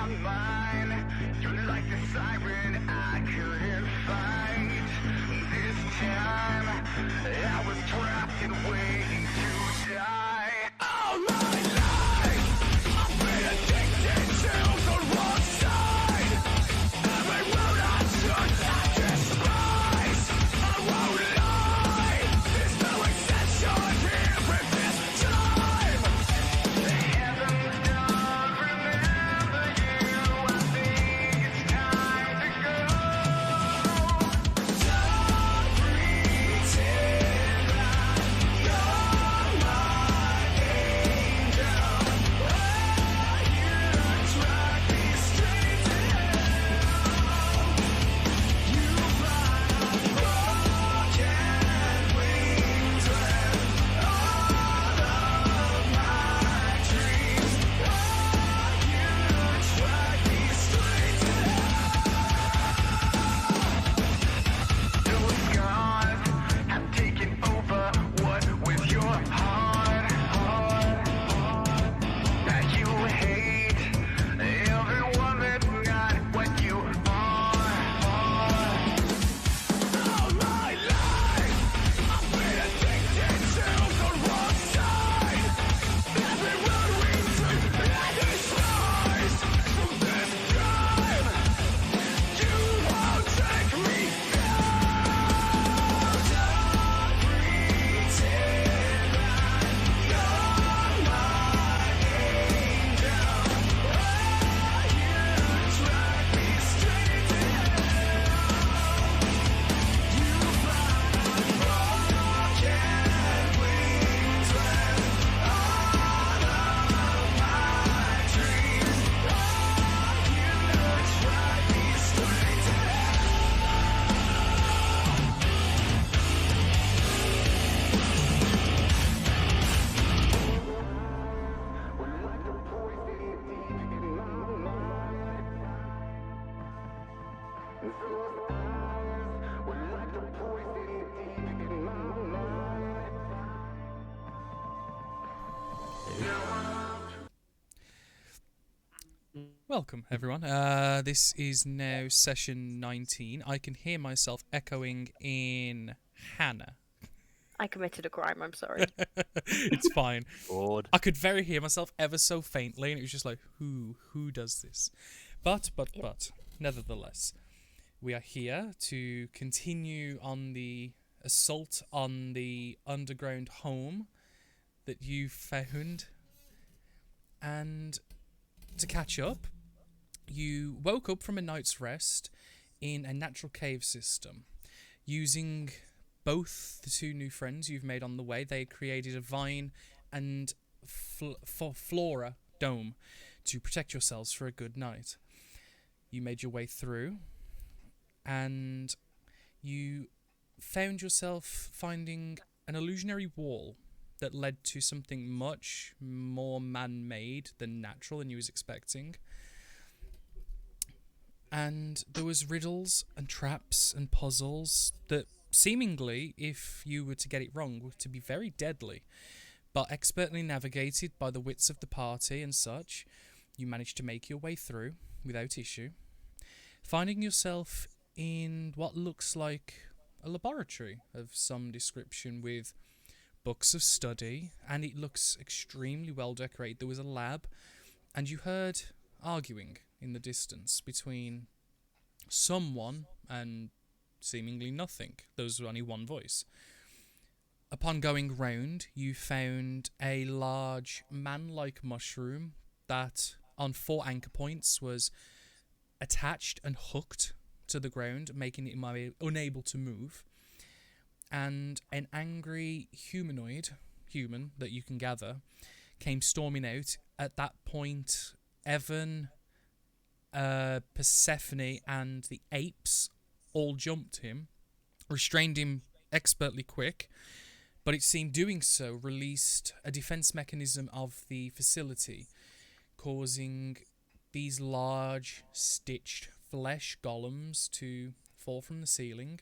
my mind. You're like the siren I couldn't fight. This time, I was trapped and waiting to die. All my life, I've been addicted to the wrong side. Every road I took, I despise. I won't lie, there's no exception here for this time. The heavens don't remember you. I think it's time to go. Don't pretend like you're my angel. Why you drag me straight to hell? You fly on broken wings with all of my dreams. Why you drag me straight to hell? Those scars have taken over. What with your heart? That you hate everyone that's not what you are. All my life, I've been addicted to the wrong side. Every road we took, I despise. From this time, you won't take me down. Don't pretend like you're my angel. Why you drag me straight to hell? You fly on broken wings with all of my dreams. Why you drag me straight to Welcome, everyone. This is now session 19. I can hear myself echoing in Hannah. I committed a crime, I'm sorry. It's fine. Bored. I could very hear myself ever so faintly, and it was just like, who does this? But, nevertheless, we are here to continue on the assault on the underground home that you found. And to catch up, you woke up from a night's rest in a natural cave system. Using both the two new friends you've made on the way, they created a vine and flora dome to protect yourselves for a good night. You made your way through, and you found yourself finding an illusionary wall that led to something much more man-made than natural than you was expecting. And there was riddles and traps and puzzles that seemingly, if you were to get it wrong, were to be very deadly. But expertly navigated by the wits of the party and such, you managed to make your way through without issue, finding yourself in what looks like a laboratory of some description with books of study, and it looks extremely well decorated. There was a lab, and you heard arguing in the distance between someone and seemingly nothing. There was only one voice. Upon going round, you found a large man-like mushroom that, on 4 anchor points, was attached and hooked to the ground, making it unable to move. And an angry human that you can gather, came storming out. At that point, Evan, Persephone, and the apes all jumped him, restrained him expertly quick, but it seemed doing so released a defense mechanism of the facility, causing these large, stitched flesh golems to fall from the ceiling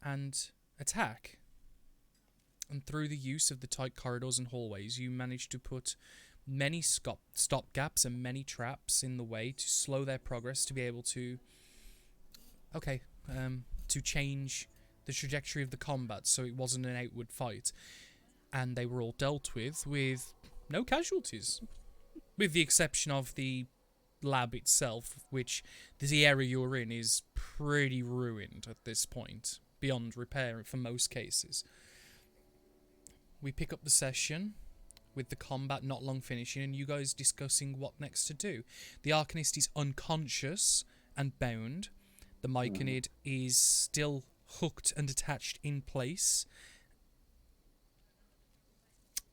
and attack. And through the use of the tight corridors and hallways, you managed to put many stop gaps and many traps in the way to slow their progress to be able to to change the trajectory of the combat so it wasn't an outward fight. And they were all dealt with no casualties, with the exception of the lab itself, which the area you're in is pretty ruined at this point, beyond repair for most cases. We pick up the session with the combat not long finishing and you guys discussing what next to do. The arcanist is unconscious and bound. The myconid is still hooked and attached in place.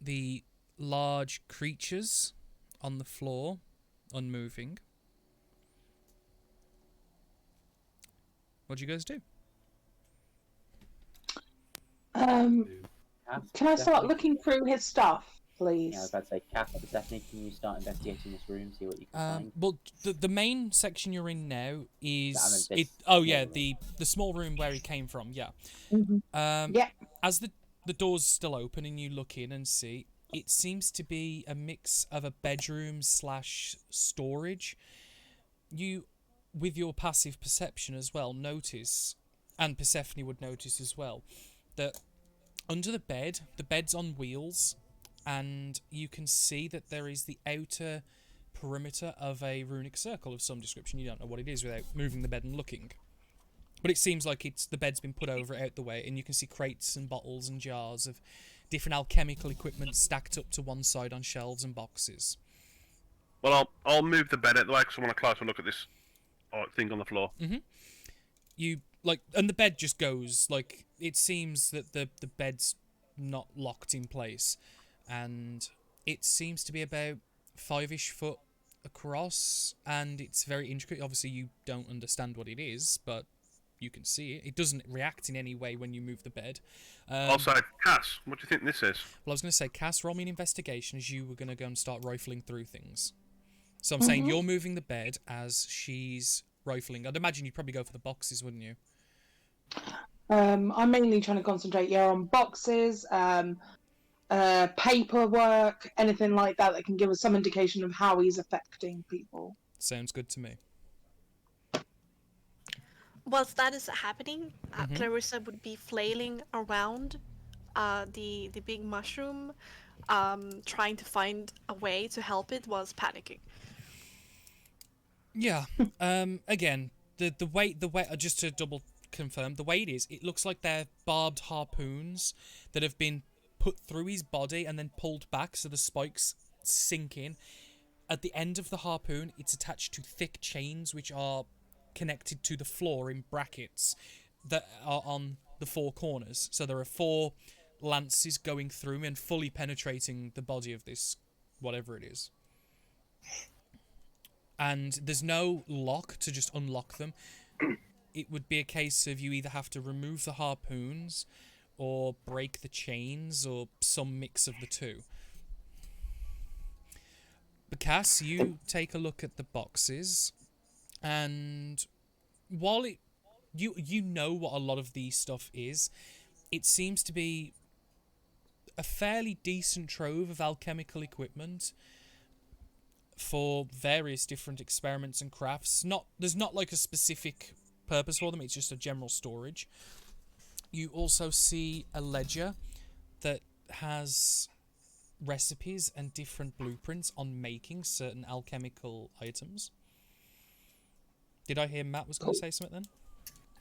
The large creatures on the floor, unmoving. What do you guys do? Can I start looking through his stuff, please? Yeah, I was about to say, Kath, definitely can you start investigating this room, see what you can find? Well, the main section you're in now is the small room where he came from. Yeah. Yeah. As the door's still open and you look in and see, it seems to be a mix of a bedroom / storage. You, with your passive perception as well, notice, and Persephone would notice as well, that under the bed's on wheels, and you can see that there is the outer perimeter of a runic circle of some description. You don't know what it is without moving the bed and looking. But it seems like the bed's been put over out the way, and you can see crates and bottles and jars of different alchemical equipment stacked up to one side on shelves and boxes. Well, I'll move the bed out the way because I want a closer look at this thing on the floor. And the bed just goes, it seems that the bed's not locked in place, and it seems to be about 5-ish foot across, and it's very intricate. Obviously, you don't understand what it is, but you can see it. It doesn't react in any way when you move the bed. Also, Cass, what do you think this is? Well, I was going to say, Cass, roll me an investigation as you were going to go and start rifling through things. So I'm saying you're moving the bed as she's rifling. I'd imagine you'd probably go for the boxes, wouldn't you? I'm mainly trying to concentrate, on boxes, paperwork, anything like that can give us some indication of how he's affecting people. Sounds good to me. Whilst that is happening, Clarissa would be flailing around the big mushroom, trying to find a way to help it whilst panicking. Yeah. Again, the way just to double confirm, the way it looks like they're barbed harpoons that have been put through his body and then pulled back so the spikes sink in. At the end of the harpoon, it's attached to thick chains which are connected to the floor in brackets that are on the 4 corners. So there are 4 lances going through and fully penetrating the body of this, whatever it is. And there's no lock to just unlock them. It would be a case of you either have to remove the harpoons or break the chains or some mix of the two. But Cass, you take a look at the boxes, and while you know what a lot of the stuff is, it seems to be a fairly decent trove of alchemical equipment for various different experiments and crafts. There's not like a specific purpose for them, it's just a general storage. You also see a ledger that has recipes and different blueprints on making certain alchemical items. Did I hear Matt was going to say something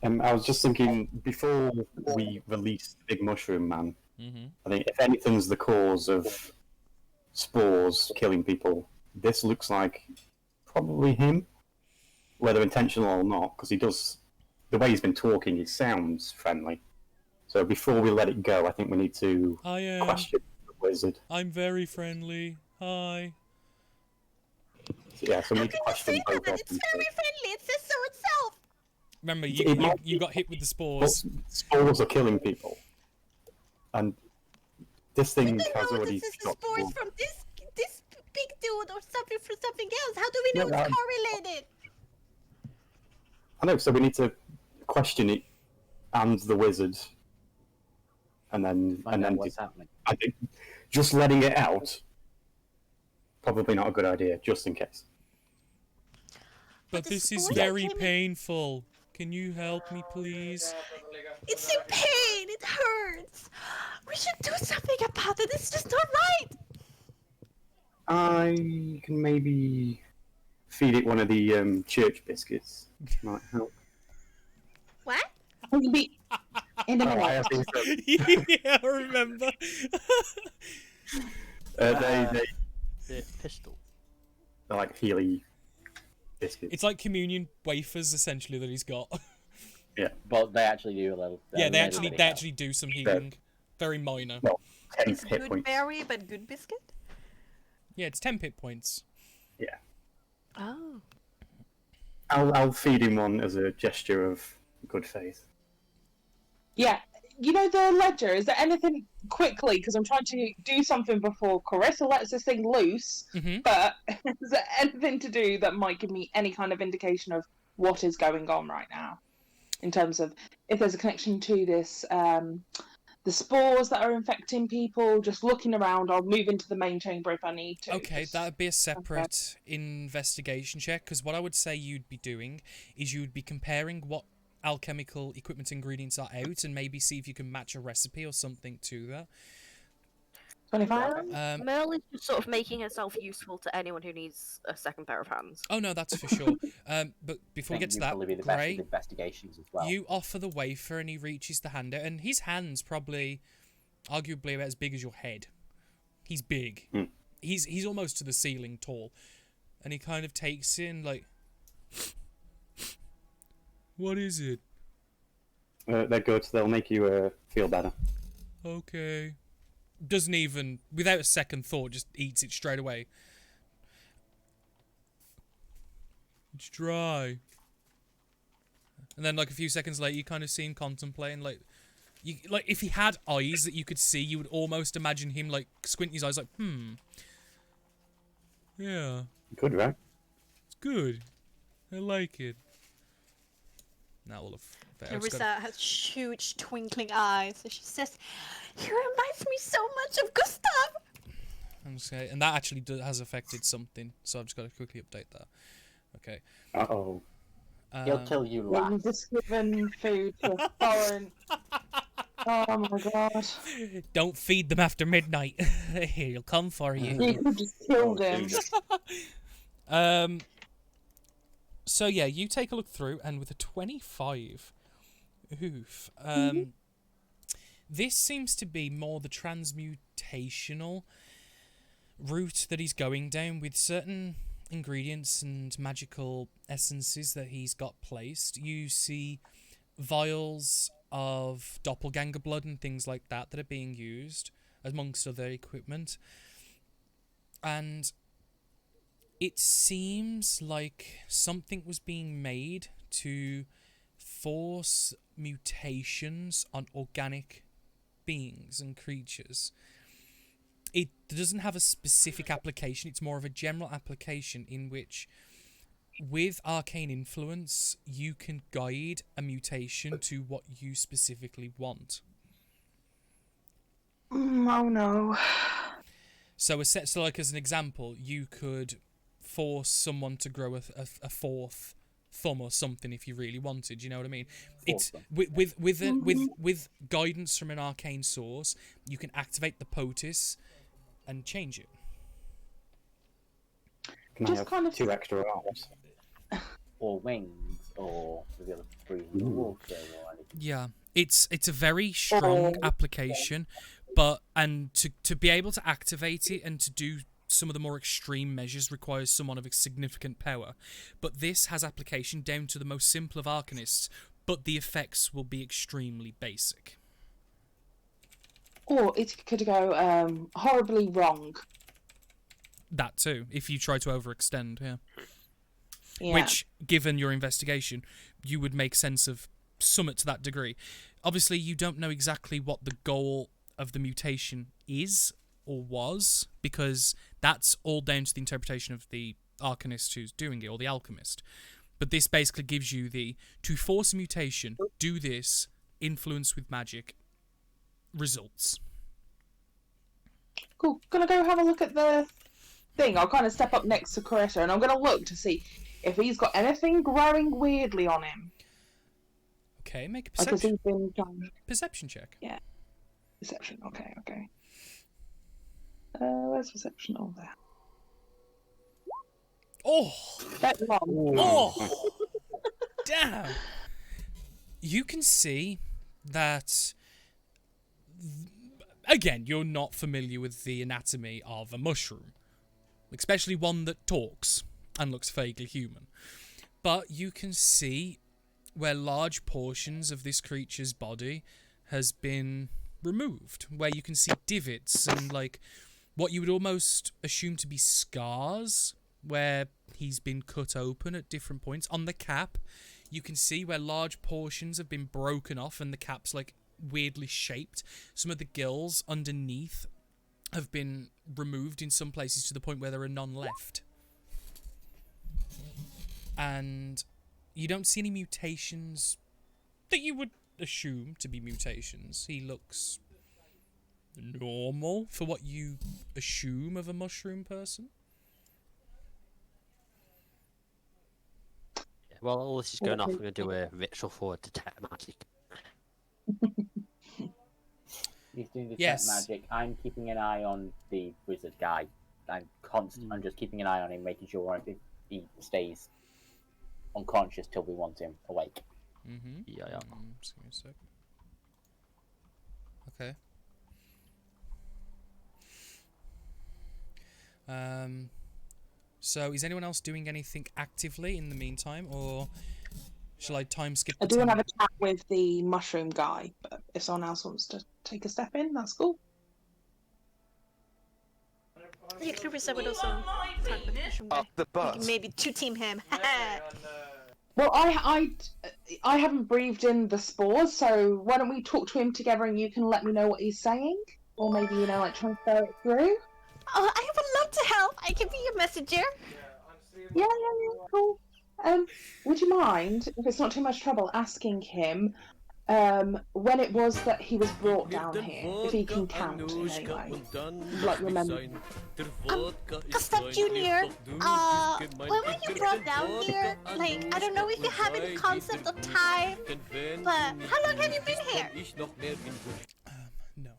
then? I was just thinking, before we release the big mushroom man, I think if anything's the cause of spores killing people, this looks like probably him, whether intentional or not, because he does, the way he's been talking, he sounds friendly. So before we let it go, I think we need to question the wizard. I'm very friendly. Hi. Yeah, so we need to question both of them. It's very friendly, it says so itself! Remember, you got hit with the spores. Spores are killing people. And this thing We has don't know already this is the got spores people. from this big dude or something from something else. How do we know Yeah, it's correlated? I know, so we need to question it and the wizard. And then Find out what's happening. I think just letting it out probably not a good idea, just in case. But the this is spores that very came in- painful. Can you help me, please? It's in pain. It hurts. We should do something about it. It's just not right. I can maybe feed it one of the church biscuits. Might help. What? Maybe in a Oh, I minute. have these, Yeah, I remember. they're Pistol. like Healy biscuits. It's like communion wafers, essentially, that he's got. But they actually do a little. Yeah, they little bit actually do some healing. Very minor. Well, 10 It's hit good points. berry, but good biscuit. Yeah, it's 10 hit points. Yeah. Oh. I'll feed him one as a gesture of good faith. Yeah. You know the ledger, is there anything quickly, because I'm trying to do something before Carissa lets this thing loose, but is there anything to do that might give me any kind of indication of what is going on right now? In terms of if there's a connection to this, the spores that are infecting people, just looking around, I'll move into the main chamber if I need to. Okay, that'd be a separate investigation check, because what I would say you'd be doing is you'd be comparing what alchemical equipment ingredients are out and maybe see if you can match a recipe or something to that. 25? Merle is just sort of making herself useful to anyone who needs a second pair of hands. Oh no, that's for sure. But before we get to that, probably be the best Gray, with investigations as well. you offer the wafer and he reaches the hand out, and his hand's probably arguably about as big as your head. He's big. He's almost to the ceiling tall, and he kind of takes in like, what is it? They're good. They'll make you feel better. Okay. Doesn't even, without a second thought, just eats it straight away. It's dry. And then, like, a few seconds later, you kind of see him contemplating, like, if he had eyes that you could see, you would almost imagine him, like, squinting his eyes, like, yeah, Good, right? it's good. I like it. Now all of Larissa has huge twinkling eyes, and she says, "He reminds me so much of Gustav." I'm just gonna, and that actually has affected something, so I've just got to quickly update that. Okay. Uh-oh. He'll kill you Yeah, last. you've just given food to a foreign. Oh my god. Don't feed them after midnight. He'll come for you. You could just killed Oh, him. Jesus. So yeah, you take a look through, and with a 25, this seems to be more the transmutational route that he's going down, with certain ingredients and magical essences that he's got placed. You see vials of doppelganger blood and things like that are being used, amongst other equipment. And it seems like something was being made to force mutations on organic beings and creatures. It doesn't have a specific application, it's more of a general application in which, with arcane influence, you can guide a mutation to what you specifically want. Oh no. So, like as an example, you could force someone to grow a fourth thumb or something if you really wanted. You know what I mean? It's with guidance from an arcane source, you can activate the potus and change it. Can Just I have kind of- 2 extra arms? Or wings, or the other three in the water, or anything. Yeah, it's a very strong application, but to be able to activate it and to do some of the more extreme measures requires someone of a significant power. But this has application down to the most simple of arcanists, but the effects will be extremely basic. Or it could go horribly wrong. That too, if you try to overextend, yeah. Yeah. Which, given your investigation, you would make sense of somewhat to that degree. Obviously, you don't know exactly what the goal of the mutation is or was, because that's all down to the interpretation of the arcanist who's doing it, or the alchemist. But this basically gives you to force a mutation, do this, influence with magic, results. Cool. Gonna go have a look at the thing, I'll kind of step up next to Carissa, and I'm going to look to see if he's got anything growing weirdly on him. Okay, make a Because perception, he's been done. perception check. Yeah. Perception. Okay. Where's perception? Oh, there. Oh! That's long. Oh! Damn! You can see that... Again, you're not familiar with the anatomy of a mushroom. Especially one that talks and looks vaguely human. But you can see where large portions of this creature's body has been removed. Where you can see divots and, like, what you would almost assume to be scars, where he's been cut open at different points. On the cap, you can see where large portions have been broken off and the cap's, like, weirdly shaped. Some of the gills underneath have been removed in some places to the point where there are none left. And you don't see any mutations that you would assume to be mutations. He looks normal for what you assume of a mushroom person. Well, all this is going off. I'm going to do a ritual for detect magic. He's doing detect Yes. magic. I'm keeping an eye on the wizard guy. I'm just keeping an eye on him, making sure he stays unconscious till we want him awake. Mm-hmm. Yeah. Just give me a sec. Okay. So is anyone else doing anything actively in the meantime, or shall I time skip the I do want to 10? have a chat with the mushroom guy, but if someone else wants to take a step in, that's cool. Yeah, Clarissa would also talk with the mushroom guy. Up the We bus. can maybe two-team him. Well, I haven't breathed in the spores, so why don't we talk to him together and you can let me know what he's saying? Or maybe, like, transfer it through? Oh, I would love to help. I can be your messenger. Yeah, cool. Would you mind, if it's not too much trouble, asking him when it was that he was brought down here? If he can count in any way. Like, remember. Gustav Jr., when were you brought down here? Like, I don't know if you have any concept of time, but how long have you been here? No.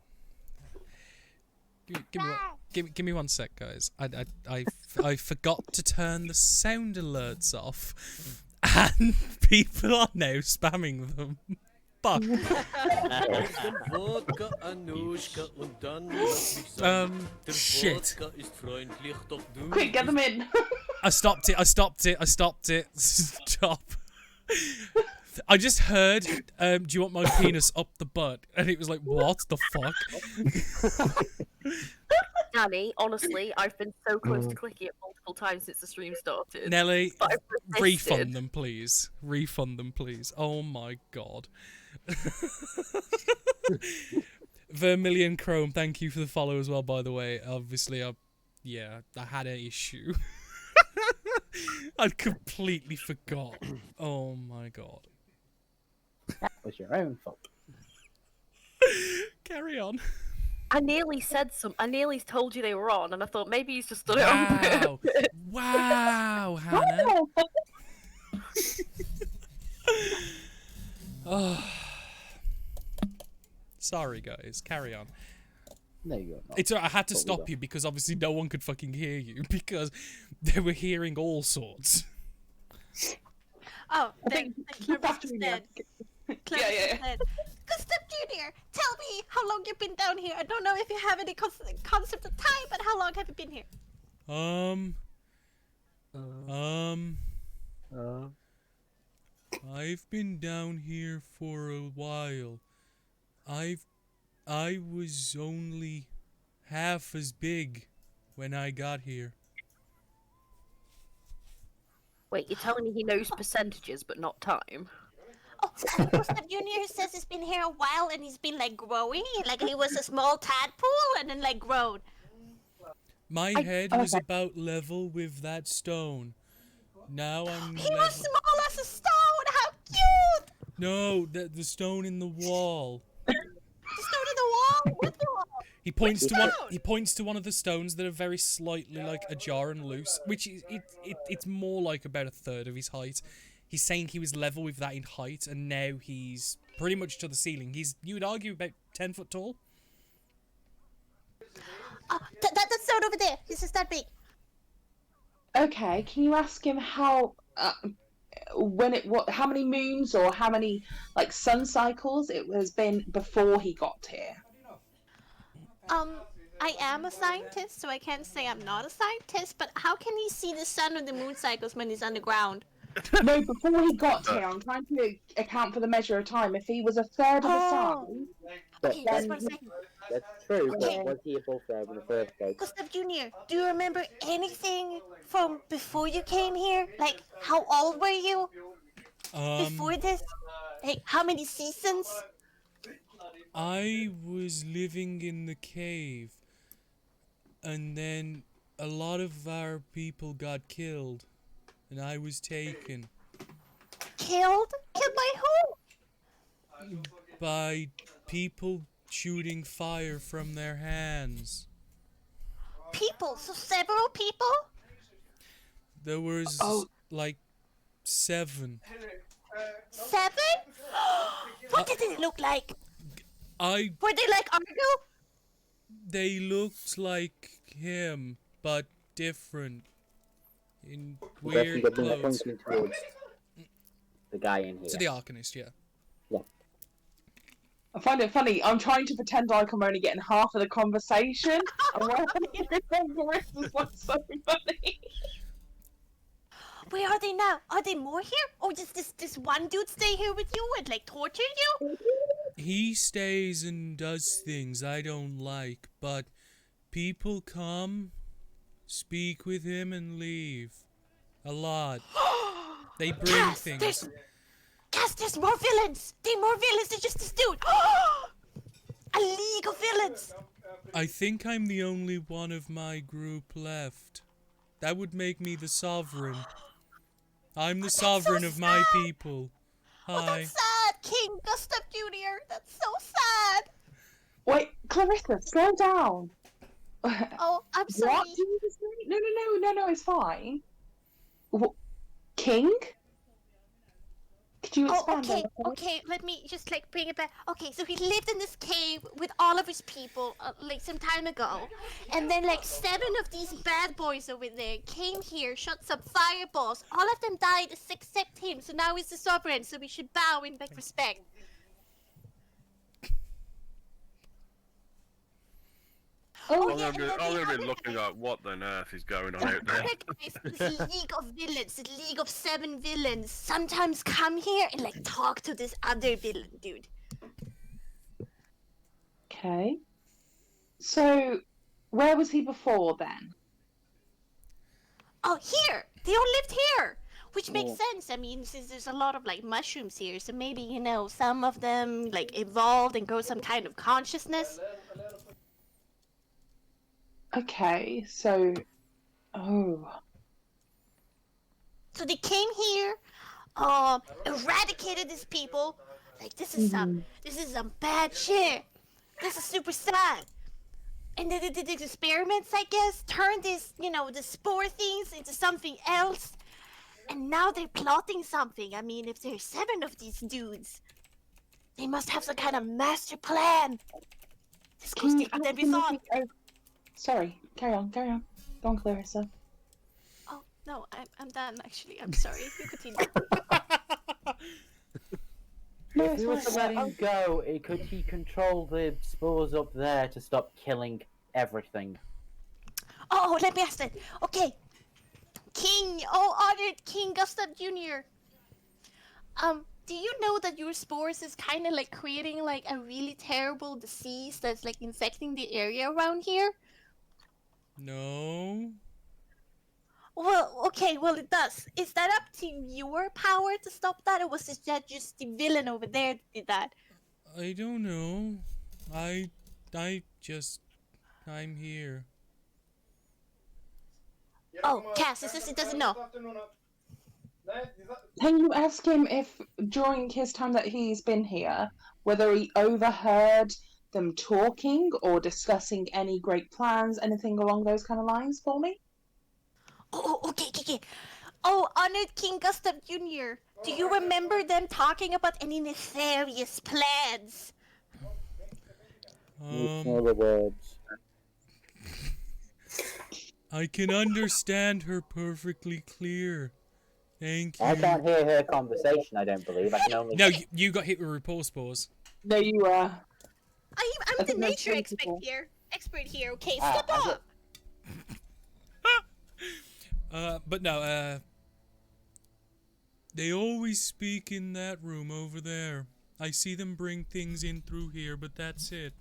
Give me 1 sec, guys. I forgot to turn the sound alerts off, and people are now spamming them. Fuck. Shit. Quick, get them in! I stopped it. Stop. I just heard, do you want my penis up the butt? And it was like, what the fuck? Danny, honestly, I've been so close to clicking it multiple times since the stream started. Nelly, But I've persisted. refund them, please. Refund them, please. Oh my god. Vermilion Chrome, thank you for the follow as well, by the way. Obviously, I had an issue. I'd completely forgot. Oh my god. That was your own fault. Carry on. I nearly told you they were on, and I thought maybe he's just done it on Wow. purpose. Wow, Hannah. Oh. Sorry, guys. Carry on. No, you're not. It's I had to But we stop will. you because obviously no one could fucking hear you because they were hearing all sorts. Oh, I then think Clarissa said, Yeah. said, Gustav Jr., tell me how long you've been down here. I don't know if you have any concept of time, but how long have you been here? I've been down here for a while. I was only half as big when I got here. Wait, you're telling me he knows percentages but not time? Oh, Gustav Jr. says he's been here a while and he's been like growing, like he was a small tadpole and then like grown. My head was about level with that stone. Now I'm He level... was small as a stone. How cute! No, the stone in the wall. The stone in the wall. What the wall? He points to one. He points to one of the stones that are very slightly like ajar and loose, which is it's more like about a third of his height. He's saying he was level with that in height, and now he's pretty much to the ceiling. He's, you would argue, about 10 foot tall. Oh, that stone over there. This is that big. Okay, can you ask him how how many moons or how many like sun cycles it has been before he got here? I am a scientist, so I can't say I'm not a scientist, but how can he see the sun or the moon cycles when he's underground? No, before he got here, I'm trying to account for the measure of time. If he was a third of the size, Okay, just one second. That's true, Okay. but was he above there in the first place? Gustav Jr., do you remember anything from before you came here? Like, how old were you before this? Like, how many seasons? I was living in the cave, and then a lot of our people got killed, and I was taken Killed? Killed by who? by people shooting fire from their hands. People. So several people? There was like 7. 7? What did it look like? Were they like Argo? They looked like him, but different. In weird clothes. Pointing towards the guy in here. To the arcanist, yeah. I find it funny. I'm trying to pretend like I'm only getting half of the conversation. And we're having a conversation. It's like so funny. Where are they now? Are they more here? Or does this one dude stay here with you and like torture you? He stays and does things I don't like, but people come, speak with him, and leave. A lot. They bring things. Cass, there's more villains! There are more villains than just this dude! A league of villains! I think I'm the only one of my group left. That would make me the sovereign. I'm the sovereign of my people. Oh, Hi. that's sad, King Gustav Jr. That's so sad. Wait, Clarissa, slow down. Oh, I'm sorry. What did you just say? No, it's fine. King? Could you expand on that? Okay, let me just like bring it back. Okay, so he lived in this cave with all of his people like some time ago. And then like 7 of these bad boys over there came here, shot some fireballs. All of them died except him, so now he's the sovereign, so we should bow in like respect. I'm gonna be looking at what on earth is going on out there. This league of villains, this league of 7 villains, sometimes come here and like talk to this other villain dude. Okay. So, where was he before then? Oh, here! They all lived here! Which makes sense. I mean, since there's a lot of like mushrooms here, so maybe, you know, some of them like evolved and grow some kind of consciousness. Okay, so... Oh. So they came here, eradicated these people. Like, this is some bad shit. This is super sad. And they did these experiments, I guess, turned this, you know, the spore things into something else. And now they're plotting something. I mean, if there's 7 of these dudes, they must have some kind of master plan. This goes deeper than we thought. Sorry, carry on. Go on, Clarissa. Oh, no, I'm done, actually. I'm sorry. You continue. If he was to let him go, could he control the spores up there to stop killing everything? Oh, let me ask that. Okay. Honored King Gustav Jr. Do you know that your spores is kind of like creating like a really terrible disease that's like infecting the area around here? No. Well, okay, well it does. Is that up to your power to stop that, or was it just the villain over there that did that? I don't know. I'm here. Oh, Cass, it doesn't know. Can you ask him if, during his time that he's been here, whether he overheard them talking or discussing any great plans, anything along those kind of lines for me? Oh, okay. Oh, Honored King Gustav Jr., do you remember them talking about any nefarious plans? The words. I can understand her perfectly clear. Thank you. I can't hear her conversation, I don't believe. I can only... No, you got hit with repulse spores. No, you I'm the think that's nature sensible. expert here. Okay, Ah, step I up. But no, they always speak in that room over there. I see them bring things in through here, but that's it.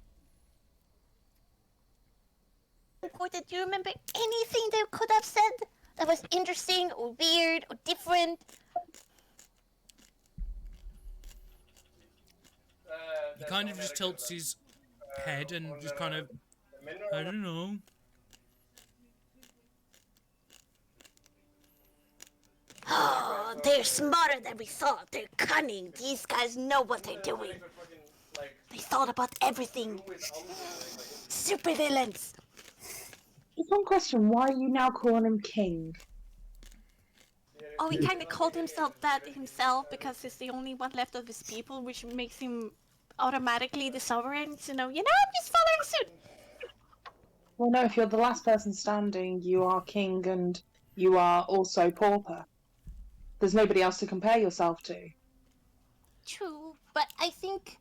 Reporter, do you remember anything they could have said that was interesting or weird or different? He kind of just tilts his head and just kind of, I don't know. Oh, they're smarter than we thought. They're cunning. These guys know what they're doing. They thought about everything. Supervillains. Just one question, why are you now calling him king? Oh, he kind of called himself that himself because he's the only one left of his people, which makes him automatically the sovereign. So, I'm just following suit. Well, no, if you're the last person standing, you are king and you are also pauper. There's nobody else to compare yourself to. True, but I think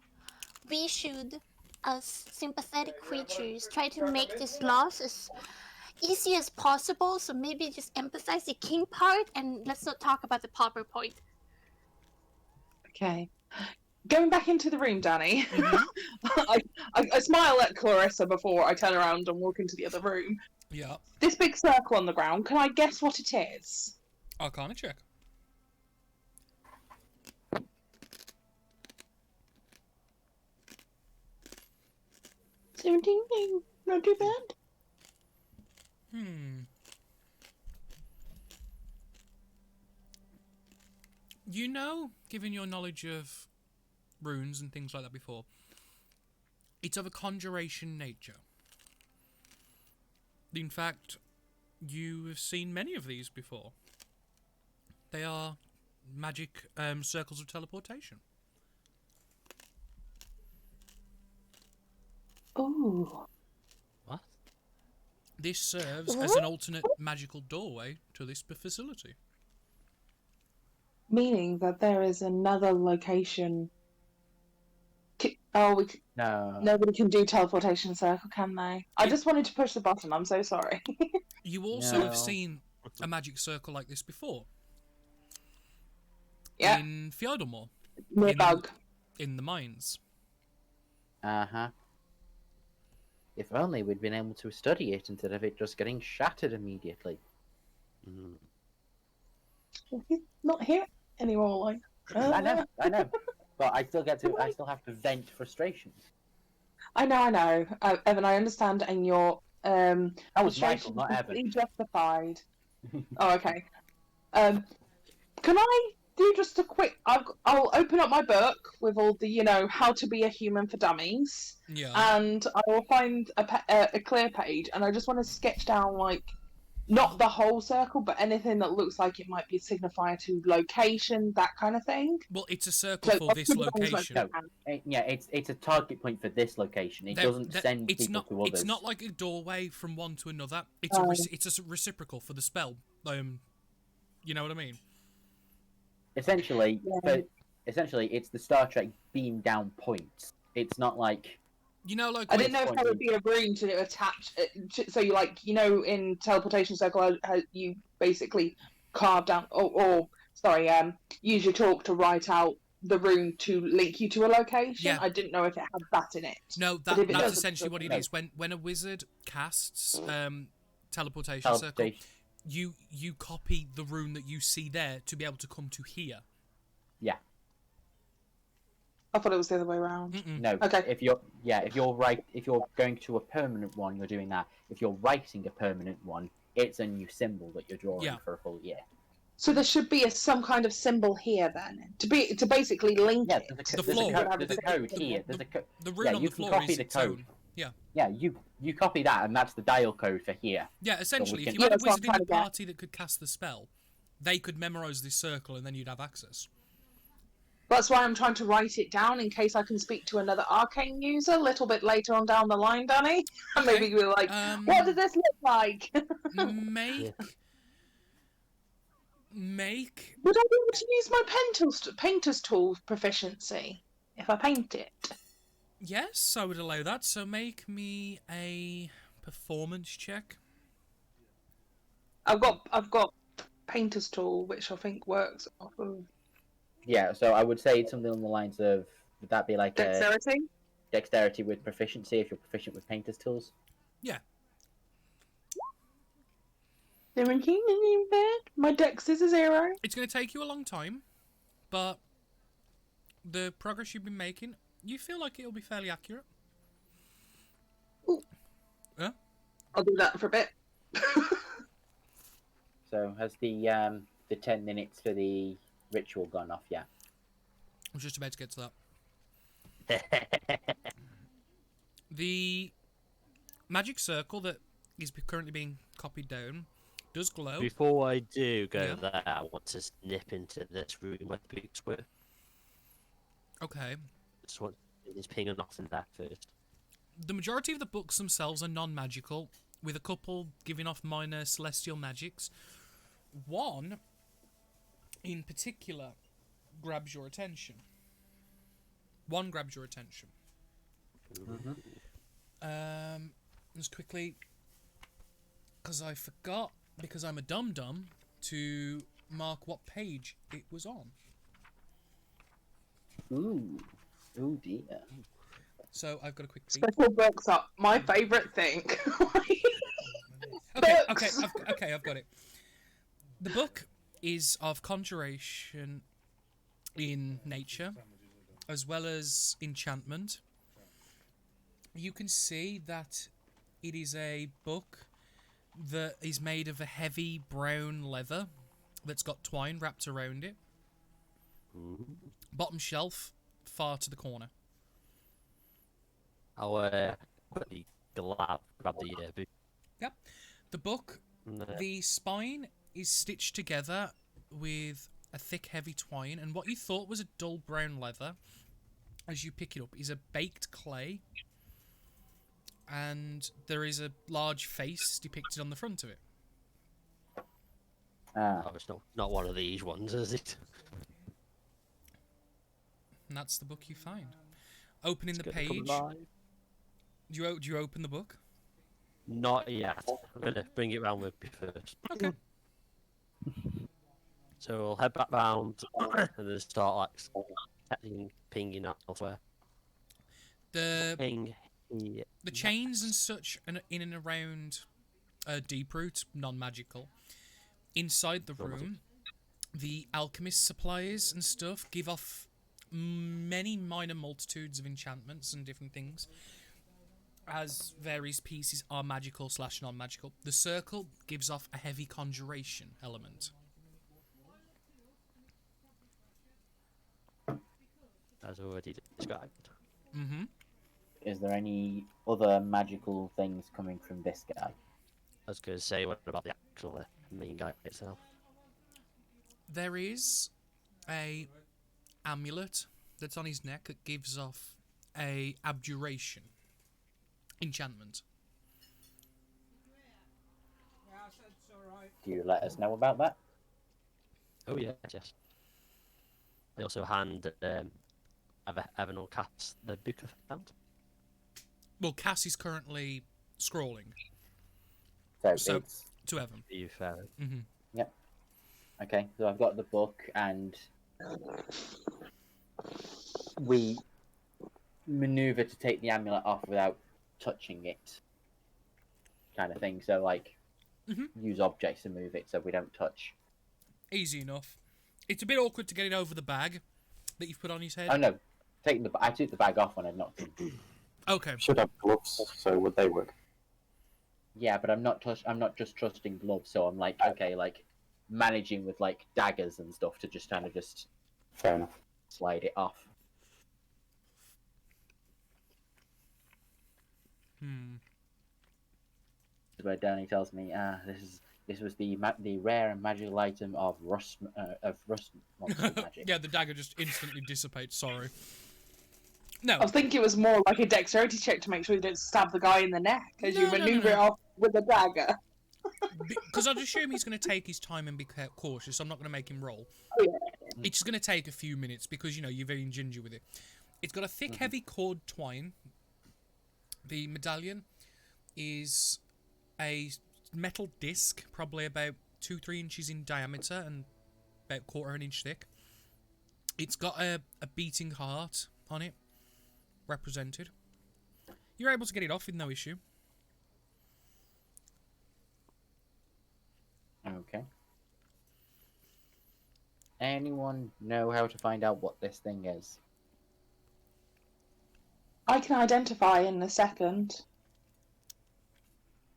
we should, as sympathetic creatures, try to make this loss as easy as possible. So maybe just emphasize the king part and let's not talk about the pauper point. Okay. Going back into the room, Danny, I smile at Clarissa before I turn around and walk into the other room. Yeah. This big circle on the ground, can I guess what it is? Arcana check. 17, not too bad. You know, given your knowledge of runes and things like that before, it's of a conjuration nature. In fact, you have seen many of these before. They are magic circles of teleportation. Ooh. What? This serves as an alternate magical doorway to this facility. Meaning that there is another location. No. Nobody can do teleportation circle, can they? I just wanted to push the button, I'm so sorry. You also have seen a magic circle like this before. Yeah. In Fjordamore. Bug. In the mines. Uh-huh. If only we'd been able to study it instead of it just getting shattered immediately. He's not here anymore, like. I know. But I still have to vent frustrations. I know. Evan, I understand, and your That was frustration Michael, not is Evan. completely justified. Oh, okay. Can I do just a quick? I'll open up my book with all the, how to be a human for dummies. Yeah. And I will find a clear page, and I just want to sketch down not the whole circle, but anything that looks like it might be a signifier to location, that kind of thing. Well, it's a circle for this location. No, it's a target point for this location. It doesn't send people to others. It's not like a doorway from one to another. It's a reciprocal for the spell. You know what I mean? Essentially, it's the Star Trek beam down points. It's not like... I didn't know if there would be a room to attach. So you in teleportation circle, how you basically carve down, use your talk to write out the room to link you to a location. Yeah. I didn't know if it had that in it. No, that's essentially what it is. When a wizard casts teleportation circle, you copy the rune that you see there to be able to come to here. Yeah. I thought it was the other way around. No. Okay. If you're going to a permanent one, you're doing that. If you're writing a permanent one, it's a new symbol that you're drawing for a full year. So there should be some kind of symbol here then to basically link Yeah, it. there's The floor. a code here. There's a The rune yeah, on you the can floor copy is the its code. own. Yeah. Yeah, you copy that, and that's the dial code for here. Yeah, essentially, if can- you had a That's what I'm wizard in trying the to get. party that could cast the spell, they could memorize this circle and then you'd have access. That's why I'm trying to write it down in case I can speak to another arcane user a little bit later on down the line, Danny. And Okay, maybe be like, what does this look like? Make. Would I be able to use my painter's tool proficiency if I paint it? Yes, I would allow that. So make me a performance check. I've got painter's tool, which I think works off of Yeah, so I would say it's something on the lines of, would that be like dexterity. dexterity with proficiency if you're proficient with painter's tools? Yeah. 17 in bed. My dex is a 0. It's going to take you a long time, but the progress you've been making, you feel like it'll be fairly accurate. Ooh. Yeah? I'll do that for a bit. So has the 10 minutes for the ritual gone off yet? I was just about to get to that. The magic circle that is currently being copied down does glow. Before I do go Yeah. there, I want to nip into this room where the books were. Okay. Just want is pinging off in that first. The majority of the books themselves are non-magical, with a couple giving off minor celestial magics. One, in particular, grabs your attention. One grabs your attention. Just quickly, because I forgot, because I'm a dum-dum, to mark what page it was on. Ooh. Oh dear. So I've got a quick peek. Special books are my favourite thing. Okay, Books. I've got it. The book is of conjuration in nature, as well as enchantment. You can see that it is a book that is made of a heavy brown leather that's got twine wrapped around it. Bottom shelf, far to the corner. I'll quickly grab the book. Yep. The book, the spine is stitched together with a thick, heavy twine, and what you thought was a dull brown leather, as you pick it up, is a baked clay, and there is a large face depicted on the front of it. Ah. Oh, it's not one of these ones, is it? And that's the book you find. Opening the It's gonna come page. alive. Do you open the book? Not yet. I'm gonna bring it round with me first. Okay. So we'll head back round and then start like pinging out elsewhere. The Ping here. the chains and such in and around Deep Root, non-magical. Inside the room, the alchemist supplies and stuff give off many minor multitudes of enchantments and different things, as various pieces are magical / non-magical. The circle gives off a heavy conjuration element. As already described. Mm-hmm. Is there any other magical things coming from this guy? I was going to say, what about the actual main guy itself? There is a amulet that's on his neck that gives off a abjuration enchantment. Do you let us know about that? Oh yeah, yes. They also hand Evan or Cass the book of found. Well, Cass is currently scrolling So, So- it's to Evan. You fair. Mm-hmm. okay. So I've got the book, and we maneuver to take the amulet off without touching it, kind of thing. So like, use objects to move it, so we don't touch. Easy enough. It's a bit awkward to get it over the bag that you've put on his head. Oh no, I took the bag off when I knocked him. Okay. Should have gloves, so would they work? Yeah, but I'm not just trusting gloves, so I'm like, okay, like, managing with like daggers and stuff to just kind of just Fair enough. slide it off. Where Danny tells me, this was the rare and magical item of rust monster magic. Yeah, the dagger just instantly dissipates. Sorry. No. I was thinking it was more like a dexterity check to make sure you don't stab the guy in the neck as you maneuver it off with a dagger. Because I'd assume he's going to take his time and be cautious. I'm not going to make him roll. Oh, yeah. It's just going to take a few minutes because, you know, you're very ginger with it. It's got a thick, heavy cord twine. The medallion is a metal disc, probably about 2-3 inches in diameter and about 1/4 inch thick. It's got a beating heart on it, represented. You're able to get it off with no issue. Okay. Anyone know how to find out what this thing is? I can identify in a second.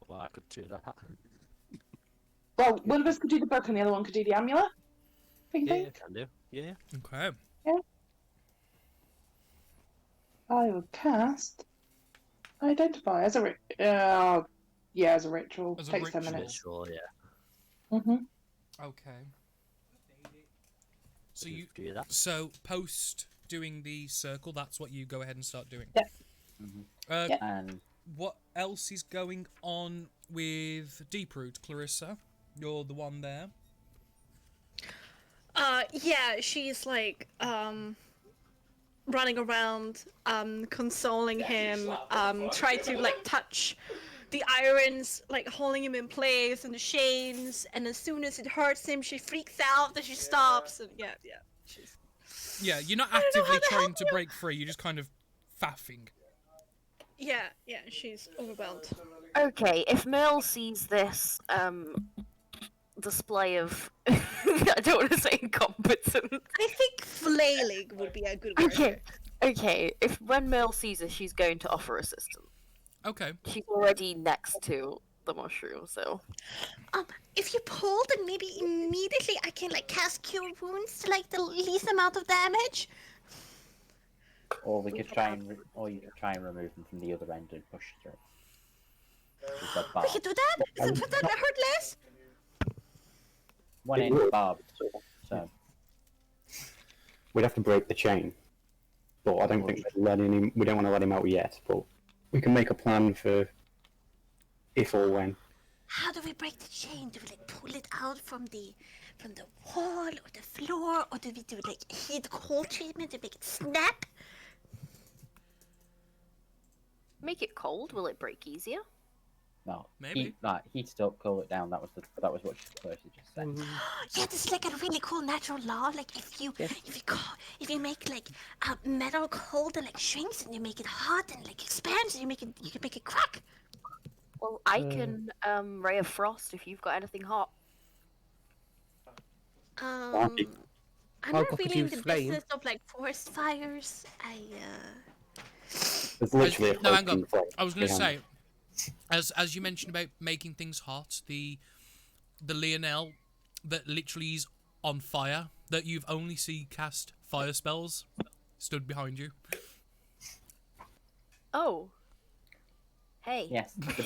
Well, I could do that. Well, one of us could do the book and the other one could do the amulet. Yeah, can do. Yeah. Okay. Yeah. I will cast identify as a as a ritual. As a Takes 10 ritual. minutes. Sure, yeah. Okay. So you do that. So post doing the circle, that's what you go ahead and start doing. Yeah. And What else is going on with Deeproot, Clarissa? You're the one there. Yeah, she's like running around, consoling him, try to like touch the irons, like holding him in place and the chains, and as soon as it hurts him, she freaks out and she stops, and yeah. She's... Yeah, you're not I don't know actively how to trying help to you. break free, you're just kind of faffing. Yeah, she's overwhelmed. Okay, if Merle sees this display of I don't want to say incompetence. I think flailing would be a good word. Okay. If when Merle sees her, she's going to offer assistance. Okay. She's already next to the mushroom, so. If you pull, then maybe immediately I can like cast Cure Wounds to like the least amount of damage. or we could try and you could try and remove them from the other end and push through. With the barb. We could do that. Would that hurt less? One end is barbed, so We'd have to break the chain, but I don't think we're letting him. We don't want to let him out yet, but we can make a plan for if or when. How do we break the chain? Do we like pull it out from the wall or the floor, or do we do like heat cold treatment to make it snap? Make it cold, will it break easier? no. Maybe. Heat it up, cool it down. That was what Percy just said. Yeah, this is like a really cool natural law. Like if you make like metal cold and like shrinks, and you make it hot and like expands, and you can make it crack. Well, I can ray of frost if you've got anything hot. I'm I'll not go really in produce the flame. business of like forest fires. There's literally a No, hang floating on. flame I was going to behind. say, as you mentioned about making things hot, the Lionel that literally is on fire, that you've only seen cast fire spells, stood behind you. Oh. Hey. Yes, the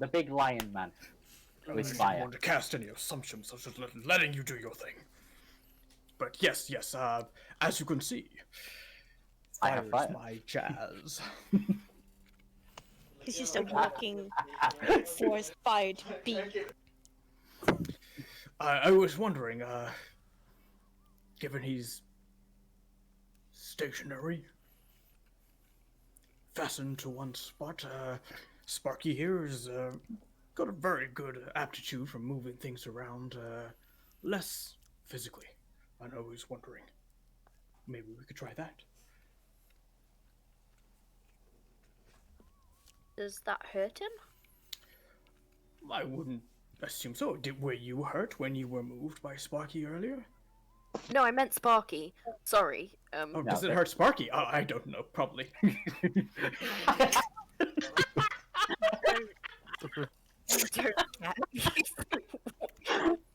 big lion man with I don't fire. want to cast any assumptions. I was just letting you do your thing. But yes. As you can see, I have fire's fire. my jazz. He's just a walking forest fire to be. I was wondering, given he's stationary, fastened to one spot, Sparky here has got a very good aptitude for moving things around, less physically. I know he's wondering. Maybe we could try that. Does that hurt him? I wouldn't assume so. Were you hurt when you were moved by Sparky earlier? No, I meant Sparky. Sorry. Oh, does it hurt Sparky? I don't know. Probably.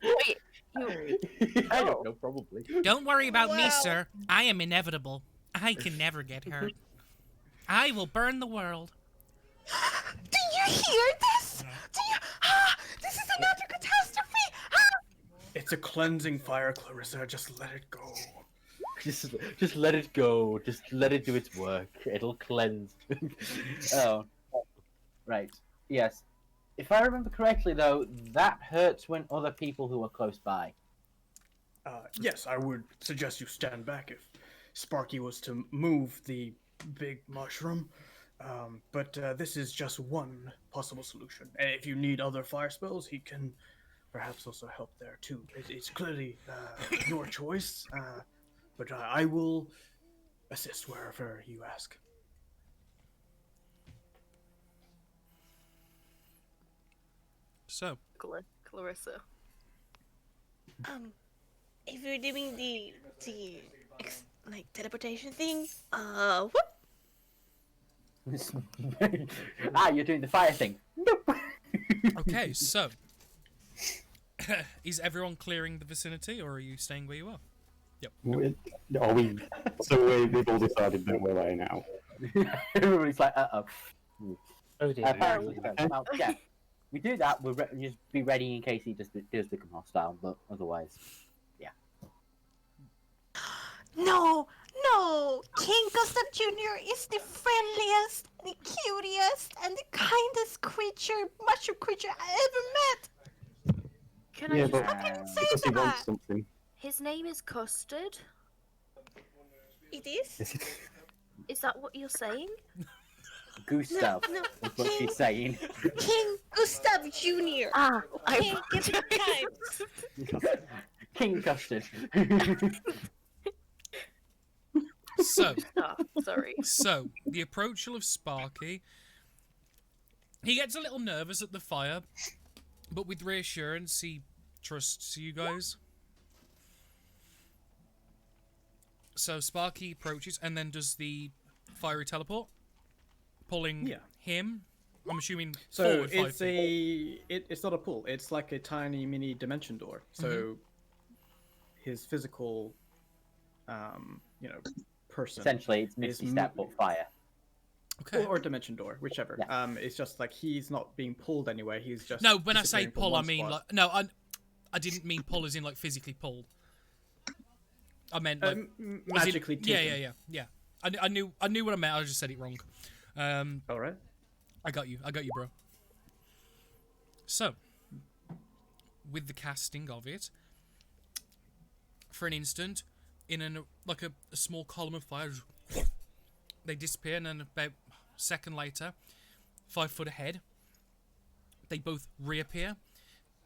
Wait, I don't know, probably. Don't worry about me, sir. I am inevitable. I can never get hurt. I will burn the world. Do you hear this? Do you? This is another catastrophe. It's a cleansing fire, Clarissa. Just let it go. Just let it go. Just let it do its work. It'll cleanse. Oh, right. Yes. If I remember correctly, though, that hurts when other people who are close by. Yes, I would suggest you stand back if Sparky was to move the big mushroom. But this is just one possible solution. And if you need other fire spells, he can perhaps also help there too. It's clearly your choice, but I will assist wherever you ask. So, Clarissa. If you're doing the like teleportation thing, whoop. You're doing the fire thing. Nope. okay, so is everyone clearing the vicinity, or are you staying where you are? Yep. Are we? So we've all decided that we're away now. Everybody's like, Oh dear. apparently, so. Well, yeah. We do that. We'll just be ready in case he does become hostile. But otherwise, yeah. No, King Gustav Jr. is the friendliest, the cutest, and the kindest mushroom creature I ever met. Can I Yeah, just... but What can you say because he to wants that? something. His name is Custard. It is? Is that what you're saying? Gustav. No, That's what she's saying. King Gustav Jr. King different times. King Custard. So, Sorry. So, the approach of Sparky, he gets a little nervous at the fire, but with reassurance, he trusts you guys. So, Sparky approaches and then does the fiery teleport, pulling him. I'm assuming So forward 5 it's feet. it's not a pull. It's like a tiny mini dimension door. So his physical, person. Essentially, it's Misty Step but fire. Okay. Or dimension door, whichever. Yeah. It's just like he's not being pulled anywhere. He's just No, when I say disappearing from pull, I one mean spot. like no, I didn't mean pull as in like physically pulled. I meant like magically yeah. I knew what I meant. I just said it wrong. All right. I got you, bro. So, with the casting of it, for an instant, in a small column of fire, they disappear, and then about a second later, 5 foot ahead, they both reappear.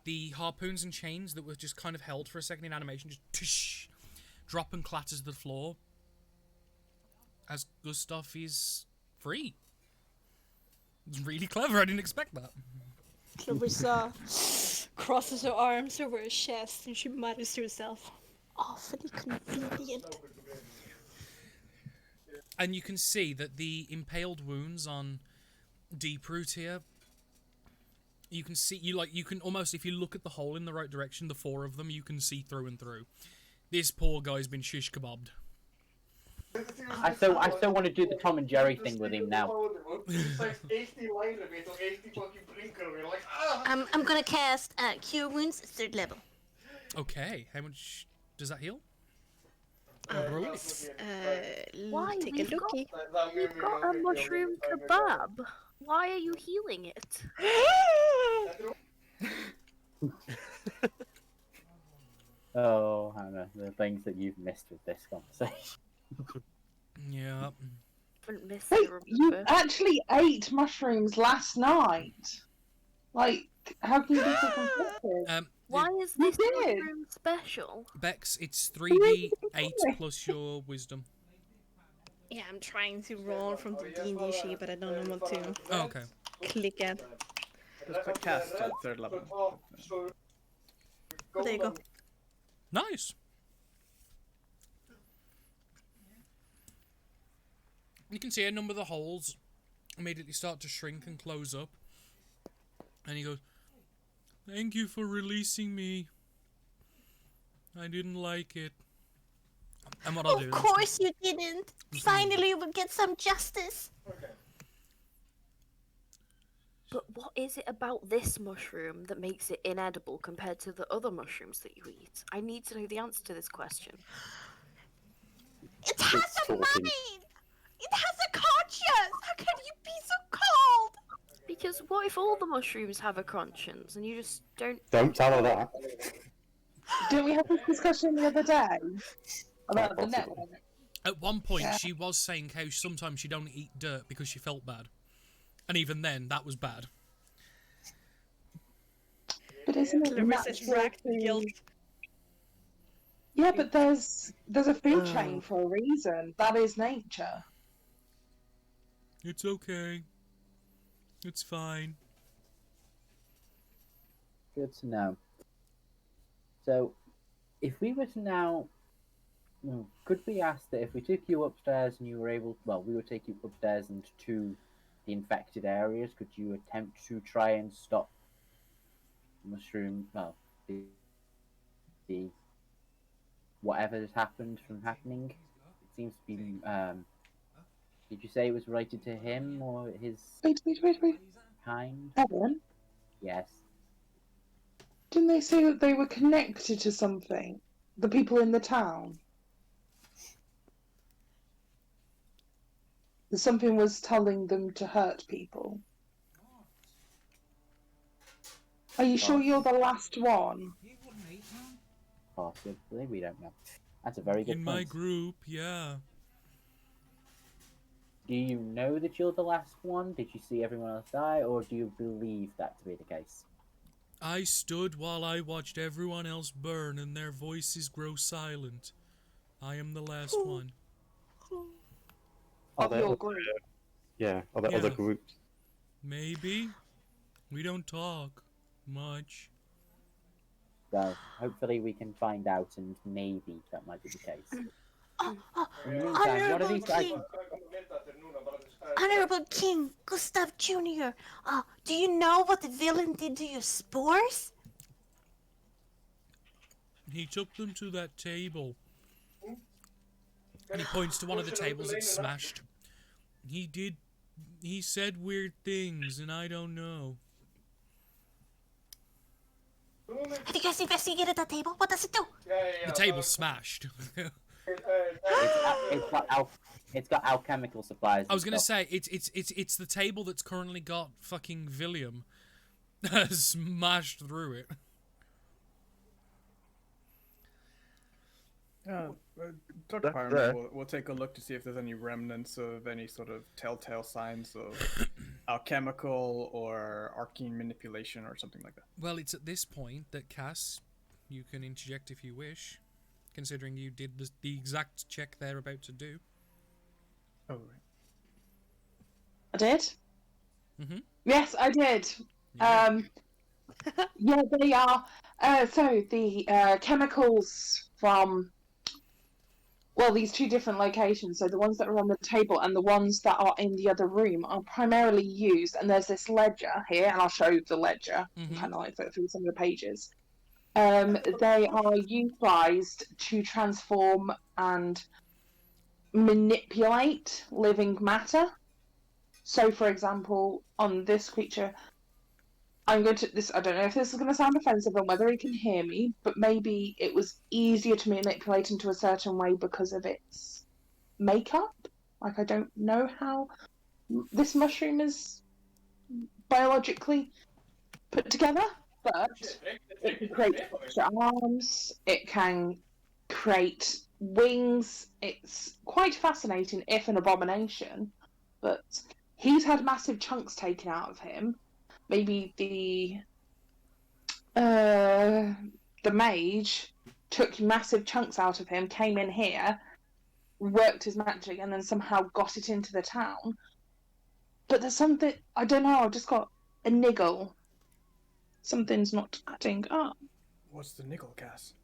The harpoons and chains that were just kind of held for a second in animation just tush, drop and clatter to the floor as Gustav is free. It's really clever. I didn't expect that. Clarissa crosses her arms over her chest and she mutters to herself, awfully convenient. And you can see that the impaled wounds on Deep Root here, you can see, you can almost, if you look at the hole in the right direction, the 4 of them, you can see through and through. This poor guy's been shish kebabbed. I still want to do the Tom and Jerry thing with him now. I'm gonna cast Cure Wounds 3rd level. Okay, how much does that heal? Why? Take a looky. We've got a mushroom kebab. Why are you healing it? Oh, Hannah, the things that you've missed with this conversation. Yeah. Haven't missed Wait, it, you remember? actually ate mushrooms last night. Like, how can you be so conflicted? Why is this did. mushroom special? Bex, it's 3d8 plus your wisdom. Yeah, I'm trying to roll from the D&D sheet, but I don't know what to Oh, okay. click at. Just click cast at 3rd level. There you go. Nice. You can see a number of the holes immediately start to shrink and close up. And he goes, "Thank you for releasing me." I didn't like it. And what I'll do Of course you didn't. Finally, we'll get some justice. But what is it about this mushroom that makes it inedible compared to the other mushrooms that you eat? I need to know the answer to this question. It has a talking. mind. It has a conscience. How can you be so cold? Because what if all the mushrooms have a conscience and you just don't... Don't tell her that. Didn't we have this discussion the other day about the Possibly. network? At one point, Yeah. she was saying how sometimes she'd only eat dirt because she felt bad. And even then, that was bad. But isn't it Clarissa's natural racked with guilt. Yeah, but there's a food chain for a reason. That is nature. It's okay. It's fine. Good to know. So, if we were to now... could we ask that if we took you upstairs and you were able... Well, we would take you upstairs and to the infected areas, could you attempt to try and stop mushroom... Well, the whatever has happened from happening? It seems to be... did you say it was related to him or his Wait. kind? Evan, Yes. didn't they say that they were connected to something? The people in the town? That something was telling them to hurt people. Are you sure you're the last one? Possibly, we don't know. That's a very good In point. my group, yeah. Do you know that you're the last one? Did you see everyone else die, or do you believe that to be the case? I stood while I watched everyone else burn and their voices grow silent. I am the last one. Of your group. Yeah, other Yeah. groups. Maybe. We don't talk much. So, hopefully we can find out, and maybe that might be the case. In the meantime, what are these guys? Honorable King Gustav Jr., do you know what the villain did to your spores? He took them to that table. And he points to one of the tables that's smashed. He said weird things, and I don't know. Have you guys investigated that table? What does it do? The table's smashed. It's got alchemical supplies. I was gonna say it's the table that's currently got fucking Villium smashed through it. Dr. Pyramid will take a look to see if there's any remnants of any sort of telltale signs of alchemical or arcane manipulation or something like that. Well, it's at this point that Cass, you can interject if you wish, considering you did the exact check they're about to do. Oh, right. I did? Mm-hmm. Yes, I did. Yeah. Yeah, they are. So the chemicals from, well, these two different locations, so the ones that are on the table and the ones that are in the other room are primarily used, and there's this ledger here, and I'll show you the ledger, kind of like flip through some of the pages. They are utilised to transform and manipulate living matter. So, for example, on this creature, I'm going to this. I don't know if this is going to sound offensive and whether he can hear me, but maybe it was easier to manipulate into a certain way because of its makeup. Like, I don't know how this mushroom is biologically put together, but it can create extra arms. It can create wings. It's quite fascinating, if an abomination, but he's had massive chunks taken out of him. Maybe the mage took massive chunks out of him, came in here, worked his magic, and then somehow got it into the town. But there's something, I don't know, I've just got a niggle. Something's not adding up. What's the niggle, Cass?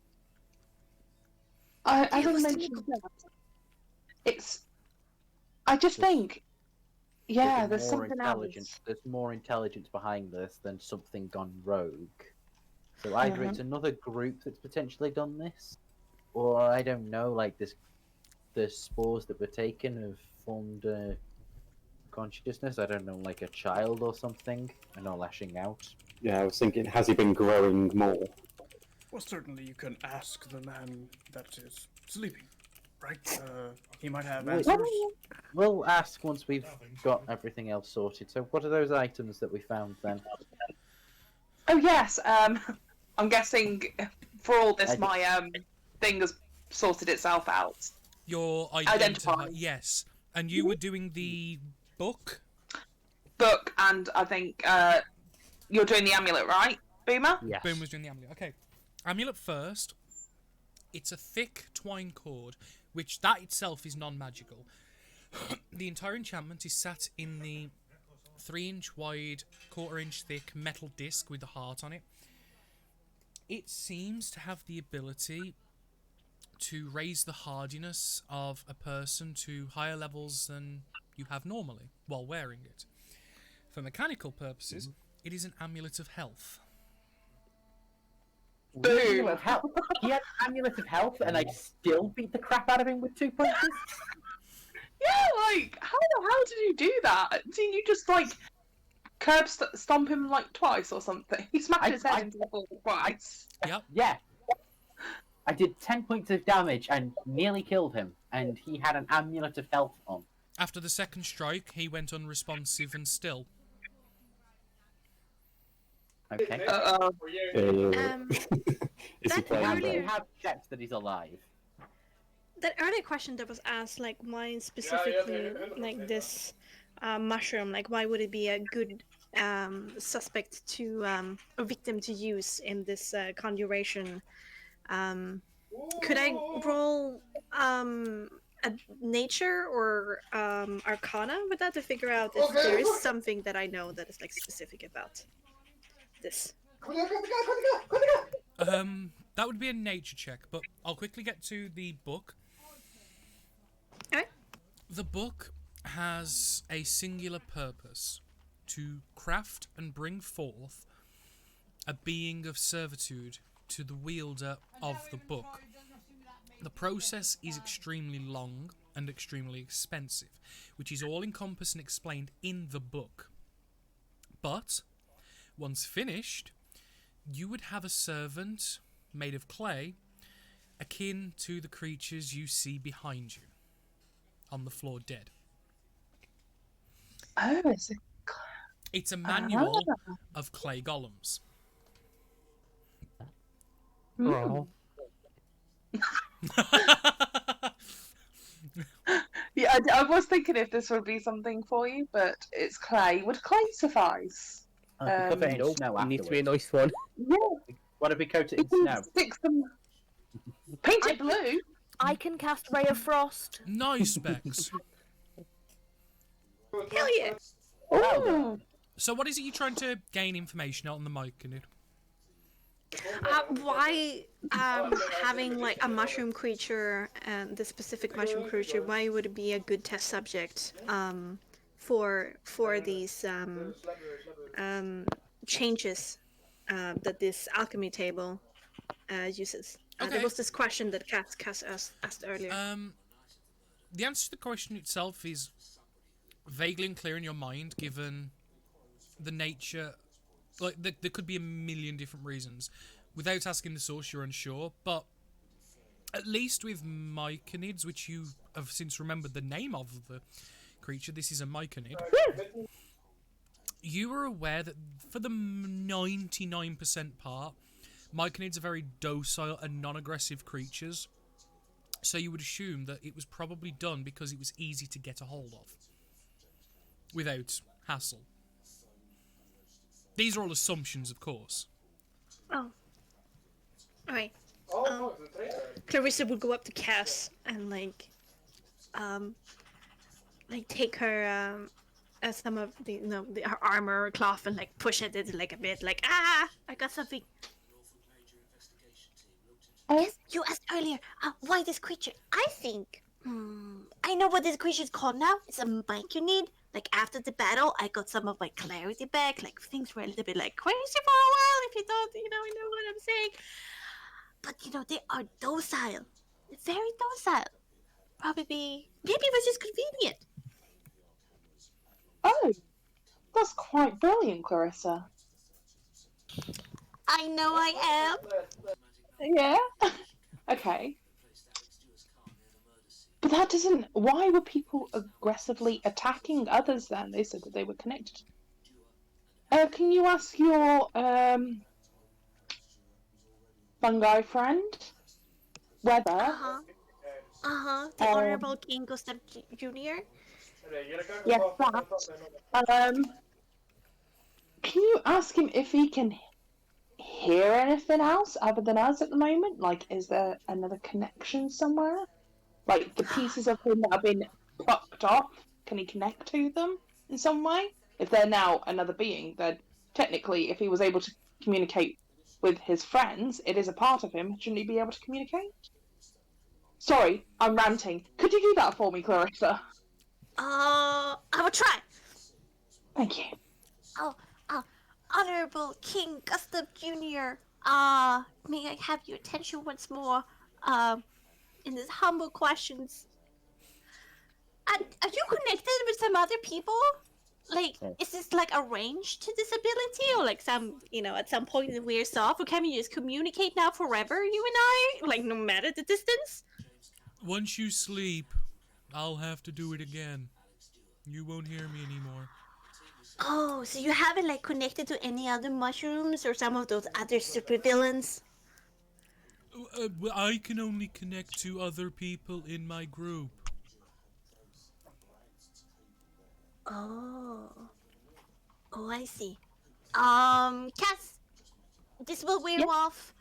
I didn't mention that. I just think, yeah, there's something else. There's more intelligence behind this than something gone rogue. So either it's another group that's potentially done this, or I don't know, like the spores that were taken have formed a consciousness. I don't know, like a child or something, and are lashing out. Yeah, I was thinking, has he been growing more? Well, certainly you can ask the man that is sleeping, right? He might have answers. We'll ask once we've got everything else sorted. So what are those items that we found then? Oh yes, I'm guessing for all this, my thing has sorted itself out. Your Identify. yes. And you were doing the book? Book, and I think you're doing the amulet, right, Boomer? Yes. Boom was doing the amulet. Okay. Amulet first. It's a thick twine cord, which that itself is non-magical. The entire enchantment is sat in the 3-inch wide, 1/4-inch thick metal disc with a heart on it. It seems to have the ability to raise the hardiness of a person to higher levels than you have normally while wearing it. For mechanical purposes, it is an amulet of health. Boom! He had Amulet of Health, and I still beat the crap out of him with 2 punches. Yeah, like how the hell did you do that? Didn't you just like curb stomp him like twice or something? He smacked his head into the wall twice. Yep. Yeah. I did 10 points of damage and nearly killed him, and he had an Amulet of Health on. After the second strike, he went unresponsive and still. Okay. Is he that playing earlier- We have checked that he's alive. That earlier question that was asked, like, why specifically, like, this mushroom? Like, why would it be a good suspect to, a victim to use in this conjuration? Could I roll a nature or arcana with that to figure out if there is something that I know that is, like, specific about this? That would be a nature check, but I'll quickly get to the book. Okay. The book has a singular purpose: to craft and bring forth a being of servitude to the wielder of the book. The process is extremely long and extremely expensive, which is all encompassed and explained in the book. But once finished, you would have a servant made of clay, akin to the creatures you see behind you, on the floor dead. Oh, It's a manual of clay golems. Oh. Yeah, I was thinking if this would be something for you, but it's clay. Would clay suffice? Cover it in Nope, snow it needs to be a afterwards. nice one. Yeah, What if we coat it in you can snow? stick some. Paint it blue. I can cast Ray of Frost. Nice specs. Hell yeah! Ooh. So what is it you're trying to gain information out on the mic, Canute? Why having like a mushroom creature and the specific mushroom creature? Why would it be a good test subject for these changes that this alchemy table uses? Okay. There was this question that Cass asked earlier. The answer to the question itself is vaguely unclear in your mind, given the nature. Like, there could be a million different reasons. Without asking the source, you're unsure. But at least with myconids, which you have since remembered the name of the creature, this is a myconid. You were aware that for the 99% part, myconids are very docile and non-aggressive creatures. So you would assume that it was probably done because it was easy to get a hold of, without hassle. These are all assumptions, of course. Oh. Alright. Clarissa would go up to Cass and like take her some of the her armor or cloth and like push at it like a bit, like I got something. Yes, you asked earlier, why this creature? I think, I know what this creature is called now. It's a myconid. like after the battle, I got some of my clarity back. Like things were a little bit like crazy for a while, if you don't, know what I'm saying. But they are docile, very docile. Probably, maybe it was just convenient. Oh, that's quite brilliant, Clarissa. I know I am. Yeah. Okay. But that doesn't. Why were people aggressively attacking others then? They said that they were connected. Can you ask your fungi friend whether The Honorable King Gustav Jr. yes, that. Can you ask him if he can hear anything else other than us at the moment? Like, is there another connection somewhere? Like the pieces of him that have been plucked off, can he connect to them in some way? If they're now another being, then technically, if he was able to communicate with his friends, it is a part of him. Shouldn't he be able to communicate? Sorry, I'm ranting. Could you do that for me, Clarissa? I will try. Thank you. Honorable King Gustav Jr. May I have your attention once more? In these humble questions. Are you connected with some other people? Like, is this like arranged to this ability, or like some, at some point it wears off, or can we just communicate now forever, you and I, like no matter the distance? Once you sleep, I'll have to do it again. You won't hear me anymore. Oh, so you haven't like connected to any other mushrooms or some of those other supervillains? I can only connect to other people in my group. Oh, I see. Cass, this will wear off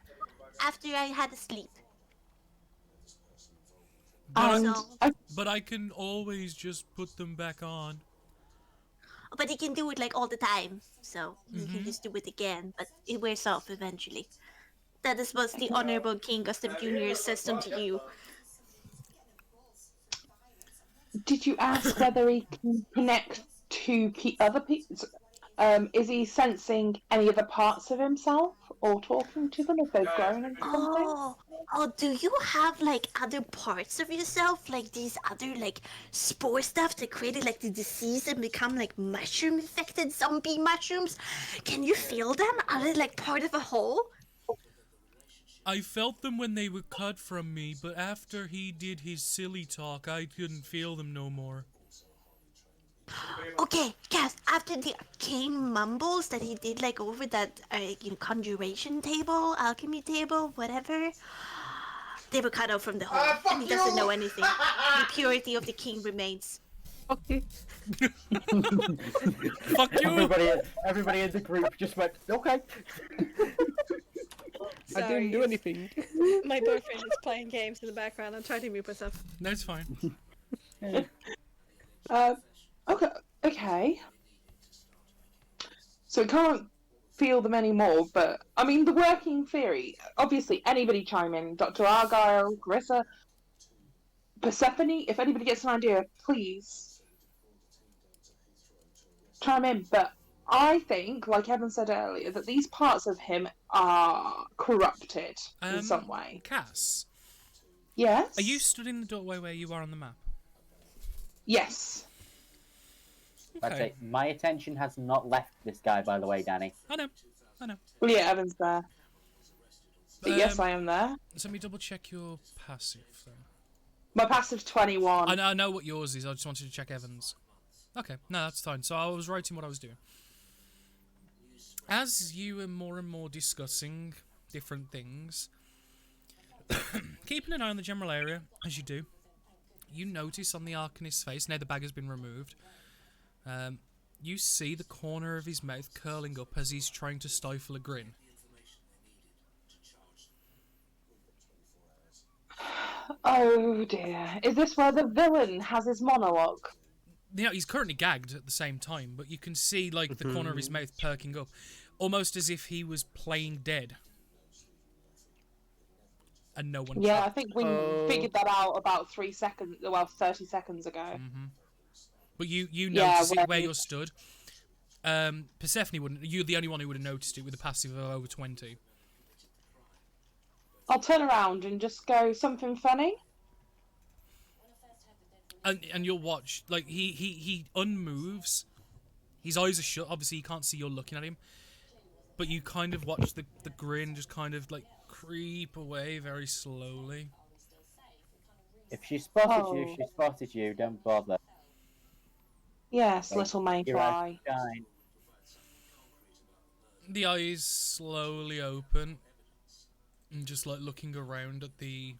after I had a sleep. But I can always just put them back on. But he can do it like all the time, so he can just do it again, but it wears off eventually. That is what the Honorable King Gustav Jr. says to you. Did you ask whether he can connect to other people? Is he sensing any other parts of himself or talking to them if they've grown into something? Oh, do you have like other parts of yourself, like these other like spore stuff that created like the disease and become like mushroom infected zombie mushrooms? Can you feel them? Are they like part of a whole? I felt them when they were cut from me, but after he did his silly talk, I couldn't feel them no more. Okay, Cass, after the arcane mumbles that he did like over that conjuration table, alchemy table, whatever, they were cut out from the whole, and he doesn't know anything. The purity of the king remains. Fuck you. Fuck you! Everybody in the group just went, okay. Sorry, I didn't do anything. My boyfriend is playing games in the background. I'm trying to mute myself. No, it's fine. Okay. So we can't feel them anymore, but I mean the working theory. Obviously, anybody chime in. Dr. Argyle, Carissa, Persephone. If anybody gets an idea, please chime in. But I think, like Evan said earlier, that these parts of him are corrupted in some way. Cass? Yes? Are you stood in the doorway where you are on the map? Yes. That's it. My attention has not left this guy, by the way, Danny. I know. Well, yeah, Evan's there. But yes, I am there. So let me double check your passive, though. My passive's 21. I know what yours is, I just wanted to check Evan's. Okay, no, that's fine. So I was writing what I was doing. As you were more and more discussing different things, keeping an eye on the general area, as you do, you notice on the arcanist's face, now the bag has been removed, you see the corner of his mouth curling up as he's trying to stifle a grin. Oh dear. Is this where the villain has his monologue? You know, he's currently gagged at the same time, but you can see like the corner of his mouth perking up, almost as if he was playing dead. And no one. Yeah, I think we figured that out about 30 seconds ago. But you Yeah, notice it when- where you're stood. Persephone wouldn't. You're the only one who would have noticed it with a passive of over 20. I'll turn around and just go, something funny? And you'll watch, like, he unmoves. His eyes are shut. Obviously, you can't see you're looking at him. But you kind of watch the grin just kind of, like, creep away very slowly. If she spotted Oh. you, she spotted you. Don't bother. Yes, Like, little may your eyes fly. shine. The eyes slowly open. And just, like, looking around at the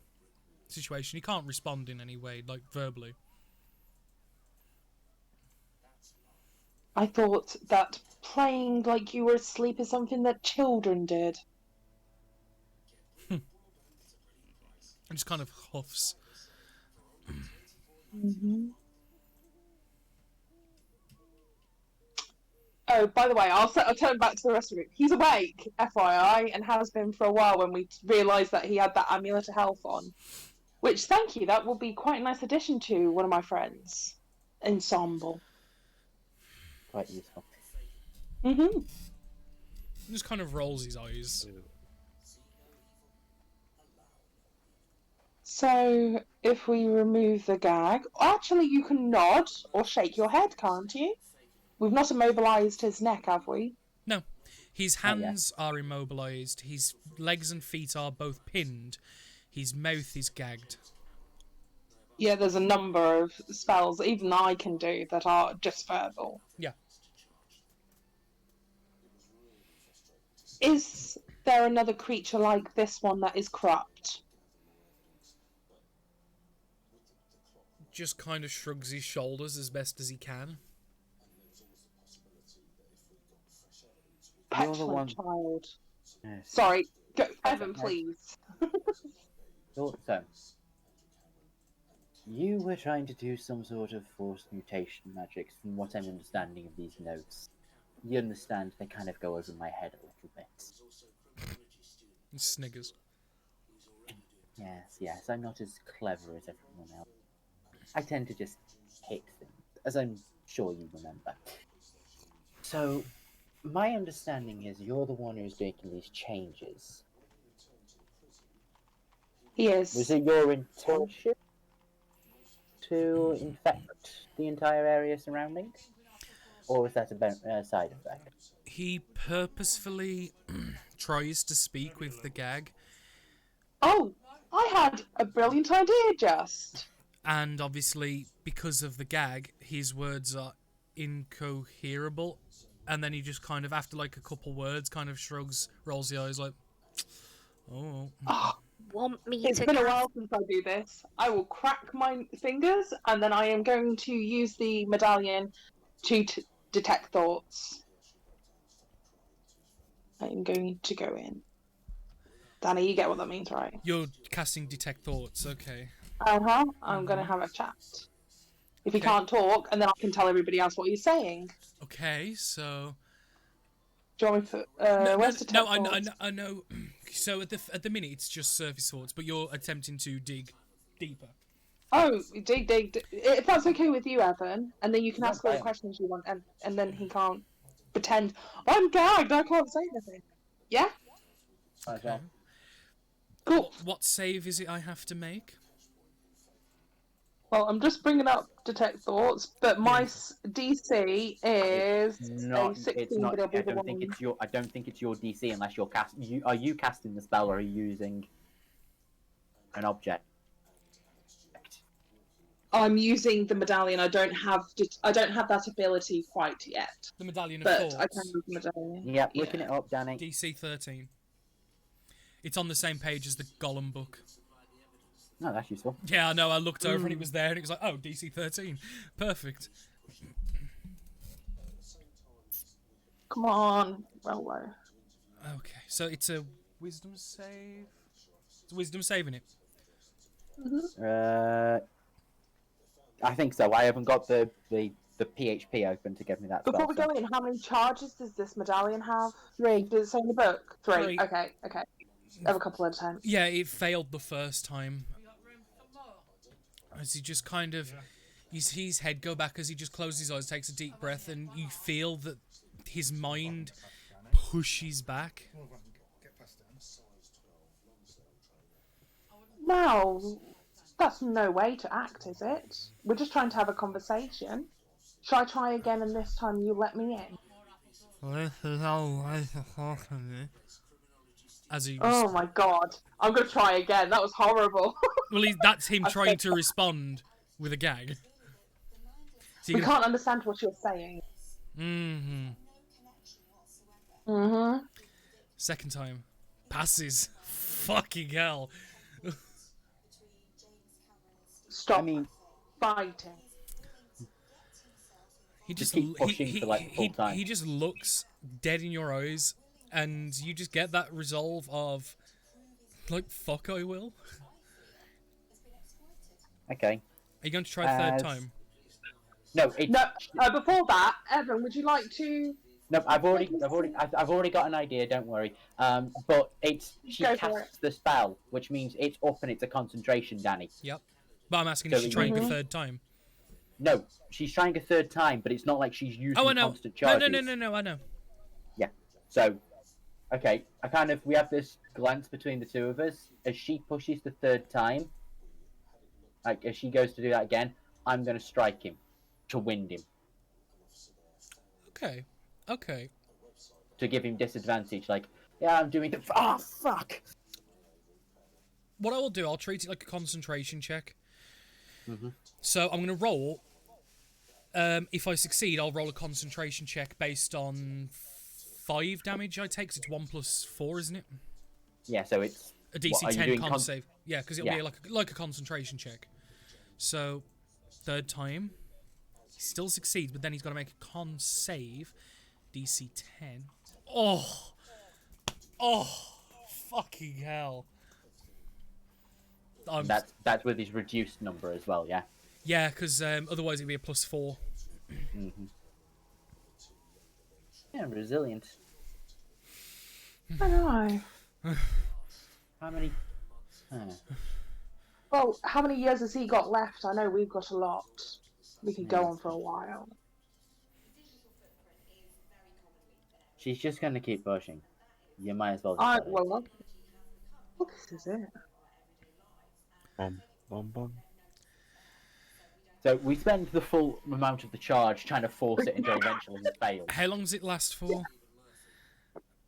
situation. He can't respond in any way, like, verbally. I thought that playing like you were asleep is something that children did. And just kind of huffs. Mm-hmm. Oh, by the way, I'll turn back to the rest of it. He's awake, FYI, and has been for a while when we realised that he had that amulet of health on. Which, thank you, that will be quite a nice addition to one of my friends' ensemble. Quite useful. Mm-hmm. He just kind of rolls his eyes. So, if we remove the gag... Actually, you can nod or shake your head, can't you? We've not immobilised his neck, have we? No. His hands are immobilised. His legs and feet are both pinned. His mouth is gagged. Yeah, there's a number of spells even I can do that are just verbal. Yeah. Is there another creature like this one that is corrupt? Just kind of shrugs his shoulders as best as he can. You're the one. Child. Yes. Sorry, go, Evan, please. Thought so. You were trying to do some sort of forced mutation magic, from what I'm understanding of these notes. You understand, they kind of go over my head a little bit. He sniggers. Yes, I'm not as clever as everyone else. I tend to just hit things, as I'm sure you remember. So, my understanding is you're the one who's making these changes. He is. Was it your intention to infect the entire area surrounding? Or was that a side effect? He purposefully tries to speak with the gag. Oh, I had a brilliant idea just. And obviously, because of the gag, his words are incoherable. And then he just kind of, after like a couple words, kind of shrugs, rolls the eyes like, oh. Want me It's to been a cast- while since I do this. I will crack my fingers and then I am going to use the medallion to detect thoughts. I am going to go in. Danny, you get what that means, right? You're casting detect thoughts, okay. Uh-huh. I'm going to have a chat. If he can't talk, and then I can tell everybody else what he's saying. Okay, so... Do you want me to... where's detect thoughts? I know. So at the minute, it's just surface thoughts, but you're attempting to dig deeper. Oh, dig. If that's okay with you, Evan, and then you can No, ask all the fine. questions you want, and then he can't pretend, I'm gagged, I can't say anything. Yeah? Okay. Cool. What save is it I have to make? Well, I'm just bringing up detect thoughts, but my DC is Not, a 16, it's not. but it'll be I the don't think one. it's your. I don't think it's your DC unless you're are you casting the spell or are you using an object? I'm using the medallion. I don't have that ability quite yet. The medallion of But thoughts. I can use the medallion. Yep, looking it up, Danny. DC 13. It's on the same page as the Gollum book. No, that's useful. Yeah, I know. I looked over and it was there, and it was like, oh, DC 13. Perfect. Come on, roll low. Okay, so it's a wisdom save. It's a wisdom saving it. I think so. I haven't got the PHP open to give me that. Before we spell, go in, how many charges does this medallion have? 3. Does it say in the book? 3. Three. Okay. I have a couple of attempts. Yeah, it failed the first time. As you just kind of... You see his head go back as he just closes his eyes, takes a deep breath, and you feel that his mind pushes back. Now, that's no way to act, is it? We're just trying to have a conversation. Shall I try again and this time you let me in? As he Oh my god. I'm going to try again. That was horrible. well, that's him trying to respond with a gag. So We can't understand what you're saying. Second time. Passes. Fucking hell. Stop fighting. He just keep pushing for like the full time. He just looks dead in your eyes, and you just get that resolve of, like, fuck, I will. Okay. Are you going to try a third time? No. Before that, Evan, would you like to? No, I've already got an idea. Don't worry. But she casts the spell, which means it's up and it's a concentration, Danny. Yep. But I'm asking, is she trying a third time? No, she's trying a third time, but it's not like she's using constant charges. No, I know. Yeah. So, okay, we have this glance between the two of us. As she pushes the third time, like as she goes to do that again, I'm going to strike him to wind him. Okay. To give him disadvantage, like, yeah, I'm doing it. Oh, fuck! What I will do, I'll treat it like a concentration check. Mm-hmm. So I'm going to roll. If I succeed, I'll roll a concentration check based on 5 damage I take. 'Cause it's 1 + 4, isn't it? Yeah, so it's a DC 10 con save. Yeah, because it'll be like a concentration check. So, third time, he still succeeds, but then he's got to make a con save. DC 10. Oh, fucking hell. That's with his reduced number as well, yeah? Yeah, because otherwise it'd be a +4. Mm-hmm. Yeah, resilient. I know. How many? Well, how many years has he got left? I know we've got a lot. We could go on for a while. She's just going to keep pushing. You might as well. Well, this is it. Bum. So we spend the full amount of the charge trying to force it until eventually it fails. How long does it last for?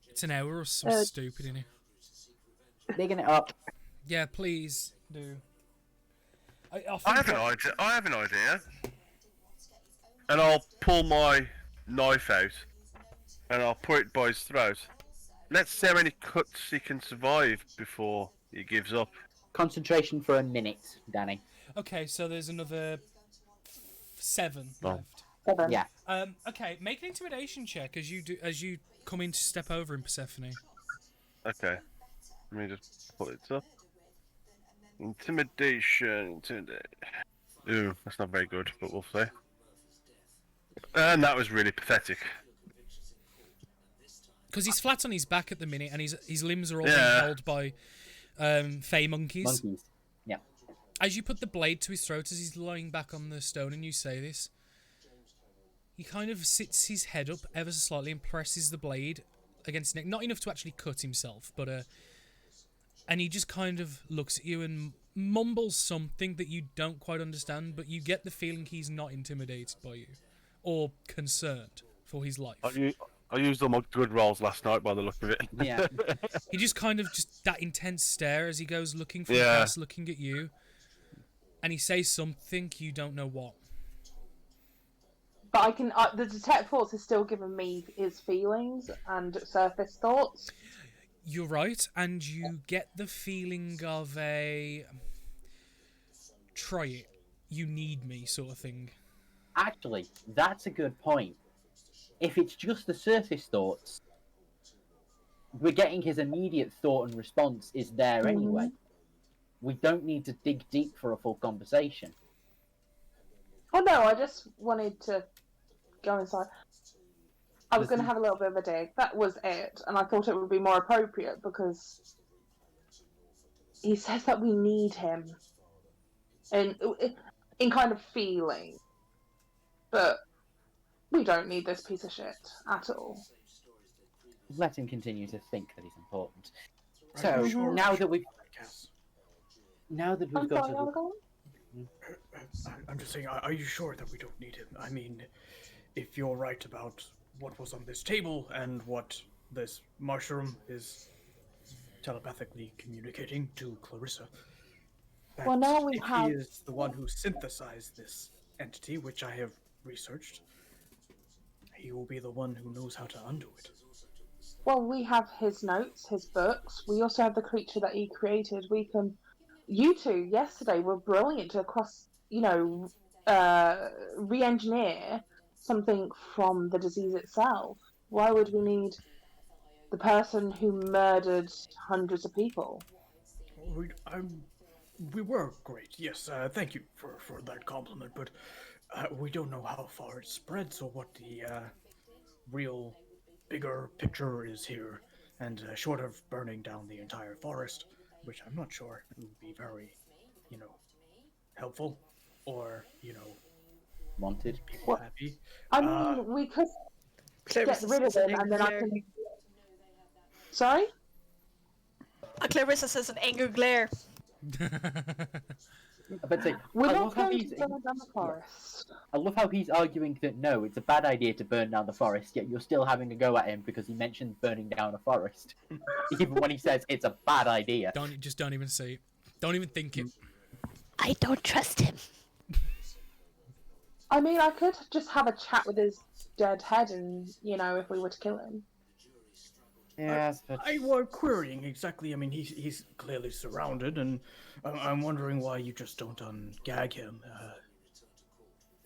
It's an hour or something stupid, isn't it? Digging it up. Yeah, please do. I have an idea. And I'll pull my knife out and I'll put it by his throat. Let's see how many cuts he can survive before he gives up. Concentration for a minute, Danny. Okay, so there's another 7 Oh. left. Yeah. Okay, make an intimidation check as you come in to step over in Persephone. Okay. Let me just pull it up. Intimidate. Ooh, that's not very good, but we'll see. And that was really pathetic. Because he's flat on his back at the minute, and his limbs are all being held by fey monkeys. Yeah. As you put the blade to his throat as he's lying back on the stone and you say this, he kind of sits his head up ever so slightly and presses the blade against his neck. Not enough to actually cut himself, but and he just kind of looks at you and mumbles something that you don't quite understand, but you get the feeling he's not intimidated by you or concerned for his life. I used all my good rolls last night by the look of it. Yeah. He just kind of just that intense stare as he goes looking from past, looking at you, and he says something you don't know what. But I can. The detect thoughts is still giving me his feelings and surface thoughts. You're right, and you get the feeling of a try it, you need me sort of thing. Actually, that's a good point. If it's just the surface thoughts, we're getting his immediate thought and response is there anyway. We don't need to dig deep for a full conversation. Oh no, I just wanted to go inside. I was going to have a little bit of a dig. That was it. And I thought it would be more appropriate because he says that we need him. And in kind of feeling. But we don't need this piece of shit at all. Let him continue to think that he's important. Are So you sure? now that we've Cass? I'm got sorry, to Argon? I'm just saying, are you sure that we don't need him? I mean, if you're right about what was on this table and what this mushroom is telepathically communicating to Clarissa, that Well, now we if have. he is the one who synthesized this entity, which I have researched, he will be the one who knows how to undo it. Well, we have his notes, his books. We also have the creature that he created. We can. You two yesterday were brilliant to re-engineer something from the disease itself. Why would we need the person who murdered hundreds of people? We were great, yes. Thank you for that compliment, but we don't know how far it spreads or what the real bigger picture is here. And short of burning down the entire forest, which I'm not sure would be very, helpful or, wanted people happy. I mean, we could get rid of him and then I can. Sorry? Clarissa says an anger glare. But We're not going to burn down the forest. I love how he's arguing that no, it's a bad idea to burn down the forest, yet you're still having a go at him because he mentioned burning down a forest. Even when he says it's a bad idea. Don't even say it. Don't even think it. I don't trust him. I mean, I could just have a chat with his dead head and, if we were to kill him. Yes, but I was querying exactly. I mean, he's clearly surrounded, and I'm wondering why you just don't ungag him.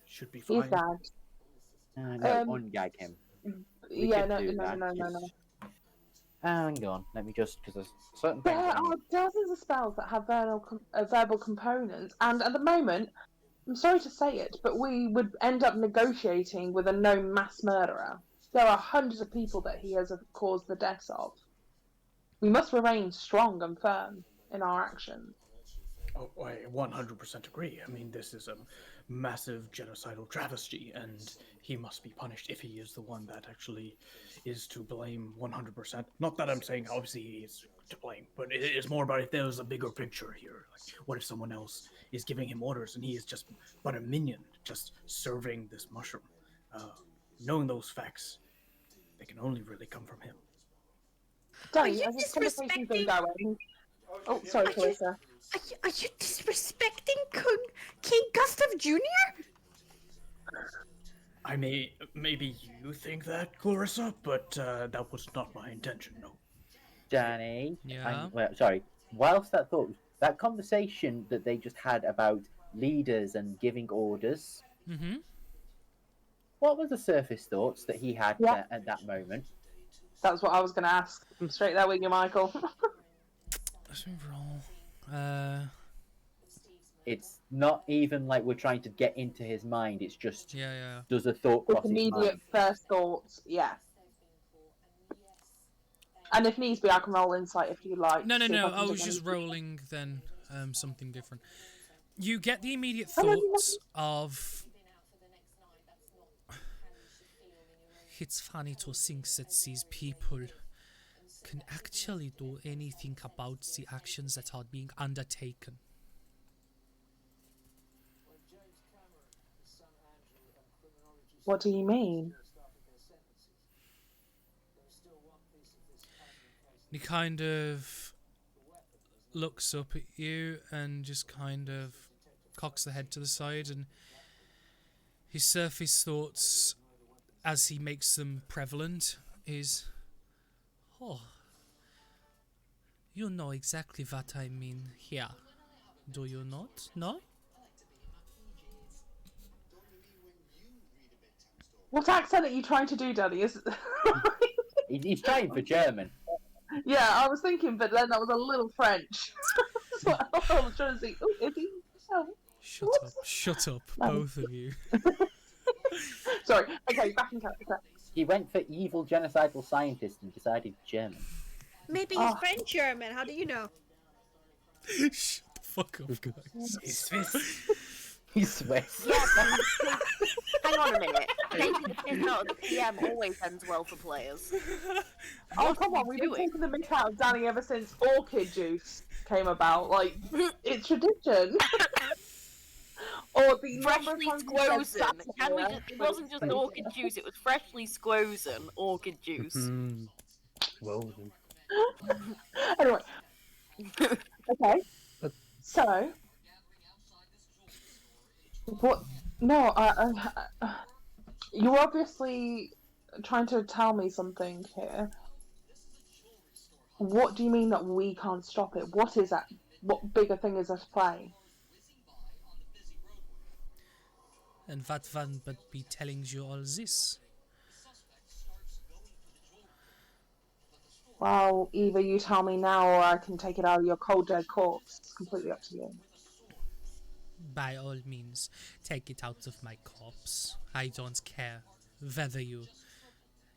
Should be fine. He's gagged. No, ungag him. Yeah, no. Hang on, let me just, because there's certain There things. are dozens of spells that have verbal components, and at the moment, I'm sorry to say it, but we would end up negotiating with a known mass murderer. There are hundreds of people that he has caused the deaths of. We must remain strong and firm in our actions. Oh, I 100% agree. I mean, this is a massive genocidal travesty, and he must be punished if he is the one that actually is to blame 100%. Not that I'm saying obviously he is to blame, but it is more about if there was a bigger picture here. Like, what if someone else is giving him orders and he is just but a minion, just serving this mushroom? Knowing those facts, they can only really come from him. Danny, as this conversation's been going... Oh, sorry, Clarissa. Are you disrespecting King Gustav Jr.? Maybe you think that, Clarissa, but that was not my intention, no. Danny. Yeah. Sorry. Whilst that conversation that they just had about leaders and giving orders. Mm-hmm. What was the surface thoughts that he had at that moment? That's what I was going to ask. I'm straight there with you, Michael. Let's move roll. It's not even like we're trying to get into his mind. It's just does a thought cross his immediate mind? first thoughts, yeah. And if needs be, I can roll insight if you like. No. I was dig just anything. rolling then something different. You get the immediate thoughts of... It's funny to think that these people can actually do anything about the actions that are being undertaken. What do you mean? He kind of looks up at you and just kind of cocks the head to the side, and his surface thoughts, as he makes them prevalent, is, oh, you know exactly what I mean here, do you not? No? What accent are you trying to do, Danny? He's trying for German. Yeah, I was thinking, but then that was a little French. So I was trying to think, oh, is he? Oh, Shut up, both of you. Sorry, okay, back in character. He went for evil genocidal scientist and decided German. Maybe he's French German. How do you know? Shut the fuck up, guys. Is this? He sweats. Yeah, hang on a minute. Taking the piss out of the PM always ends well for players. Oh, come on, we've been doing? taking the mick out of Danny ever since orchid juice came about. Like, it's tradition. Or the number of Freshly times you said squozen. Can we satire, just, it but wasn't just orchid juice, it was freshly squozen orchid juice. Well, Anyway, okay. So, what? No, you're obviously trying to tell me something here. What do you mean that we can't stop it? What is that? What bigger thing is at play? And what one but be telling you all this? Well, either you tell me now or I can take it out of your cold dead corpse. It's completely up to you. By all means, take it out of my corpse. I don't care whether you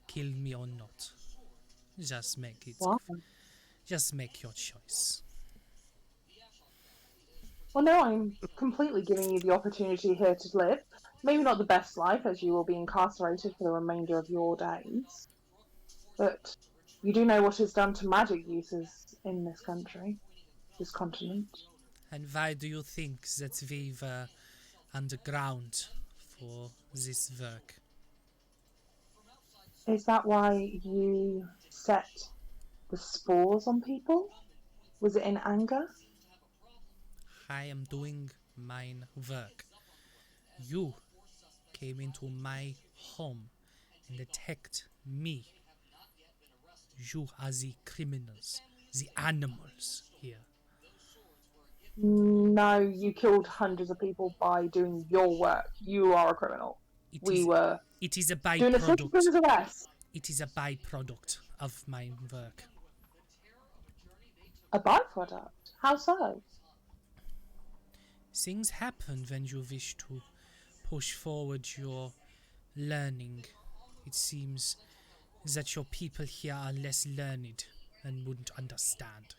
kill me or not. Just make it. What? Just make your choice. Well, no, I'm completely giving you the opportunity here to live. Maybe not the best life, as you will be incarcerated for the remainder of your days. But you do know what is done to magic uses in this country, this continent. And why do you think that we were underground for this work? Is that why you set the spores on people? Was it in anger? I am doing mine work. You came into my home and attacked me. You are the criminals, the animals here. No, you killed hundreds of people by doing your work. You are a criminal. It is a doing a citizen's byproduct. arrest. It is a byproduct of my work. A byproduct? How so? Things happen when you wish to push forward your learning. It seems that your people here are less learned and wouldn't understand.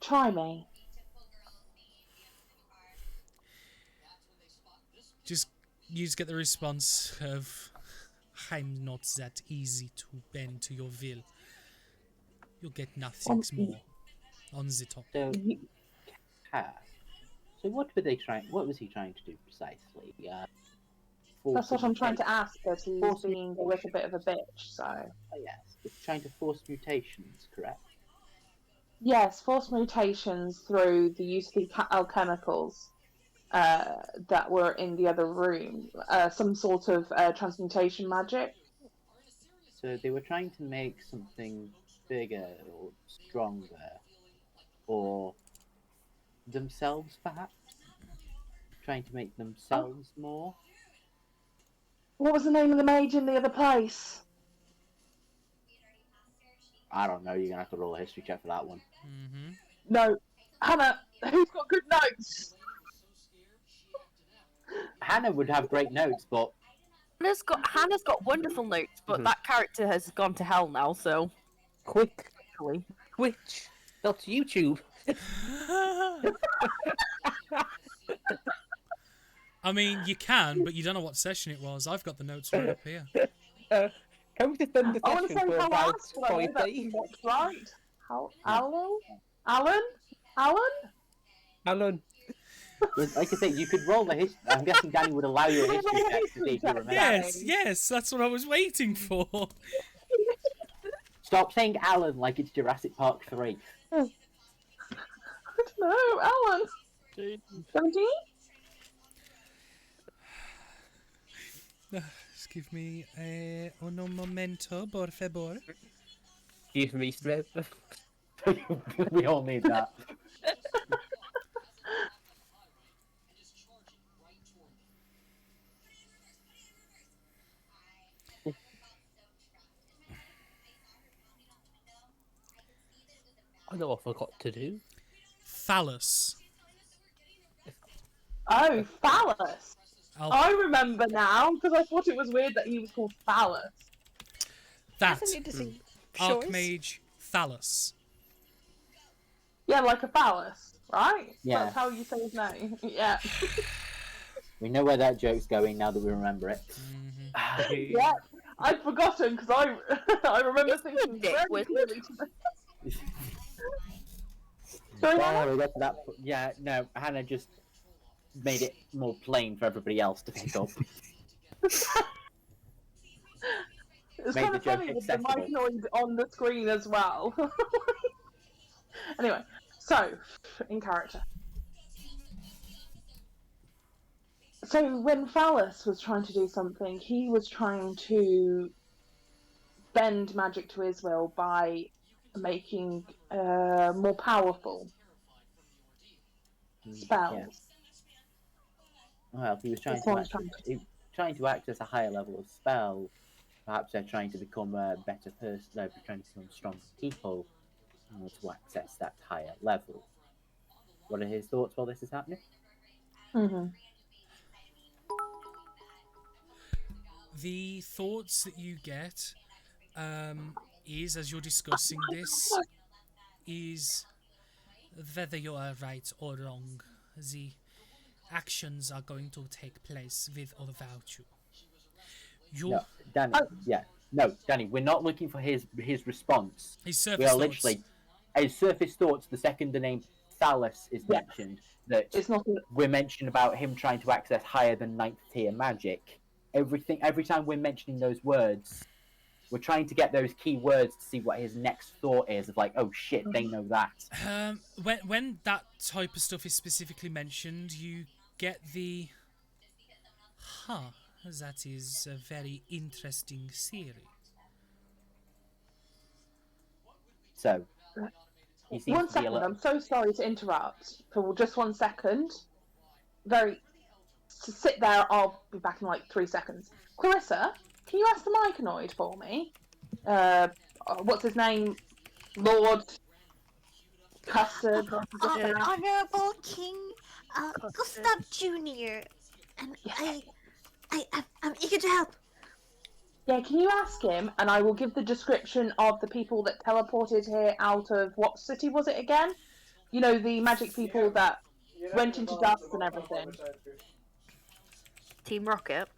Try me. You just get the response of, I'm not that easy to bend to your will. You get nothing more on the top. So, so what were they trying? What was he trying to do precisely? That's what I'm trying to ask, but he's being a little bit of a bitch, so... Oh, yes, it's trying to force mutations, correct? Yes, force mutations through the use of the alchemicals that were in the other room. Some sort of transmutation magic. So they were trying to make something bigger or stronger, or themselves, perhaps? Trying to make themselves more? What was the name of the mage in the other place? I don't know, you're gonna have to roll a history check for that one. Mm-hmm. No. Hannah, who's got good notes? Hannah would have great notes, but... Hannah's got wonderful notes, but that character has gone to hell now, so... Quick. Twitch. Not YouTube. I mean, you can, but you don't know what session it was. I've got the notes right up here. Can we defend the I want to session say for how about last one, 5 that's days? not right. How, Alan? Like I say, you could roll the history. I'm guessing Danny would allow you a history check to see if you remember. Yes, that's what I was waiting for. Stop saying Alan like it's Jurassic Park 3. I don't know, Alan. 17? Give me un momento, por favor. Give me strength. We all need that. I know what I forgot to do. Phallus. Oh, Phallus. I remember now, because I thought it was weird that he was called Phallus. That. That's an interesting choice. Archmage Phallus. Yeah, like a phallus, right? Yeah. That's how you say his name. Yeah. We know where that joke's going now that we remember it. Yeah, I'd forgotten because I remember thinking dick very wizard. clearly to Sorry, There Hannah? we go to that. Yeah, no, Hannah just made it more plain for everybody else to pick up. It's Made kind the of joke funny with the accessible. myconoid on the screen as well. Anyway, so, in character. So when Phallus was trying to do something, he was trying to bend magic to his will by making more powerful spells. Yeah. Well, he was trying This to, one's trying to access a higher level of spell. Perhaps they're trying to become a better person. They're trying to become stronger people in order to access that higher level. What are his thoughts while this is happening? Mm-hmm. The thoughts that you get is, as you're discussing this, is whether you are right or wrong. The actions are going to take place with or without you. No, Danny. Yeah, no, Danny. We're not looking for his response. His surface we are thoughts. literally his surface thoughts. The second the name Phallus is mentioned, that it's not. We're mentioning about him trying to access higher than 9th tier magic. Every time we're mentioning those words, we're trying to get those key words to see what his next thought is. Of like, oh shit, they know that. When that type of stuff is specifically mentioned, you get the that is a very interesting theory. So, he seems 1 to be a second, little... I'm so sorry to interrupt for just 1 second. Sit there, I'll be back in like 3 seconds. Clarissa, can you ask the myconoid for me? What's his name? Lord Custard. Honorable King Gustav Jr. And I'm eager to help. Yeah, can you ask him, and I will give the description of the people that teleported here out of, what city was it again? You know, the magic people that went into dust and everything. Team Rocket.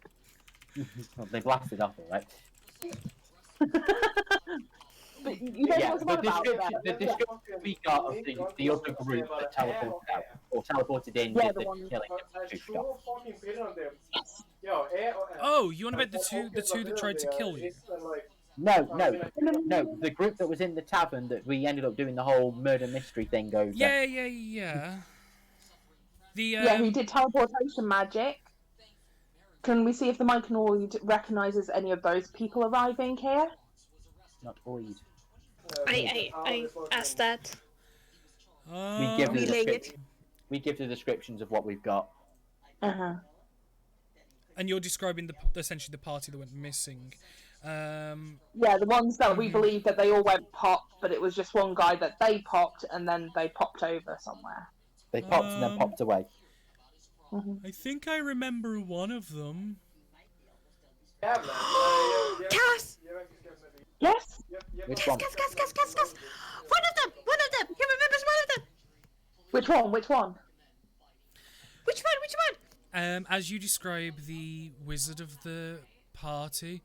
Well, they blasted off, right? But you know Yeah, what's the on about description we got of the other group that teleported out, or teleported in, Yeah, did the the one- killing of the stuff. Oh, you want about the two that tried to kill you? No, the group that was in the tavern that we ended up doing the whole murder mystery thing over. Yeah. Yeah, who did teleportation magic. Can we see if the myconoid recognises any of those people arriving here? Not oid. I asked that. We give the descriptions of what we've got. Uh-huh. And you're describing essentially the party that went missing. Yeah, the ones that we believe that they all went pop, but it was just one guy that they popped, and then they popped over somewhere. They popped and then popped away. I think I remember one of them. Cass! Yes? Which one? Cass! One of them! He remembers one of them! Which one? Which one? As you describe the wizard of the party,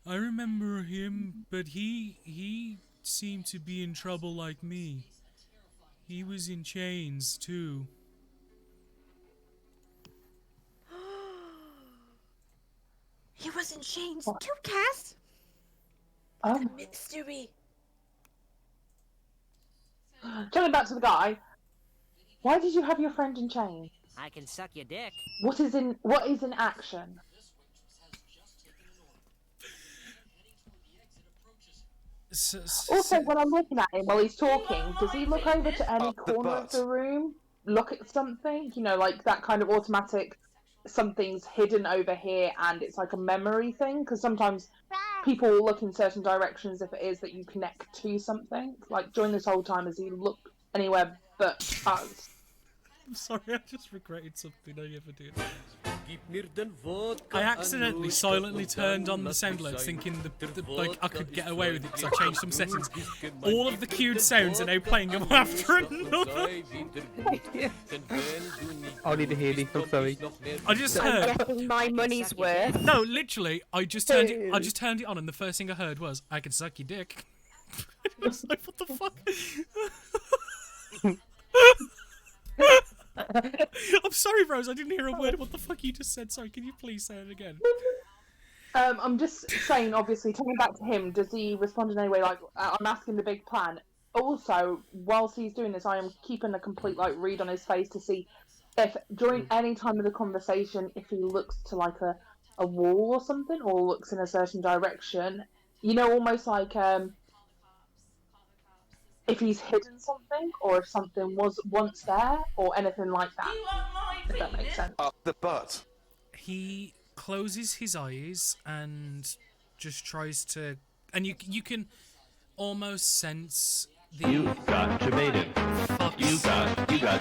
I remember him, but he seemed to be in trouble like me. He was in chains too. He was in chains too, Cass! Oh. The mystery. Turning back to the guy, why did you have your friend in chains? I can suck your dick. What is in action? Also, when I'm looking at him while he's talking, does he look over to any corner of the room, look at something? You know, like that kind of automatic, something's hidden over here and it's like a memory thing? Because sometimes people will look in certain directions if it is that you connect to something. Like, during this whole time, has he looked anywhere but us? I'm sorry, I just regretted something I ever did. I accidentally silently turned on the sound alerts thinking like I could get away with it because I changed some settings. All of the cued sounds are now playing them after another. I need to hear this, I'm sorry. I just I'm heard. getting my money's worth. No, literally, I just turned it on, and the first thing I heard was, "I can suck your dick." I was like, what the fuck? I'm sorry, Rose. I didn't hear a word of what the fuck you just said. Sorry, can you please say it again? I'm just saying, obviously, coming back to him, does he respond in any way? Like, I'm asking the big plan. Also, whilst he's doing this, I am keeping a complete read on his face to see if during any time of the conversation, if he looks to a wall or something, or looks in a certain direction. You know, almost like if he's hidden something, or if something was once there, or anything like that. If that makes sense. Up the butt. He closes his eyes and just tries to, and you can almost sense the. You got debated. You got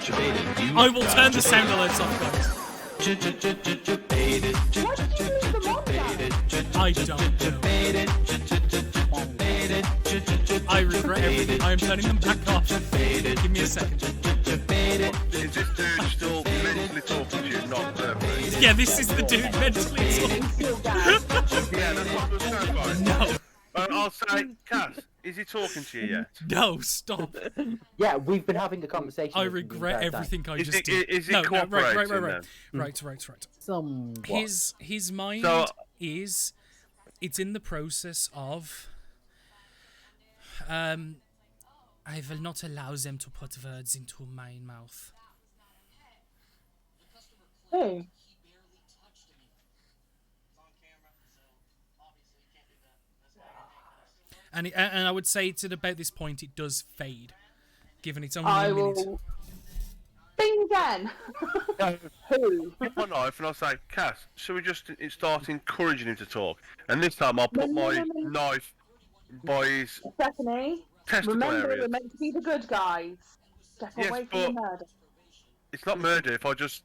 debated. I will turn the sound alerts off, guys. I don't know. I regret everything. I am turning them back off. Give me a second. Is this dude still mentally talking to you, not verbally? Yeah, this is the dude mentally talking. Yeah, that's what it sounds like. No. I'll say, Cass, is he talking to you yet? No, stop. Yeah, we've been having a conversation. I with him the regret entire time. everything I just did. Is he no, cooperating right. then? Right. Somewhat. His mind is, it's in the process of. I will not allow them to put words into my mouth. Hey. And I would say it's at about this point it does fade, given it's only I a minute. will. Bing again. Who? Get my knife and I'll say, Cass, shall we just start encouraging him to talk? And this time I'll put my knife by his Stephanie, testicle remember area. we're meant to be the good guys. Step Yes, away from the but- murder. It's not murder if I just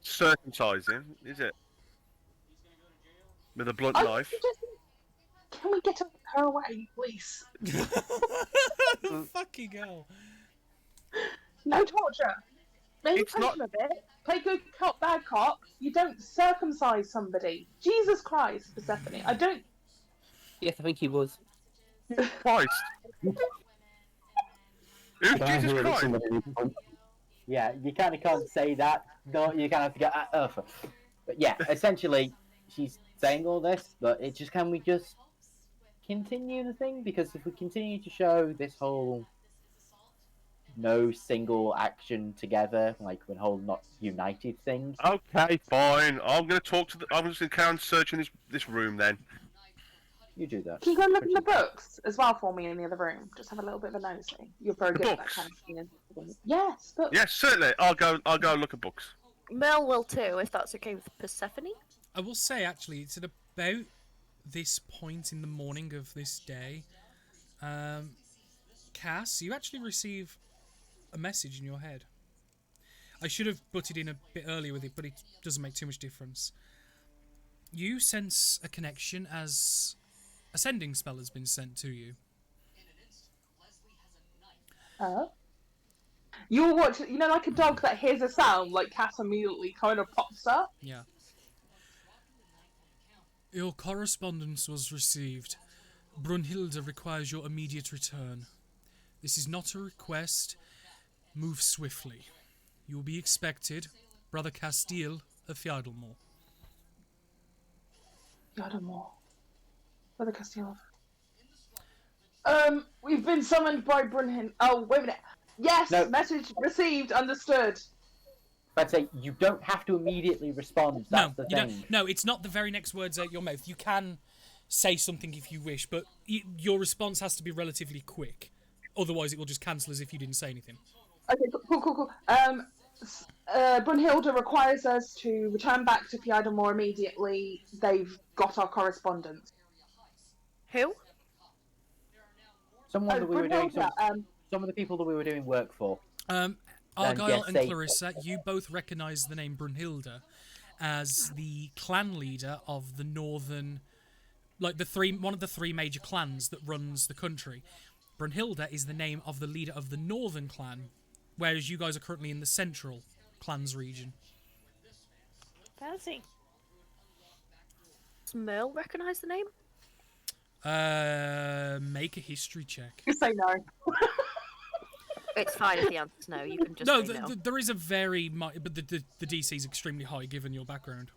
circumcise him, is it? With a blunt knife. Can we get her away, please? Fucking hell. No torture. Maybe It's push not- him a bit. Play good cop, bad cop. You don't circumcise somebody. Jesus Christ, Persephone. I don't. Yes, I think he was. Christ. Who's Jesus Christ? Yeah, you kind of can't say that. No, you kind of have to get that over. But yeah, essentially, she's saying all this, but it just can we just continue the thing? Because if we continue to show this whole no single action together, like the whole not united thing. Okay, fine. I'm gonna talk to the. I'm just gonna carry on searching this room then. You do that. Can you go and look in the books as well for me in the other room? Just have a little bit of a nosy. You're very good at that books? kind of thing. Yes, books. Yes, certainly. I'll go look at books. Mel will too, if that's okay with Persephone. I will say, actually, it's at about this point in the morning of this day, Cass, you actually receive a message in your head. I should have butted in a bit earlier with it, but it doesn't make too much difference. You sense a connection as a sending spell has been sent to you. Oh. You'll watch, you know, like a dog that hears a sound, like Cass immediately kind of pops up. Yeah. Your correspondence was received. Brunhilde requires your immediate return. This is not a request. Move swiftly. You will be expected. Brother Castile of Fjardelmore. Fjardelmore. Brother Castile. We've been summoned by Brunhilde. Oh, wait a minute. Yes, No. message received, understood. I'd say you don't have to immediately respond. That's the you thing. don't, no, it's not the very next words out your mouth. You can say something if you wish, but your response has to be relatively quick. Otherwise, it will just cancel as if you didn't say anything. Okay, cool. Brunhilde requires us to return back to Fjardelmore immediately. They've got our correspondence. Who? Someone that we were doing Brunhilde, some of the people that we were doing work for. Argyle yes, and they- Clarissa, you both recognise the name Brunhilde as the clan leader of the northern, like one of the three major clans that runs the country. Brunhilde is the name of the leader of the northern clan, whereas you guys are currently in the central clans region. Fancy. Does Merle recognise the name? Make a history check. You say no. It's fine if the answer's no. You can just No, say no. there is a but the DC is extremely high given your background.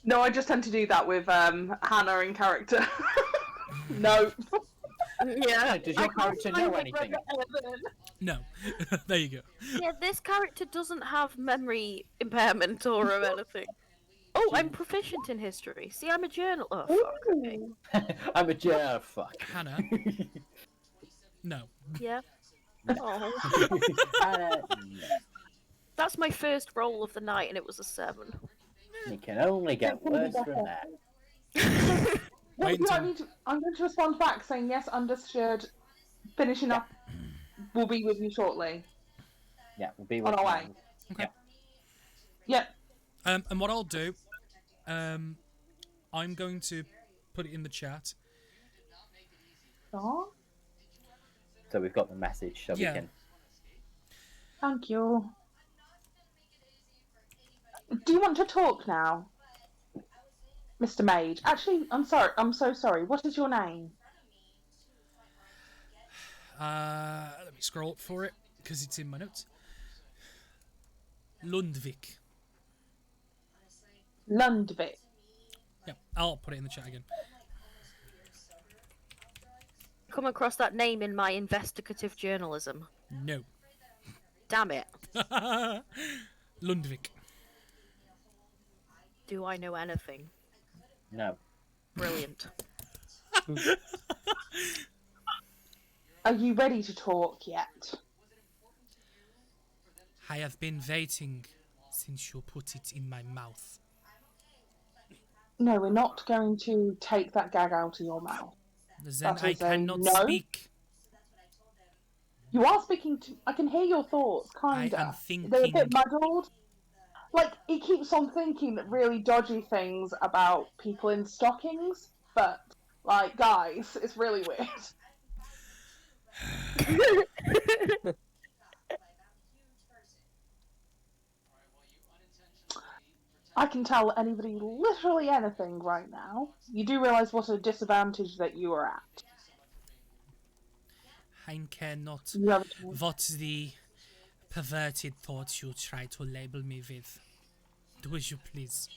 No, I just tend to do that with Hannah in character. No. Yeah, does your character know anything? No. There you go. Yeah, this character doesn't have memory impairment or anything. Oh, I'm proficient in history. See, I'm a journal. Oh, fuck. Okay. I'm a journal. Fuck. Hannah. No. Yeah. Oh. That's my first roll of the night, and it was a 7. You can only get worse from that. Wait, I'm going to respond back saying yes, understood. Finishing up. We'll be with you shortly. Yeah, we'll be on our way. Okay. Yep. And what I'll do, I'm going to put it in the chat. Oh. So we've got the message, so we can. Thank you. Do you want to talk now, Mr. Maid? Actually, I'm sorry. I'm so sorry. What is your name? Let me scroll up for it because it's in my notes. Lundvik. Lundvik. Yeah, I'll put it in the chat again. Come across that name in my investigative journalism. No. Damn it. Lundvik. Do I know anything? No. Brilliant. Are you ready to talk yet? I have been waiting since you put it in my mouth. No, we're not going to take that gag out of your mouth. Then I cannot speak. You are speaking to... I can hear your thoughts, kinda. I am thinking. They're a bit muddled. Like, he keeps on thinking that really dodgy things about people in stockings, but, like, guys, it's really weird. I can tell anybody literally anything right now. You do realise what a disadvantage that you are at. I cannot. What the perverted thoughts you try to label me with. Do as you please.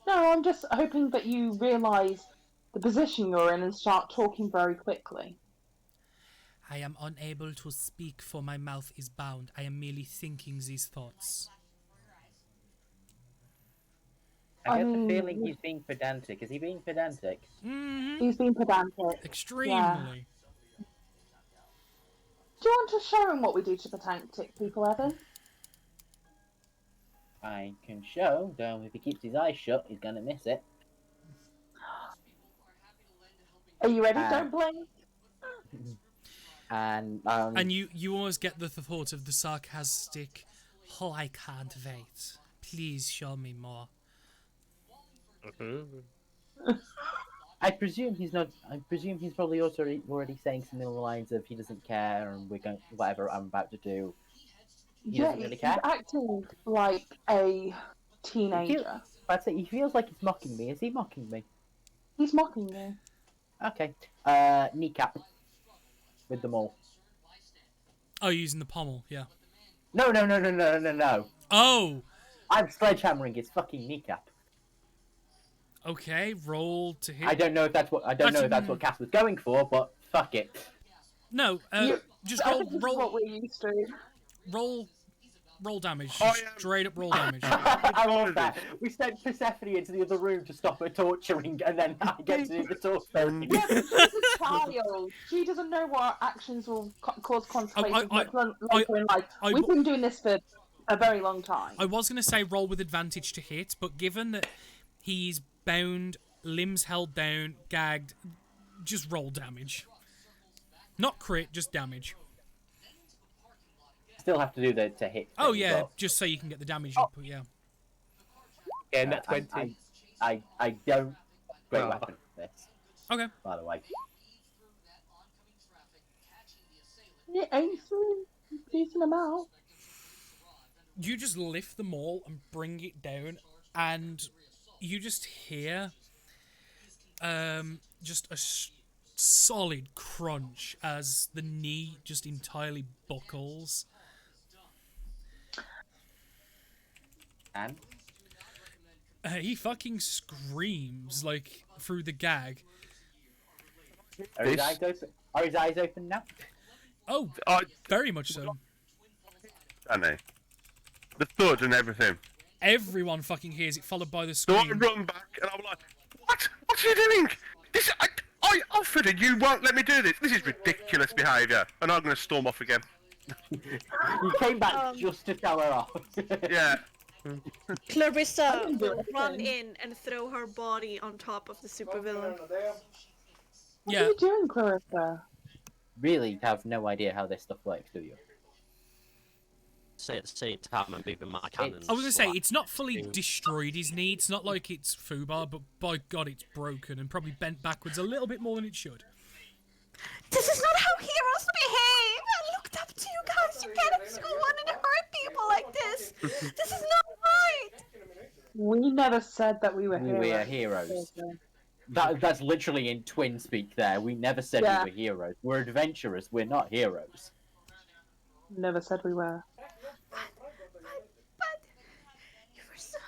No, I'm just hoping that you realise the position you're in and start talking very quickly. I am unable to speak, for my mouth is bound. I am merely thinking these thoughts. I get the feeling he's being pedantic. Is he being pedantic? Mm-hmm. He's being pedantic. Extremely. Yeah. Do you want to show him what we do to pedantic people, Evan? I can show, though if he keeps his eyes shut, he's gonna miss it. Are you ready? Don't blink. And you always get the thought of the sarcastic, oh, I can't wait. Please show me more. I presume he's not. I presume he's probably also already saying something along the lines of he doesn't care and we're going whatever I'm about to do. He doesn't really care. He's acting like a teenager. I'd say he feels like he's mocking me. Is he mocking me? He's mocking me. Okay. Kneecap with them all. Oh, using the pommel, yeah. No. Oh! I'm sledgehammering his fucking kneecap. Okay, roll to hit. I don't know if that's what Cass was going for, but fuck it. No, just I roll. think this is what we're used to. Roll damage. I Straight up roll damage. I love that. We sent Persephone into the other room to stop her torturing, and then I get to do the torturing. Yeah, but she's a child. She doesn't know what actions will cause consequences later in life. We've been doing this for a very long time. I was going to say roll with advantage to hit, but given that he's bound, limbs held down, gagged, just roll damage. Not crit, just damage. still have to do the to hit. Oh thing, yeah, but, just so you can get the damage up. Yeah. Yeah, net 20. I don't. Great Oh. weapon. This. Okay. By the way. Yeah, ain't so decent amount. You just lift the maul and bring it down, and you just hear just a solid crunch as the knee just entirely buckles. And He fucking screams like through the gag. are his eyes open? Are his eyes open now? Oh, very much so. Danny. The thud and everything. Everyone fucking hears it, followed by the So I scream. run back and I'm like, what? What are you doing? This I offered and you won't let me do this. This is ridiculous behaviour. And I'm going to storm off again. You came back just to tell her off. Yeah. Clarissa will run in and throw her body on top of the supervillain. What are you doing, Clarissa? Really have no idea how this stuff works, do you? Say at the same time, I'm moving my cannons. I was gonna say it's not fully destroyed his knee. It's not like it's Fubar, but by God, it's broken and probably bent backwards a little bit more than it should. This is not how heroes behave. I looked up to you guys. You get up to school and hurt people like this. This is not right. We never said that we were heroes. We are heroes. That's literally in twin speak there. We never said we were heroes. We're adventurers. We're not heroes. Never said we were. But you were so.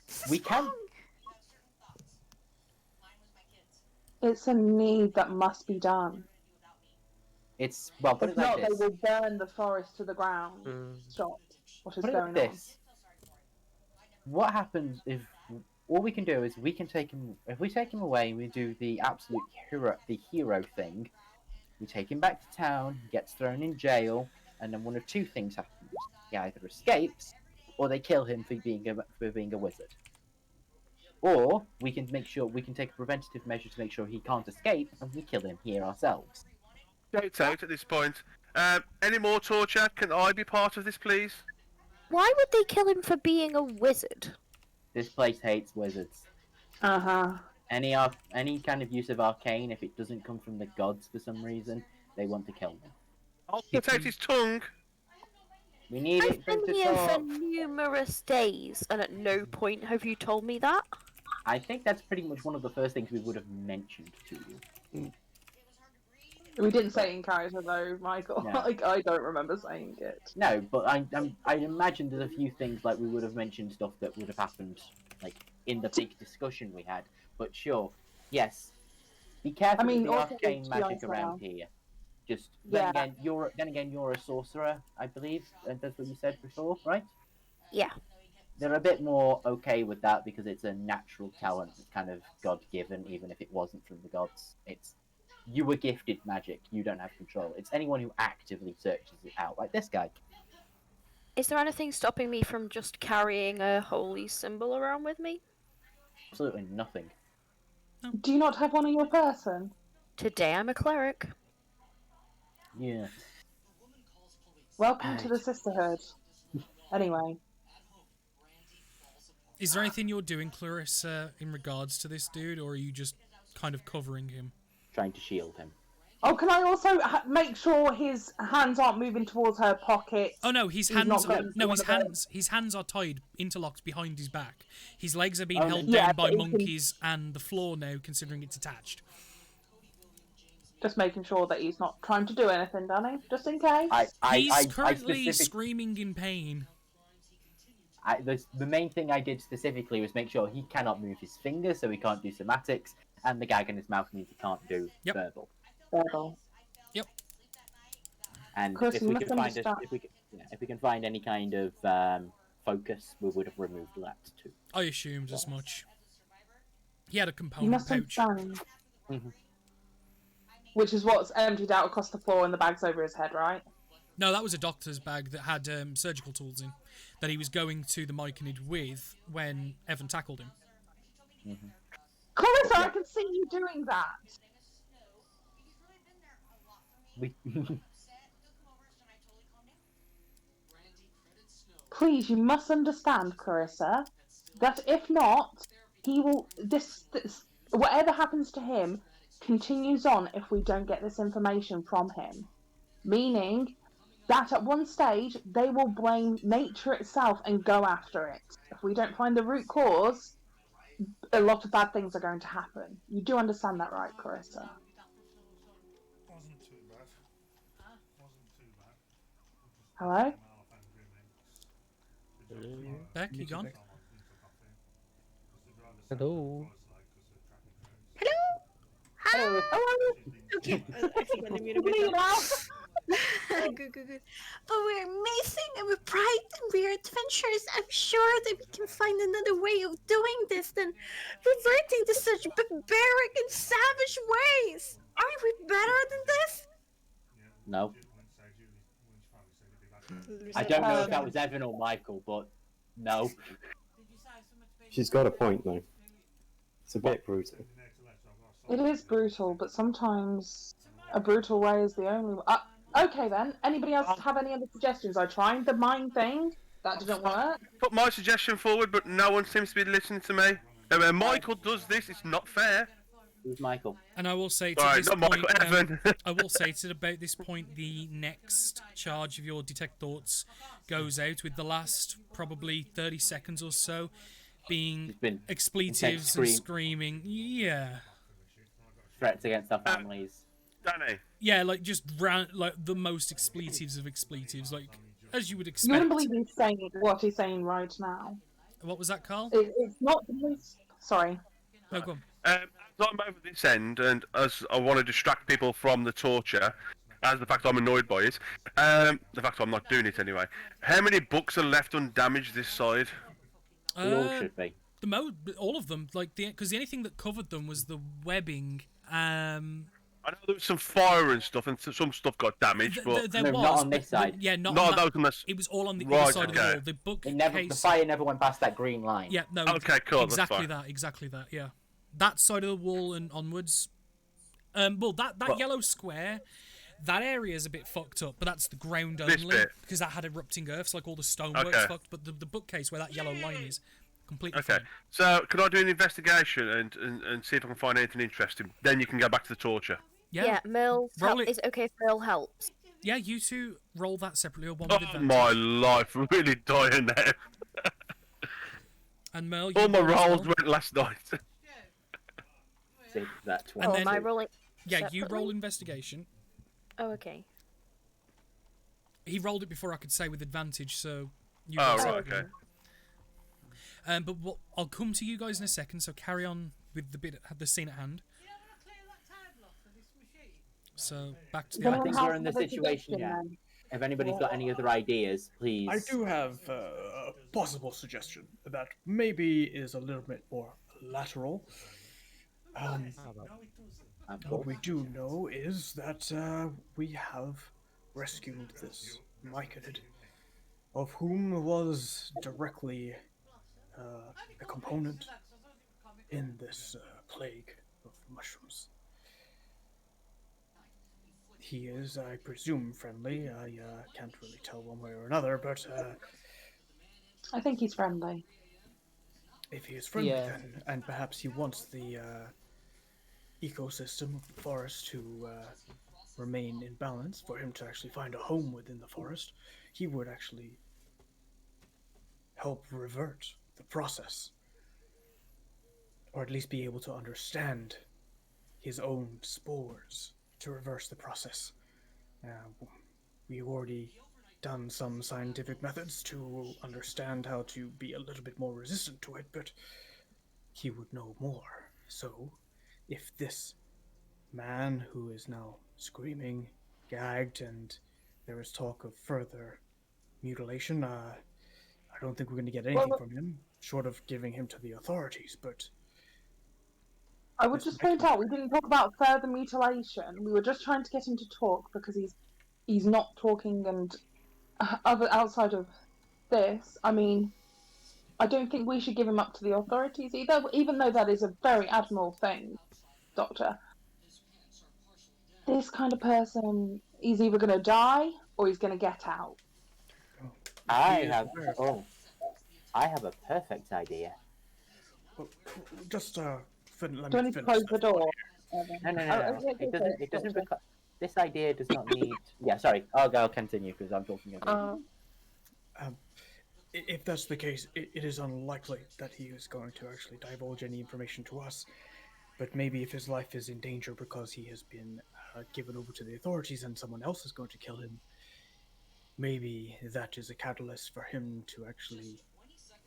This is We can. wrong. It's a need that must be done. It's well. Put If it like not, this. they will burn the forest to the ground. Stop. What is Put it going like this. What happens if all we can do is we can take him? If we take him away, we do the absolute hero thing. We take him back to town. He gets thrown in jail, and then one of two things happens: he either escapes, or they kill him for being a wizard. Or we can make sure we can take a preventative measure to make sure he can't escape, and we kill him here ourselves. Shouts out at this point. Any more torture? Can I be part of this, please? Why would they kill him for being a wizard? This place hates wizards. Uh-huh. Any kind of use of arcane, if it doesn't come from the gods for some reason, they want to kill them. I'll cut out his tongue. We need I've it for him been to here talk. for numerous days, and at no point have you told me that. I think that's pretty much one of the first things we would have mentioned to you. We didn't say it in character though, Michael. No. Like I don't remember saying it. No, but I imagine there's a few things like we would have mentioned stuff that would have happened like in the big discussion we had. But sure, yes, be careful with the also, arcane to be magic honest, around here. Just Yeah. then again you're a sorcerer, I believe, and that's what you said before, right? Yeah. They're a bit more okay with that because it's a natural talent that's kind of God-given, even if it wasn't from the gods. It's you were gifted magic, you don't have control. It's anyone who actively searches it out, like this guy. Is there anything stopping me from just carrying a holy symbol around with me? Absolutely nothing. Do you not have one on your person? Today I'm a cleric. Yeah. Welcome to the sisterhood. Anyway. Is there anything you're doing, Clarissa, in regards to this dude, or are you just kind of covering him? Trying to shield him. Oh, can I also make sure his hands aren't moving towards her pockets? Oh no, his He's hands. not going No, to his one of hands. His hands are tied, interlocked behind his back. His legs are being Oh, held yeah, down by but he can- monkeys, and the floor now, considering it's attached. Just making sure that he's not trying to do anything, Danny, just in case. He's currently screaming in pain. The main thing I did specifically was make sure he cannot move his fingers, so he can't do somatics, and the gag in his mouth means he can't do verbal. Verbal. Yep. And Chris, if you we must can find understand. if we can find any kind of focus, we would have removed that too. I assumed as much. He had a You component must pouch. understand. Mm-hmm. Which is what's emptied out across the floor and the bag's over his head, right? No, that was a doctor's bag that had surgical tools in, that he was going to the Myconid with when Evan tackled him. Mm-hmm. Clarissa, I can see you doing that. We please, you must understand, Clarissa, that if not, he will. This whatever happens to him continues on if we don't get this information from him. Meaning that at one stage they will blame nature itself and go after it. If we don't find the root cause, a lot of bad things are going to happen. You do understand that, right, Clarissa? Hello? Beck, you gone? Hello. Hello? Hi! Hello? Okay, I accidentally muted myself. Good. But we're amazing and we're bright and we're adventurous. I'm sure that we can find another way of doing this than reverting to such barbaric and savage ways. Aren't we better than this? No. I don't know if that was Evan or Michael, but no. She's got a point, though. It's a bit brutal. It is brutal, but sometimes a brutal way is the only way. Okay then. Anybody else have any other suggestions? I tried the mind thing. That didn't work. Put my suggestion forward, but no one seems to be listening to me. When Michael does this, it's not fair. Who's Michael? And I will say to Sorry, this not point, Michael, Evan. I will say to about this point, the next charge of your detect thoughts goes out with the last probably 30 seconds or so being expletives and screaming. Yeah. Threats against our families. Danny. Yeah, like just like the most expletives of expletives, like as you would You expect. wouldn't believe he's saying what he's saying right now. What was that, Carl? It's not the most. Sorry. No, go on. As I'm over this end, and as I want to distract people from the torture, as the fact I'm annoyed by it, the fact I'm not doing it anyway. How many books are left undamaged this side? They all should be. All of them, like because the only thing that covered them was the webbing. I know there was some fire and stuff, and some stuff got damaged, but there was, not on this side. Yeah, not no, on that was on this. It was all on the Right, other side of the okay. wall. The The bookcase. fire never went past that green line. Yeah, no. Okay, cool. Exactly that's fine. exactly that. Yeah, that side of the wall and onwards. Well, that yellow square, that area is a bit fucked up, but that's the ground This only bit. because that had erupting earths, like all the stonework's Okay. fucked. But the bookcase where that yellow line is, completely Okay, fine. so could I do an investigation and see if I can find anything interesting? Then you can go back to the torture. Yeah, Mills. Roll it. Is it okay if Mill helps? Yeah, you two roll that separately or one Oh with advantage. my life, I'm really dying now. And Mel, you All my roll as rolls well. went last night. See, that's And then- am I rolling? Yeah, you separately? roll investigation. Oh, okay. He rolled it before I could say with advantage, so you Oh, roll right, separately. okay. But I'll come to you guys in a second, so carry on with the scene at hand. So back to the I think we're in the situation yet. If anybody's got any other ideas, please. I do have a possible suggestion that maybe is a little bit more lateral. What we do know is that we have rescued this myconid, of whom was directly a component in this plague of mushrooms. He is, I presume, friendly. I can't really tell one way or another, but I think he's friendly. if he is friendly, Yeah. then, and perhaps he wants the ecosystem of the forest to remain in balance, for him to actually find a home within the forest, he would actually help revert the process. Or at least be able to understand his own spores to reverse the process. We've already done some scientific methods to understand how to be a little bit more resistant to it, but he would know more. So, if this man who is now screaming, gagged, and there is talk of further mutilation, I don't think we're going to get anything from him, short of giving him to the authorities, but... I would just point out we didn't talk about further mutilation. We were just trying to get him to talk because he's not talking, and outside of this, I mean, I don't think we should give him up to the authorities either, even though that is a very admirable thing, Doctor. This kind of person, he's either going to die or he's going to get out. I He is have. aware. Oh, I have a perfect idea. Well, just let Do I me need to finish close this the one door? here. No. It doesn't. It doesn't. This idea does not need. Yeah, sorry. I'll continue because I'm talking over. If that's the case, it is unlikely that he is going to actually divulge any information to us. But maybe if his life is in danger because he has been given over to the authorities and someone else is going to kill him, maybe that is a catalyst for him to actually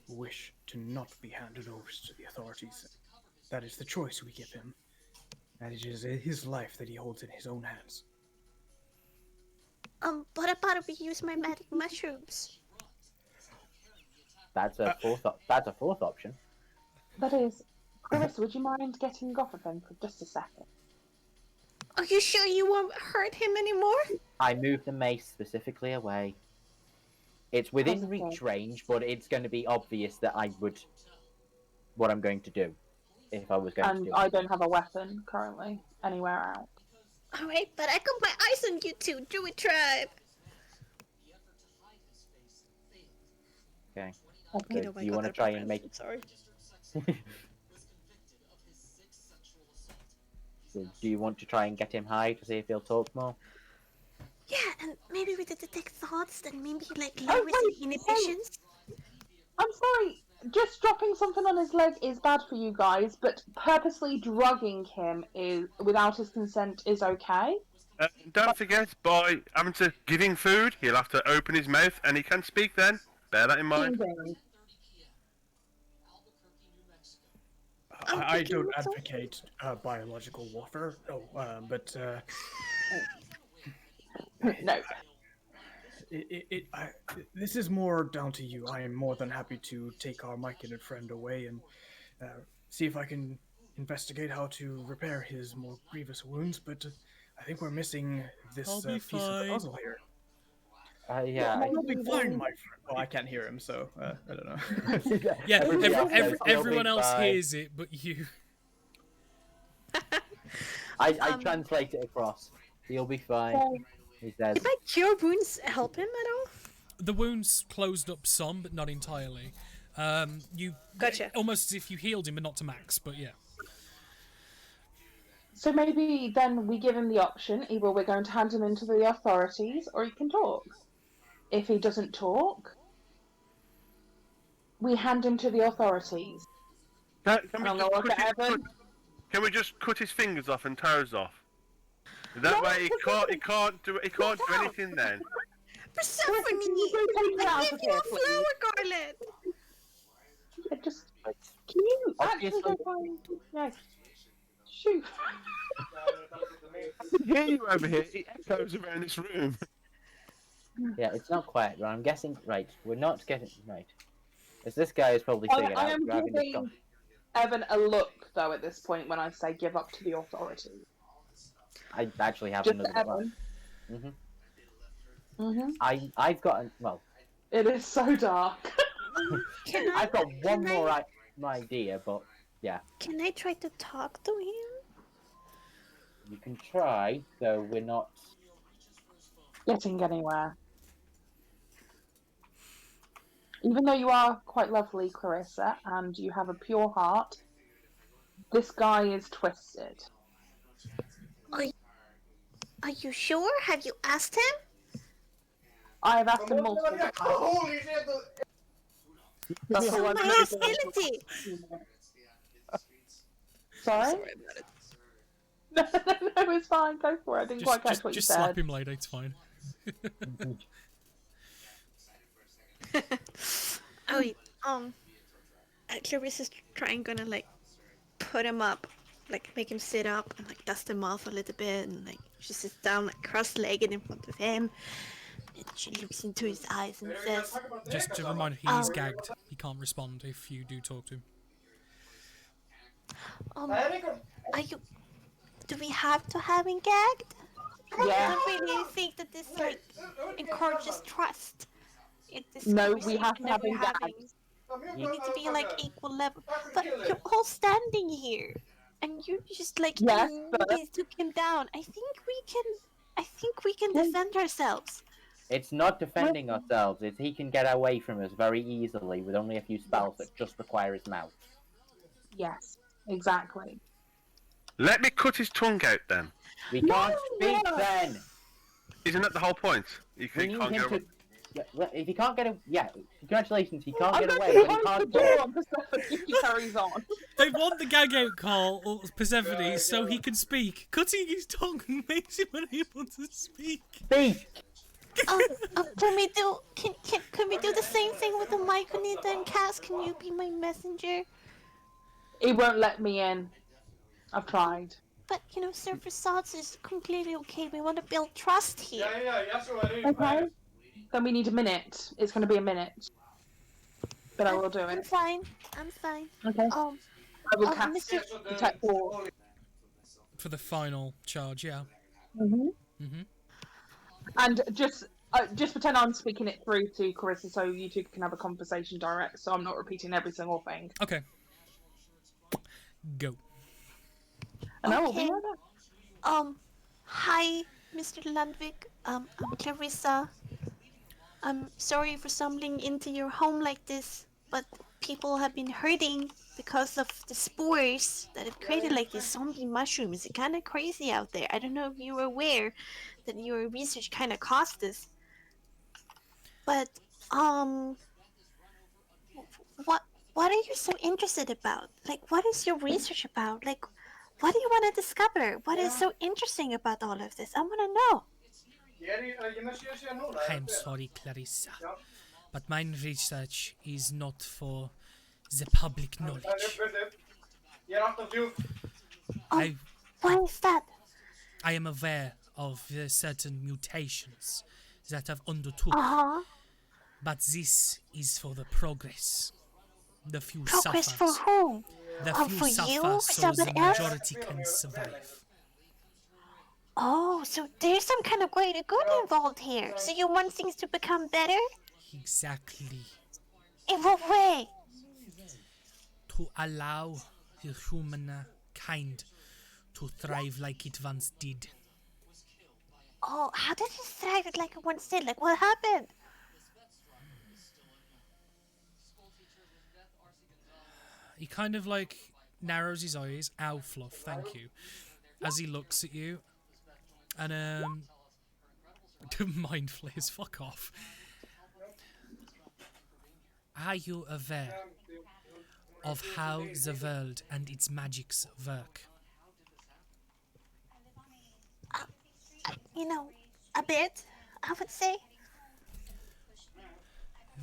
wish to not be handed over to the authorities. That is the choice we give him. And it is his life that he holds in his own hands. What about if we use my magic mushrooms? That's a fourth option. That is, Clarissa, would you mind getting off of him for just a second? Are you sure you won't hurt him anymore? I moved the mace specifically away. It's within reach range, but it's going to be obvious that what I'm going to do, if I was going to do it. And I don't have a weapon currently anywhere out. Alright, but I got my eyes on you two, Druid Tribe! Okay. Okay, So no, do you want to try and make it? Sorry. So do you want to try and get him high to see if he'll talk more? Yeah, and maybe we could detect thoughts, then maybe like lower the inhibitions. I'm sorry, just dropping something on his leg is bad for you guys, but purposely drugging him is without his consent is okay. Don't forget, by having to give him food, he'll have to open his mouth and he can speak then. Bear that in mind. I don't advocate biological warfare, but no. This is more down to you. I am more than happy to take our myconid friend away and see if I can investigate how to repair his more grievous wounds, but I think we're missing this piece of the puzzle here. Yeah. I'll be fine, my friend. Oh, I can't hear him, so I don't know. Yeah, everyone else hears it, but you. I translate it across. He'll be fine. He says. Did my cure wounds help him at all? The wounds closed up some, but not entirely. You Gotcha. Almost as if you healed him, but not to max. But yeah. So maybe then we give him the option: either we're going to hand him into the authorities, or he can talk. If he doesn't talk, we hand him to the authorities. Can we just cut his fingers off and toes off? That way he can't do anything then. Persephone, I give you a flower garland. Yeah, just can you actually go find? No, shoot. I can hear you over here. It echoes around this room. Yeah, it's not quiet, but I'm guessing. Right, we're not getting right. As this guy is probably figured I out. am giving Evan a look though at this point when I say give up to the authorities. I actually have Just another. Evan. I've got well. It is so dark. I've got one more idea, but yeah. Can I try to talk to him? You can try, so we're not getting anywhere. Even though you are quite lovely, Clarissa, and you have a pure heart, this guy is twisted. Are you sure? Have you asked him? I have asked him multiple times. Holy shit! That's so my hostility! Sorry? No, it's fine. Go for it. I didn't quite catch what you said. Just slap him later. It's fine. Oh wait, Clarissa's gonna like put him up, like make him sit up and like dust him off a little bit, and like she sits down like cross-legged in front of him, and she looks into his eyes and says, Just to remind you, he's gagged. He can't respond if you do talk to him. Are you? Do we have to have him gagged? Yeah. I don't really think that this like encourages trust. No, we have to have him gagged. You need to be like equal level. But you're all standing here, and you just like yes, took him down. I think we can defend ourselves. It's not defending ourselves. It's he can get away from us very easily with only a few spells that just require his mouth. Yes, exactly. Let me cut his tongue out then. We can't speak then. Isn't that the whole point? We He need can't him get to. away. Yeah, well, if he can't get a congratulations, he can't I'm get going away, to but he close can't the door talk. on Persephone if he carries on. They want the gag out call or Persephone so he can speak. Cutting his tongue makes him unable to speak. Speak. Can we do can we do the same thing with the Myconita and Cass? Can you be my messenger? He won't let me in. I've tried. But you know, Sir Facades is completely okay. We want to build trust here. Okay. Then we need a minute. It's going to be a minute. But I will do I'm it. fine. I'm fine. Okay. I will cast Mr. Detect Ward. For the final charge, yeah. And just pretend I'm speaking it through to Carissa so you two can have a conversation direct, so I'm not repeating every single thing. Okay. Go. And I will be right back. Hi, Mr. Landvik. I'm Clarissa. I'm sorry for stumbling into your home like this, but people have been hurting because of the spores that have created like these zombie mushrooms. It's kind of crazy out there. I don't know if you were aware that your research kind of caused this. But, what are you so interested about? Like, what is your research about? Like, what do you want to discover? What is so interesting about all of this? I want to know. I'm sorry, Clarissa, but my research is not for the public knowledge. Why is that? I am aware of certain mutations that have undertook, but this is for the progress. The few Progress suffer. for whom? The few For suffer you? so the Somebody else? majority can survive. Oh, so there's some kind of greater good involved here. So you want things to become better? Exactly. In what way? To allow the humankind to thrive like it once did. Oh, how did it thrive like it once did? Like, what happened? He kind of like narrows his eyes. Ow, Fluff, thank you. As he looks at you. And, mind flares, fuck off. Are you aware of how the world and its magics work? You know, a bit, I would say.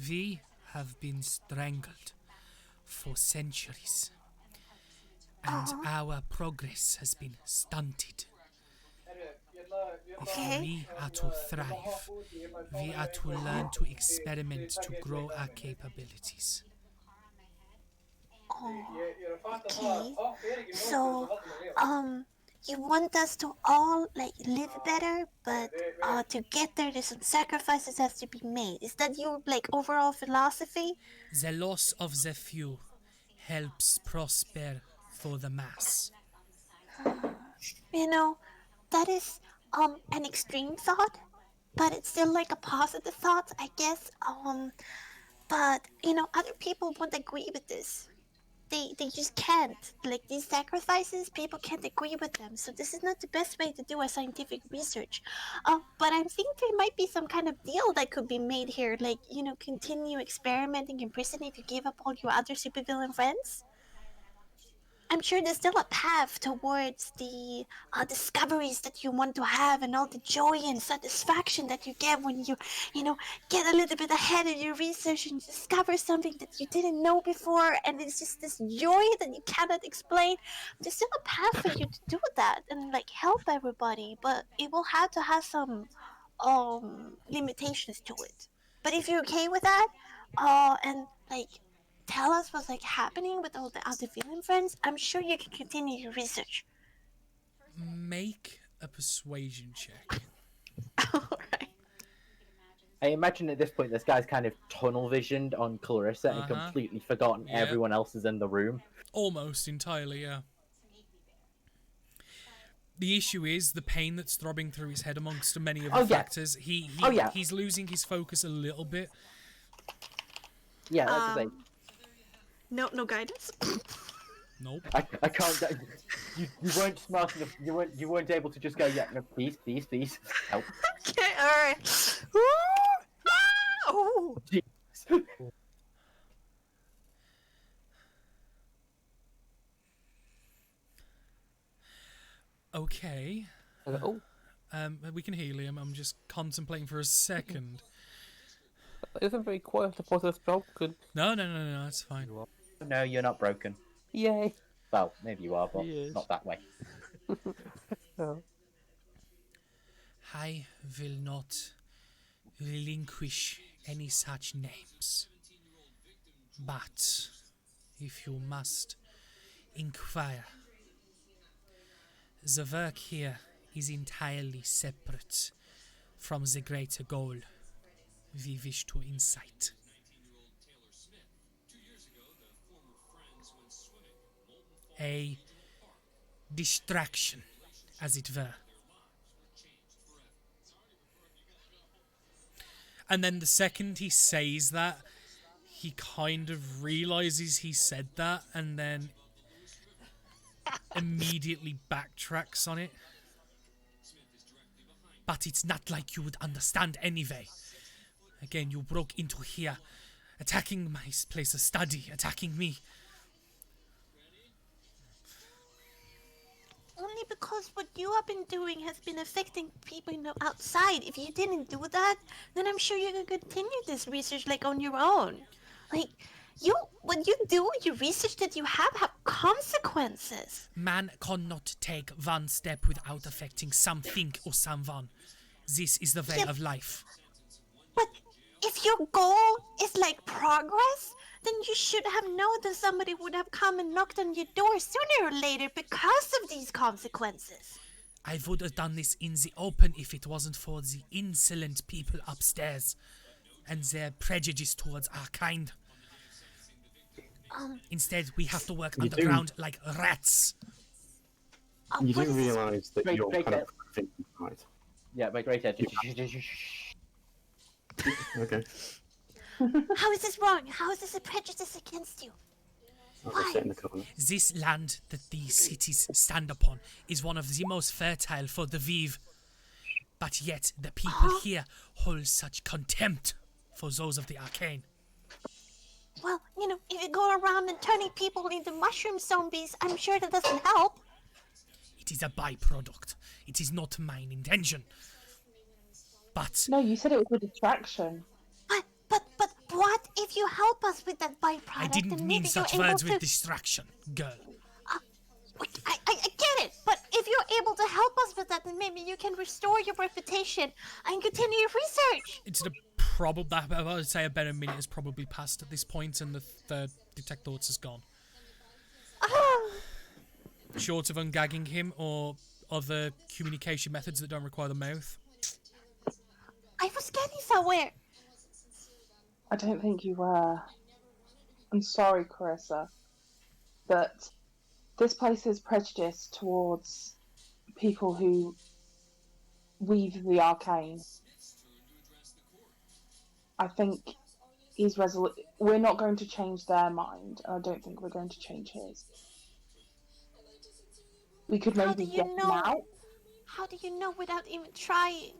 We have been strangled for centuries, and our progress has been stunted. If we are to thrive, we are to learn to experiment to grow our capabilities. Okay. So, you want us to all, like, live better, but, to get there, there's some sacrifices has to be made. Is that your, like, overall philosophy? The loss of the few helps prosper for the mass. You know, that is, an extreme thought, but it's still, like, a positive thought, I guess. But, you know, other people won't agree with this. They just can't. Like, these sacrifices, people can't agree with them. So this is not the best way to do a scientific research. But I think there might be some kind of deal that could be made here. Like, you know, continue experimenting in prison if you give up all your other supervillain friends. I'm sure there's still a path towards the discoveries that you want to have and all the joy and satisfaction that you get when you know, get a little bit ahead of your research and discover something that you didn't know before, and it's just this joy that you cannot explain. There's still a path for you to do that and, like, help everybody, but it will have to have some limitations to it. But if you're okay with that, and, like, tell us what's, like, happening with all the other villain friends, I'm sure you can continue your research. Make a persuasion check. I imagine at this point this guy's kind of tunnel visioned on Clarissa and completely forgotten everyone else is in the room. Almost entirely, yeah. The issue is the pain that's throbbing through his head amongst many of Oh, the yeah. factors. He's losing his focus a little bit. Yeah, that's the thing. No guidance. Nope. I can't. You weren't smart enough. You weren't able to just go. Yeah, no, please, help. Okay, all right. Oh. Jeez. Okay. Oh, We can heal him. I'm just contemplating for a second. it isn't very quiet. The pot is broken. No, it's fine. No, you're not broken. Yay. Well, maybe you are, but Yes. not that way. Oh. I will not relinquish any such names. But if you must inquire, the work here is entirely separate from the greater goal we wish to incite. A distraction, as it were. And then the second he says that, he kind of realizes he said that and then immediately backtracks on it. But it's not like you would understand anyway. Again, you broke into here, attacking my place of study, attacking me. Only because what you have been doing has been affecting people outside. If you didn't do that, then I'm sure you can continue this research like on your own. Like, when you do your research that you have consequences. Man cannot take one step without affecting something or someone. This is the way of life. But if your goal is like progress, then you should have known that somebody would have come and knocked on your door sooner or later because of these consequences. I would have done this in the open if it wasn't for the insolent people upstairs and their prejudice towards our kind. Instead, we have to work underground like rats. You do realise that you're kind of thinking right. Yeah, my great head. Okay. How is this wrong? How is this a prejudice against you? I'll just sit in the corner. This land that these cities stand upon is one of the most fertile for the Vive. But yet, the people here hold such contempt for those of the arcane. Well, if you go around and turning people into mushroom zombies, I'm sure that doesn't help. It is a byproduct. It is not mine intention. But... No, you said it was a distraction. But what if you help us with that byproduct? I didn't mean such words with distraction, girl. I get it, but if you're able to help us with that, then maybe you can restore your reputation and continue your research. It's I would say about a minute has probably passed at this point, and the third detect thoughts is gone. Short of ungagging him or other communication methods that don't require the mouth. I was getting somewhere. I don't think you were. I'm sorry, Carissa, but this place is prejudiced towards people who weave the arcane. I think he's resolute. We're not going to change their mind, and I don't think we're going to change his. We could maybe get him out. How do you know without even trying?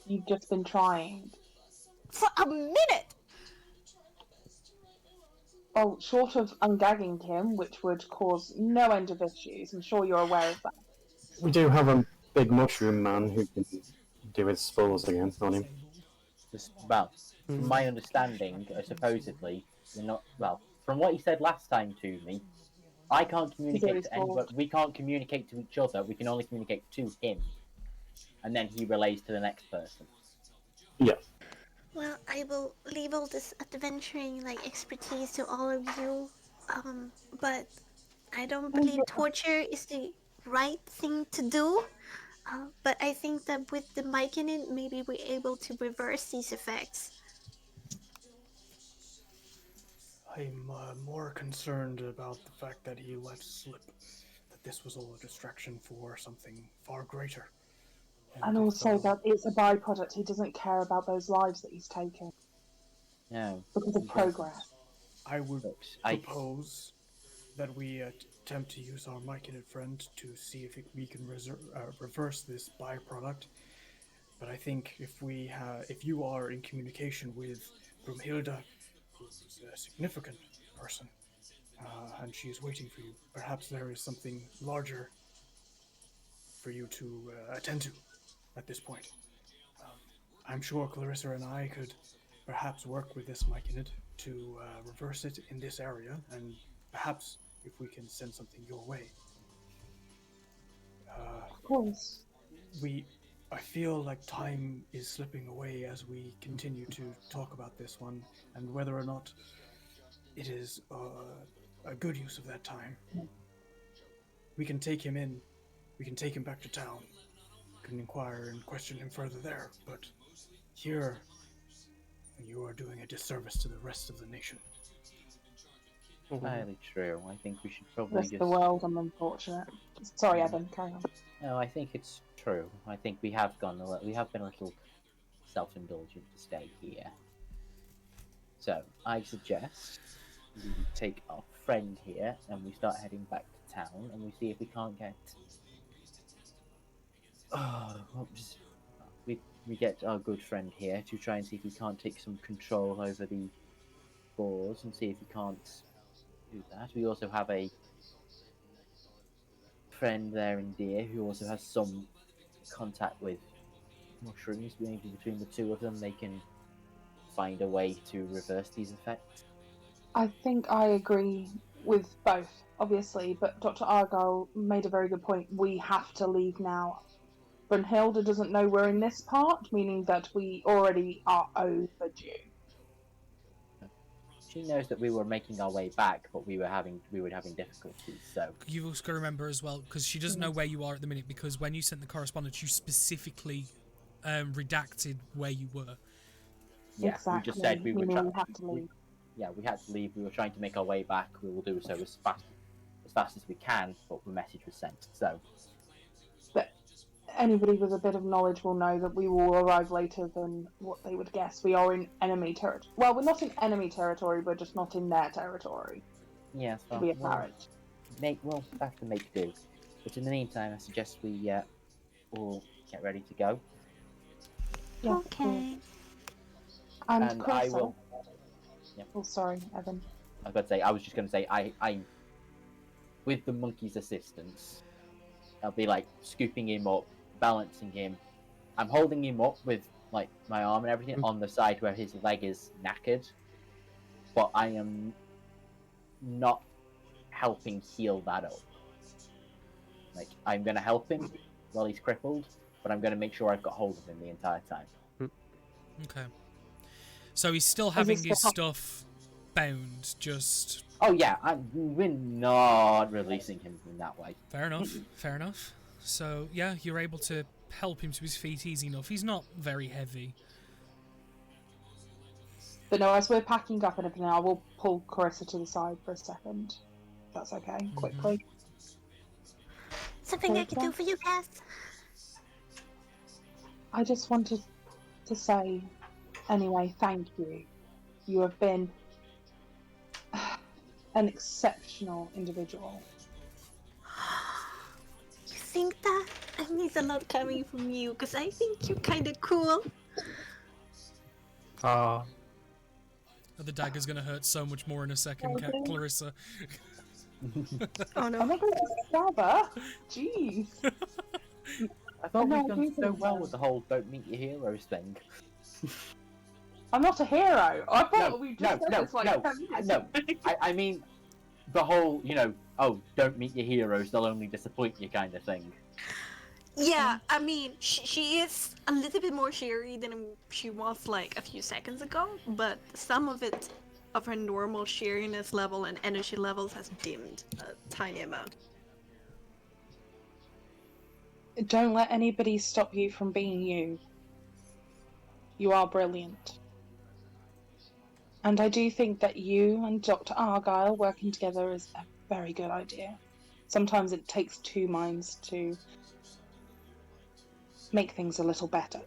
You've just been trying. For a minute! Well, short of ungagging him, which would cause no end of issues, I'm sure you're aware of that. We do have a big mushroom man who can do his spores again on him. Well, from my understanding, supposedly, you're not. Well, from what he said last time to me, I can't communicate to anybody. We can't communicate to each other. We can only communicate to him, and then he relays to the next person. Yeah. Well, I will leave all this adventuring expertise to all of you. But I don't believe torture is the right thing to do. But I think that with the mic in it, maybe we're able to reverse these effects. I'm more concerned about the fact that he let slip that that this was all a distraction for something far greater. And also that it's a byproduct. He doesn't care about those lives that he's taken. No. Because of progress. I would propose that we attempt to use our Myconid friend to see if we can reverse this byproduct. But I think if you are in communication with Brumhilda, who's a significant person, and she is waiting for you, perhaps there is something larger for you to attend to at this point. I'm sure Clarissa and I could perhaps work with this Myconid to reverse it in this area, and perhaps if we can send something your way. Of course. I feel like time is slipping away as we continue to talk about this one, and whether or not it is a good use of that time. We can take him in, we can take him back to town, we can inquire and question him further there, but here, you are doing a disservice to the rest of the nation. Entirely true. I think we should probably The world, I'm unfortunate. Sorry, Evan, carry on. No, I think it's true. I think we have been a little self-indulgent to stay here. So, I suggest we take our friend here and we start heading back to town and we see if we can't get... we get our good friend here to try and see if we can't take some control over the boars and see if we can't do that. We also have a friend there in Deer who also has some contact with mushrooms. Maybe between the two of them they can find a way to reverse these effects. I think I agree with both, obviously, but Dr. Argyle made a very good point. We have to leave now. Brunhilde doesn't know we're in this part, meaning that we already are overdue. She knows that we were making our way back, but we were having difficulties. So You've also got to remember as well, because she doesn't know where you are at the minute. Because when you sent the correspondence, you specifically redacted where you were. Yeah, exactly. We just said we we were. had to leave. We had to leave. We were trying to make our way back. We will do so as fast as we can. But the message was sent. So. But anybody with a bit of knowledge will know that we will arrive later than what they would guess. We are in enemy territory. Well, we're not in enemy territory, we're just not in their territory. Yes, to be apparent. We'll have to make do. But in the meantime, I suggest we all get ready to go. Yeah, okay. Cool. And I will. Yeah. Oh, sorry, Evan. I was just going to say, I, with the monkey's assistance, I'll be like scooping him up, balancing him. I'm holding him up with like my arm and everything on the side where his leg is knackered, but I am not helping heal that up. Like, I'm going to help him while he's crippled, but I'm going to make sure I've got hold of him the entire time. Okay. So he's still having his stuff bound, just... Oh yeah, we're not releasing him in that way. Fair enough, fair enough. So, yeah, you're able to help him to his feet easy enough. He's not very heavy. But no, as we're packing up and everything, I will pull Carissa to the side for a second. That's okay, quickly. Something I can do for you, Cass? I just wanted to say, anyway, thank you. You have been an exceptional individual. You think that? It means a lot coming from you, because I think you're kind of cool. Oh, the dagger's going to hurt so much more in a second, Clarissa. Oh no. I'm not going to stab her. Jeez. I thought we'd done so well with the whole don't meet your heroes thing. I'm not a hero. I thought we just said this like 10 minutes. No. I mean, the whole, don't meet your heroes, they'll only disappoint you kind of thing. Yeah, I mean, she is a little bit more cheery than she was like a few seconds ago, but some of her normal cheeriness level and energy levels has dimmed a tiny amount. Don't let anybody stop you from being you. You are brilliant. And I do think that you and Dr. Argyle working together is a very good idea. sometimes it takes two minds to make things a little better.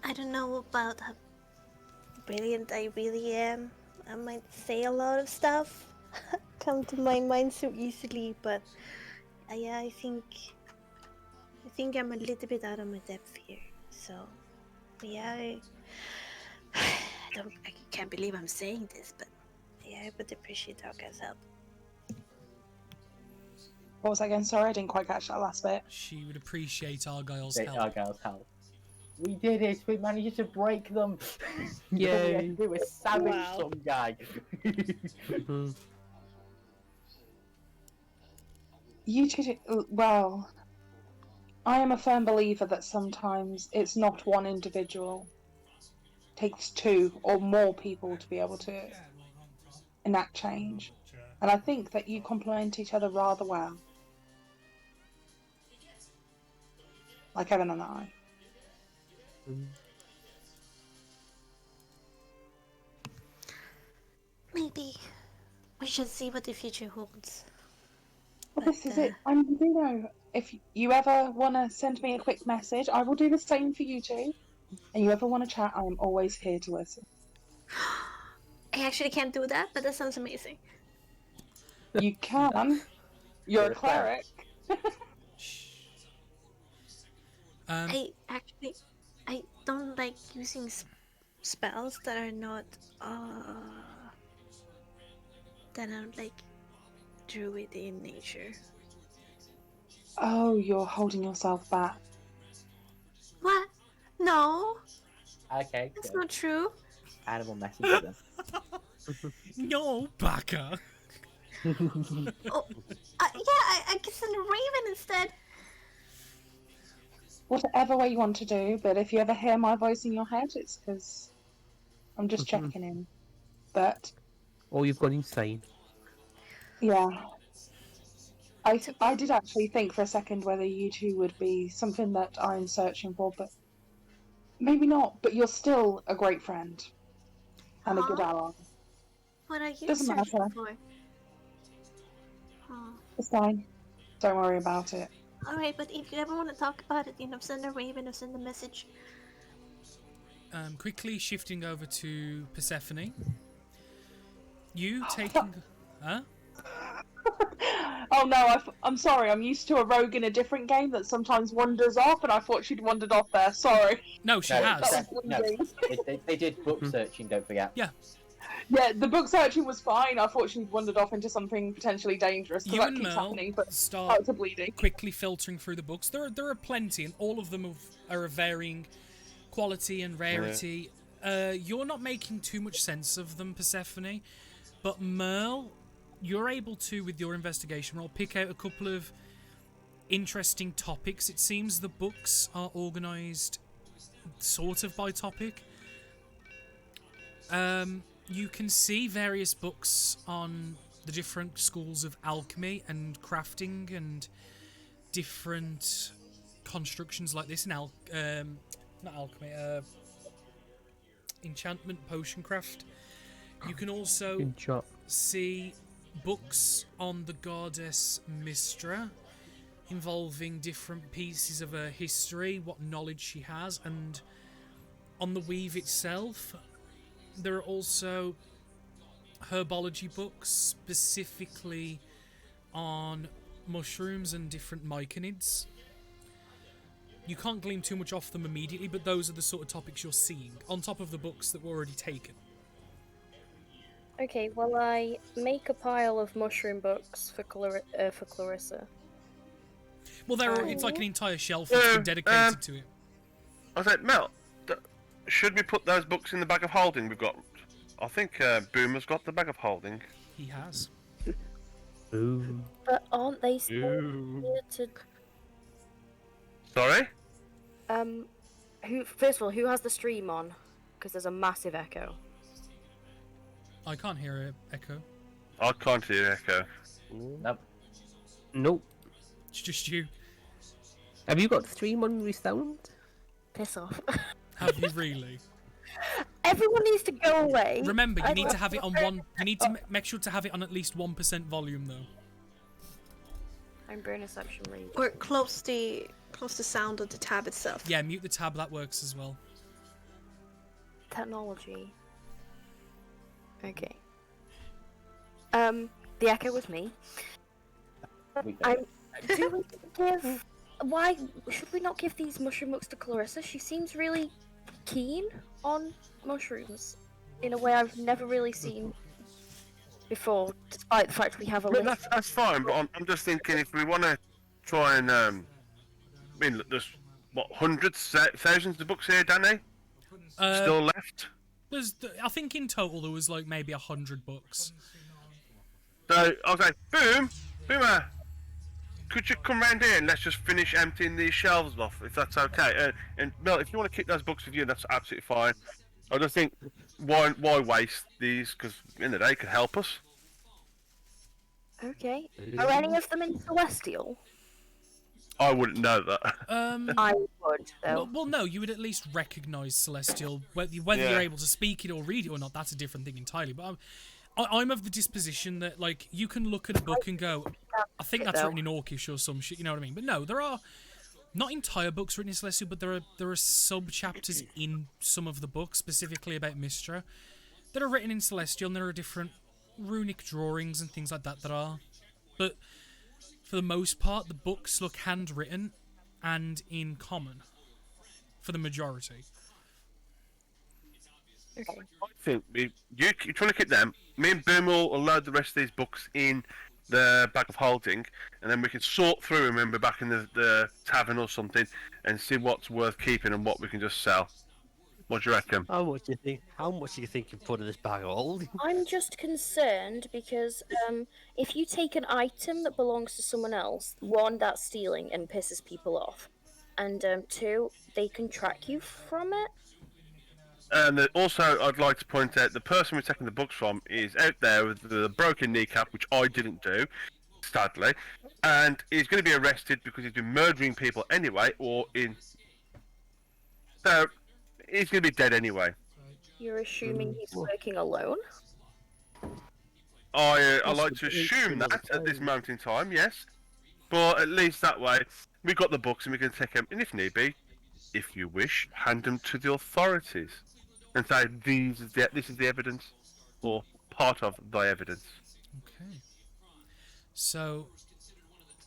I don't know about how brilliant I really am. I might say a lot of stuff come to my mind so easily, but yeah, I think I'm a little bit out of my depth here. So yeah, I can't believe I'm saying this, but yeah, I would appreciate our guys' help. What was that again? Sorry, I didn't quite catch that last bit. She would appreciate Argyle's Great, help. Argyle's help. We did it! We managed to break them! Yay! We were savage Wow. some guy. You two, well, I am a firm believer that sometimes it's not one individual. It takes two or more people to be able to enact change. And I think that you complement each other rather well. Like Evan and I. Maybe we should see what the future holds. Well, this is it. You know, if you ever want to send me a quick message, I will do the same for you two. And you ever want to chat, I am always here to listen. I actually can't do that, but that sounds amazing. You can. You're a cleric. I don't like using spells that are not like druid in nature. Oh, you're holding yourself back. What? No, Okay, that's good. not true. Animal messenger then. No, Baka. Oh, I can send a raven instead. Whatever way you want to do, but if you ever hear my voice in your head, it's because I'm just checking in. But Or you've gone insane. yeah, I did actually think for a second whether you two would be something that I'm searching for, but maybe not. But you're still a great friend and a good ally. What are you Doesn't searching matter. for? Oh. It's fine. Don't worry about it. Alright, but if you ever want to talk about it, send a raven or send a message. Quickly shifting over to Persephone. You taking... Huh? Oh no, I'm sorry. I'm used to a rogue in a different game that sometimes wanders off, and I thought she'd wandered off there. Sorry. No, she has. No, they did book searching, don't forget. Yeah. Yeah, the book searching was fine. I thought she'd wandered off into something potentially dangerous, because You that and keeps Merle happening, but start parts are bleeding. quickly filtering through the books. There are plenty, and all of them are of varying quality and rarity. You're not making too much sense of them, Persephone, but Merle, you're able to, with your investigation roll, pick out a couple of interesting topics. It seems the books are organised sort of by topic. You can see various books on the different schools of alchemy and crafting and different constructions like this in not alchemy, enchantment, potion craft. You can also see books on the goddess Mystra involving different pieces of her history, what knowledge she has, and on the weave itself there are also herbology books specifically on mushrooms and different myconids. You can't glean too much off them immediately, but those are the sort of topics you're seeing, on top of the books that were already taken. Okay, well, I make a pile of mushroom books for Clarissa. Well, it's like an entire shelf that's been dedicated to it. I said, Mel, should we put those books in the bag of holding we've got? I think Boomer's got the bag of holding. He has. Ooh. But aren't they still here to... Sorry? First of all, who has the stream on? Because there's a massive echo. I can't hear an echo. I can't hear echo. Nope. Nope. It's just you. Have you got the stream on resound? Piss off. Have you really? Everyone needs to go away. Remember, you need to have it on one. You need to make sure to have it on at least 1% volume, though. I'm burning section lead. Or close the sound of the tab itself. Yeah, mute the tab. That works as well. Technology. Okay. The echo was me. Do we give? Why should we not give these mushroom books to Clarissa? She seems really keen on mushrooms in a way I've never really seen before, despite the fact we have a list. That's fine, but I'm just thinking if we want to try and I mean, there's what hundreds, thousands of books here, Danny, still left. I think in total there was like maybe 100 books. So okay, Boomer, could you come round here and let's just finish emptying these shelves off, if that's okay? And Mel, if you want to keep those books with you, that's absolutely fine. I just think why waste these? Because in the end of the day, it could help us. Okay. Are any of them in Celestial? I wouldn't know that. I would, though. Well, no, you would at least recognise Celestial, whether Yeah. you're able to speak it or read it or not. That's a different thing entirely. But I'm of the disposition that, like, you can look at a book and go, I think that's written in Orcish or some shit. You know what I mean? But no, there are not entire books written in Celestial, but there are sub chapters in some of the books, specifically about Mystra, that are written in Celestial, and there are different runic drawings and things like that are. But for the most part, the books look handwritten and in common for the majority. I think you're trying to keep them. Me and Boom will load the rest of these books in the bag of holding, and then we can sort through them when we're back in the tavern or something, and see what's worth keeping and what we can just sell. What do you reckon? How much do you think? How much do you think you put in this bag of holding? I'm just concerned because if you take an item that belongs to someone else, one, that's stealing and pisses people off, and two, they can track you from it. And also, I'd like to point out the person we're taking the books from is out there with the broken kneecap, which I didn't do, sadly, and he's going to be arrested because he's been murdering people anyway, or in. So he's going to be dead anyway. You're assuming he's working alone? I like to assume that at this moment in time, yes. But at least that way, we got the books and we can take them, and if need be, if you wish, hand them to the authorities and say this is the evidence, or part of the evidence. Okay. So,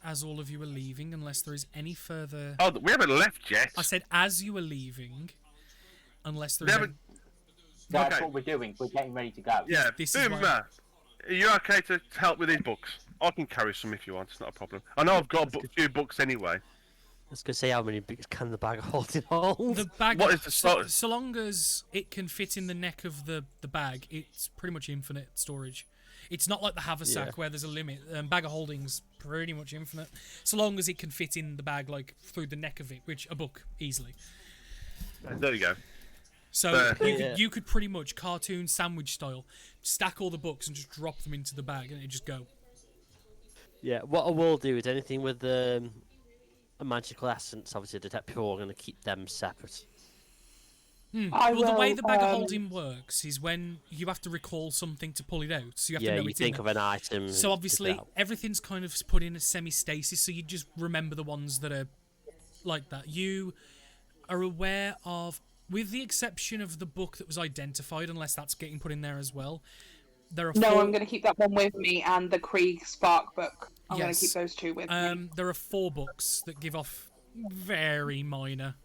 as all of you are leaving, unless there is any further... Oh, we haven't left yet. I said as you are leaving, unless there is... That's Okay. what we're doing. We're getting ready to go. Yeah, This is Boom, why- are you okay to help with these books? I can carry some if you want, it's not a problem. I know I've got a few books anyway. I was going to say, how many books can the bag of holding hold? The bag, What is the so long as it can fit in the neck of the bag, it's pretty much infinite storage. It's not like the haversack Yeah. where there's a limit. Bag of holding's pretty much infinite, so long as it can fit in the bag, like through the neck of it, which a book easily. There you go. So you could pretty much cartoon sandwich style stack all the books and just drop them into the bag and it just go. Yeah, what I will do is anything with a magical essence, obviously detect pure, I'm going to keep them separate. Well, the way the bag of holding works is when you have to recall something to pull it out, so you have to know you it's in think there. of an item. So and obviously pick it out. everything's kind of put in a semi-stasis, so you just remember the ones that are like that. You are aware of, with the exception of the book that was identified, unless that's getting put in there as well. There are No, I'm going to keep that one with me, and the Krieg Spark book. I'm going to Yes. keep those two with me. There are 4 books that give off very minor.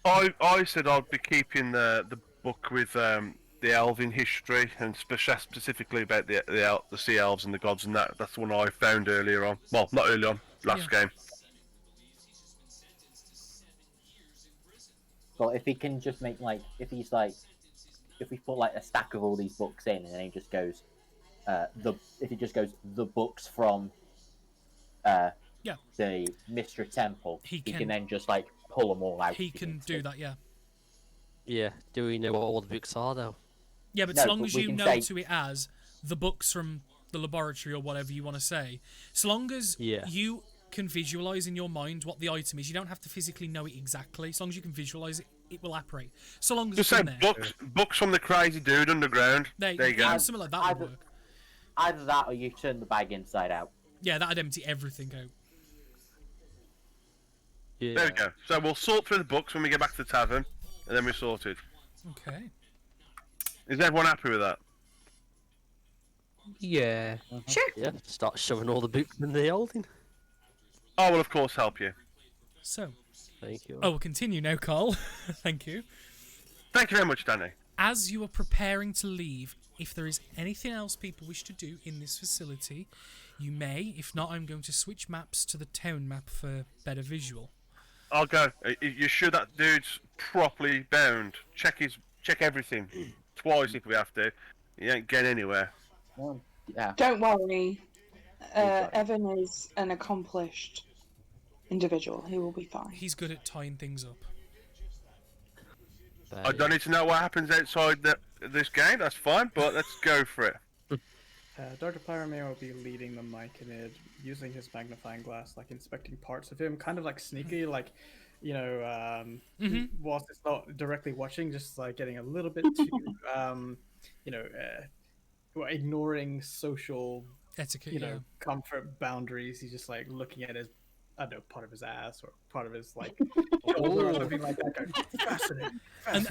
I said I'd be keeping the book with the elven history and specifically about the sea elves and the gods, and that's the one I found earlier on. Well, not early on, last game. Well, if he can just make if we put a stack of all these books in, and then he just goes, if he just goes the books from, the Mystra Temple, he can then just pull them all out. He can do that, yeah. Yeah, do we know what all the books are, though? Yeah, but No, so long but as we you can know say- to it as the books from the laboratory or whatever you want to say, so long as you can visualize in your mind what the item is, you don't have to physically know it exactly. As long as you can visualize it it will apparate. So long as Just it's say in there. books from the crazy dude underground. There you go. Something like that would work. Either that or you turn the bag inside out. Yeah, that'd empty everything out. Yeah. There we go. So we'll sort through the books when we get back to the tavern, and then we're sorted. Okay. Is everyone happy with that? Yeah. Sure. Yeah. Start shoving all the books in the holding. I will, of course, help you. So. Thank you. I will continue now, Carl. Thank you. Thank you very much, Danny. As you are preparing to leave, if there is anything else people wish to do in this facility, you may. If not, I'm going to switch maps to the town map for better visual. I'll go. You sure that dude's properly bound? Check everything twice if we have to. You ain't getting anywhere. Well, yeah. Don't worry. Evan is an accomplished individual. He will be fine. He's good at tying things up. I don't need to know what happens outside this game. That's fine, but let's go for it. Dr. Pyramare will be leading the Myconid, using his magnifying glass, like inspecting parts of him, kind of like sneaky, like, you know, whilst it's not directly watching, just like getting a little bit too, you know, ignoring social etiquette, you know, comfort boundaries. He's just like looking at his, I don't know, part of his ass or part of his like shoulder or something like that. Going, fascinating. And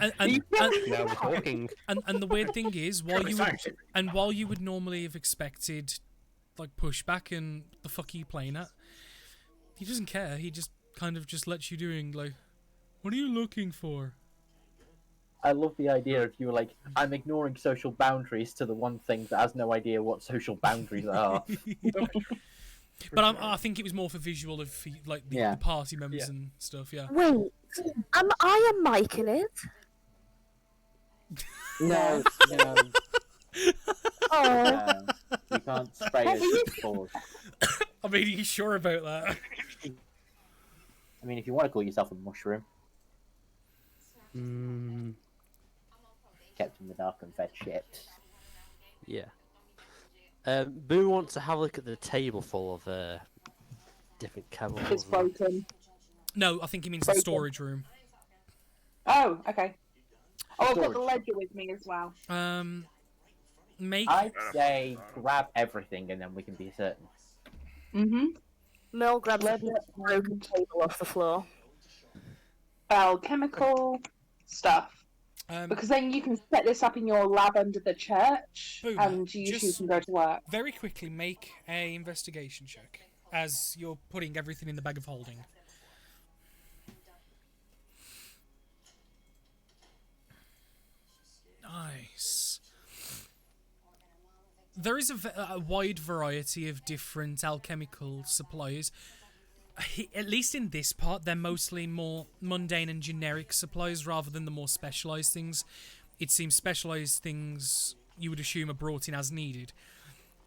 now we're talking. And the weird thing is, while you would normally have expected like pushback and the fuck are you playing at, he doesn't care. He just kind of just lets you doing like, what are you looking for? I love the idea of you like, I'm ignoring social boundaries to the one thing that has no idea what social boundaries are. But I think it was more for visual of like the party members and stuff. Yeah. Wait, am I a mic in it? No, no. Oh. You can't spray it forward. I mean, are you sure about that? I mean, if you want to call yourself a mushroom. Kept in the dark and fed shit. Yeah. Boo wants to have a look at the table full of different chemicals. It's broken. No, I think he means the storage room. Oh, okay. Oh, I've got the ledger with me as well. I'd say grab everything and then we can be certain. Mel grabs a broken table off the floor. Chemical stuff. Because then you can set this up in your lab under the church, and you can go to work. Very quickly, make a investigation check as you're putting everything in the bag of holding. Nice. There is a wide variety of different alchemical supplies. At least in this part, they're mostly more mundane and generic supplies rather than the more specialised things. It seems specialised things you would assume are brought in as needed.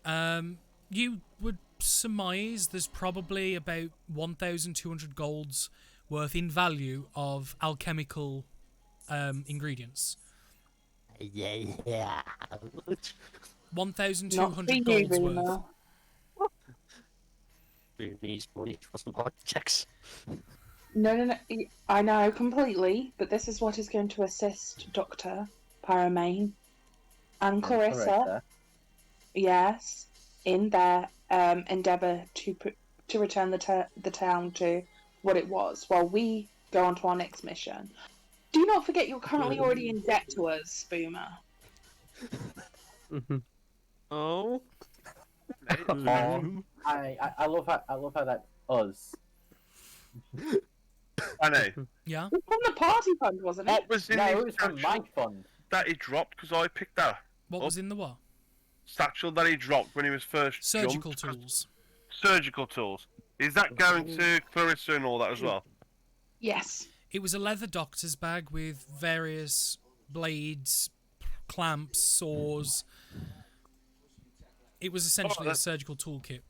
You would surmise there's probably about 1,200 golds worth in value of alchemical ingredients. Yeah. 1,200 golds worth. Who needs money for some hard checks? No. I know completely, but this is what is going to assist Dr. Pyramane and Clarissa. Yes, in their endeavour to return the town to what it was, while we go on to our next mission. Do not forget you're currently already in debt to us, Boomer. Oh. I love how that us. I know. Yeah. It was from the party fund, wasn't it? What was in the it was from my satchel fund. that he dropped? Because I picked that. What was in the what? Satchel that he dropped when he was first Surgical jumped. tools. Surgical tools. Is that going to Clarissa and all that as well? Yes. It was a leather doctor's bag with various blades, clamps, saws. It was essentially a surgical toolkit.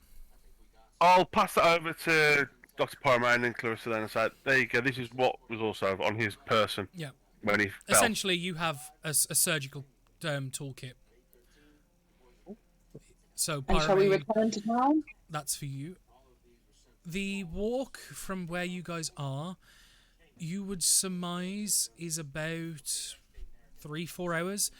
I'll pass that over to Dr. Pyramane and Clarissa then and say, there you go, this is what was also on his person. Yeah. When he fell. Essentially, you have a surgical toolkit. So, And shall we return to town? That's for you. The walk from where you guys are you would surmise is about 3-4 hours.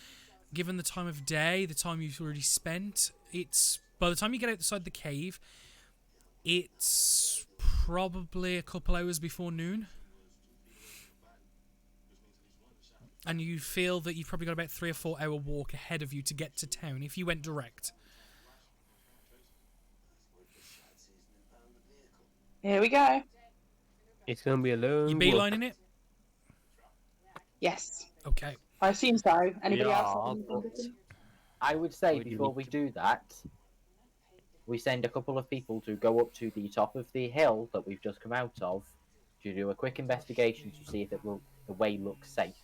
Given the time of day, the time you've already spent, it's by the time you get outside the cave, it's probably a couple hours before noon. And you feel that you've probably got about 3 or 4 hour walk ahead of you to get to town if you went direct. Here we go. It's gonna be a long. You beelining it? Yes. Okay. I assume so. Anybody Yeah, else? have anything but different? I would say What do you before need we to- do that, we send a couple of people to go up to the top of the hill that we've just come out of to do a quick investigation to see if the way looks safe.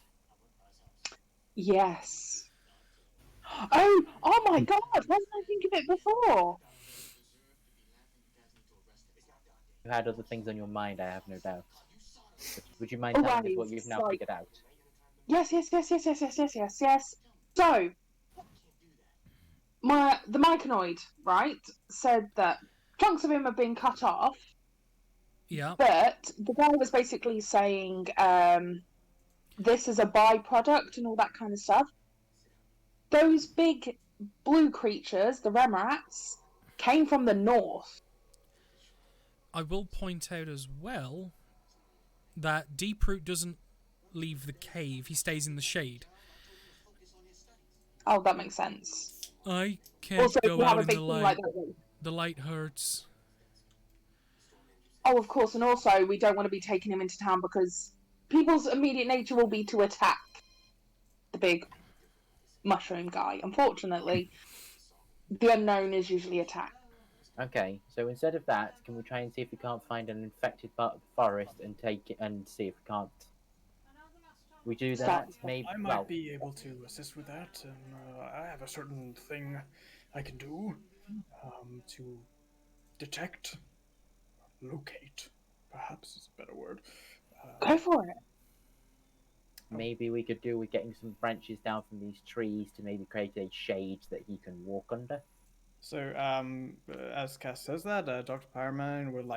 Yes. Oh my God! Why didn't I think of it before? You had other things on your mind, I have no doubt. But would you mind Oh, telling us right, what you've now like- figured out? Yes. So, the myconoid, right, said that chunks of him have been cut off, Yeah. but the guy was basically saying this is a byproduct and all that kind of stuff. Those big blue creatures, the remrats, came from the north. I will point out as well that Deeproot doesn't leave the cave, he stays in the shade. Oh, that makes sense. I can't Also, if go you have out a in big the thing light. like that. The light hurts. Oh, of course, and also we don't want to be taking him into town because people's immediate nature will be to attack the big mushroom guy. Unfortunately, the unknown is usually attacked. Okay, so instead of that, can we try and see if we can't find an infected part of the forest and take it and see if we can't? We do that, maybe. I might Well, be able to assist with that, and I have a certain thing I can do to detect, locate, perhaps is a better word. Go for it. maybe we could do with getting some branches down from these trees to maybe create a shade that he can walk under. So, as Cass says that, Dr. Pyroman would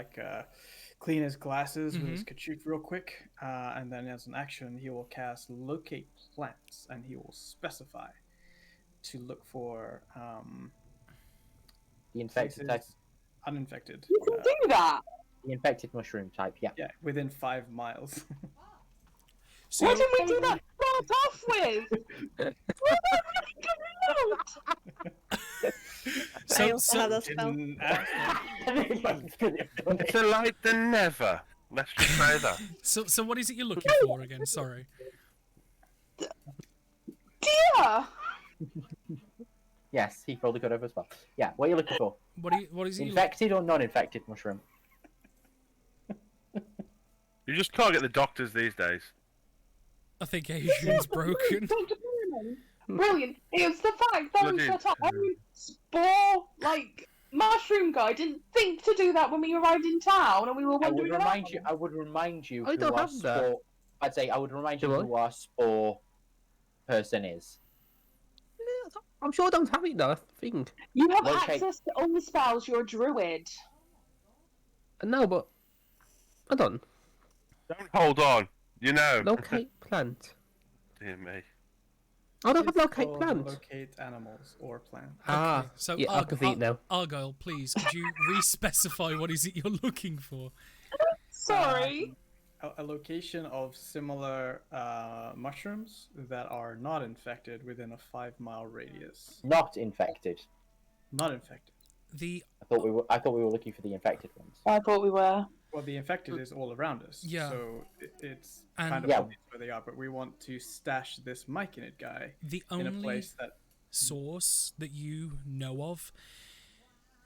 clean his glasses with his kerchief real quick, and then as an action, he will cast Locate Plants, and he will specify to look for The infected type. places uninfected. You can do that. The infected mushroom type, yeah. Yeah, within 5 miles. So Why you're- didn't we do that to start off with? So, I also have so, that spell. Didn't ask me. Better late than never. Let's just say that. so what is it you're looking for again? Sorry. Dear! Yes, he probably could have as well. Yeah, what are you looking for? What is it? Infected or non-infected mushroom? You just can't get the doctors these days. I think Adrian's broken. Dr. Pyroman, brilliant. It's the fact that we Bloody- set up own spore, mushroom guy didn't think to do that when we arrived in town and we were I would wondering remind you. I would remind you. I who don't our have that. spore. I'd say I would remind you Do I? who our spore person is. I'm sure I don't have it though. I think. You have Locate- access to all the spells, you're a druid. No, but hold on. Don't hold on. You know. Locate plant. Dear me. I don't have It's locate called plant. Locate animals or plants. Ah, So yeah, I can see it now. Argyle, please, could you re-specify what is it you're looking for? Sorry. A location of similar mushrooms that are not infected within a 5-mile radius. Not infected. Not infected. The I thought we were looking for the infected ones. I thought we were. Well, the infected is all around us. Yeah. So it's And- kind of Yeah. obvious where they are, but we want to stash this myconid guy the in a only place that. source that you know of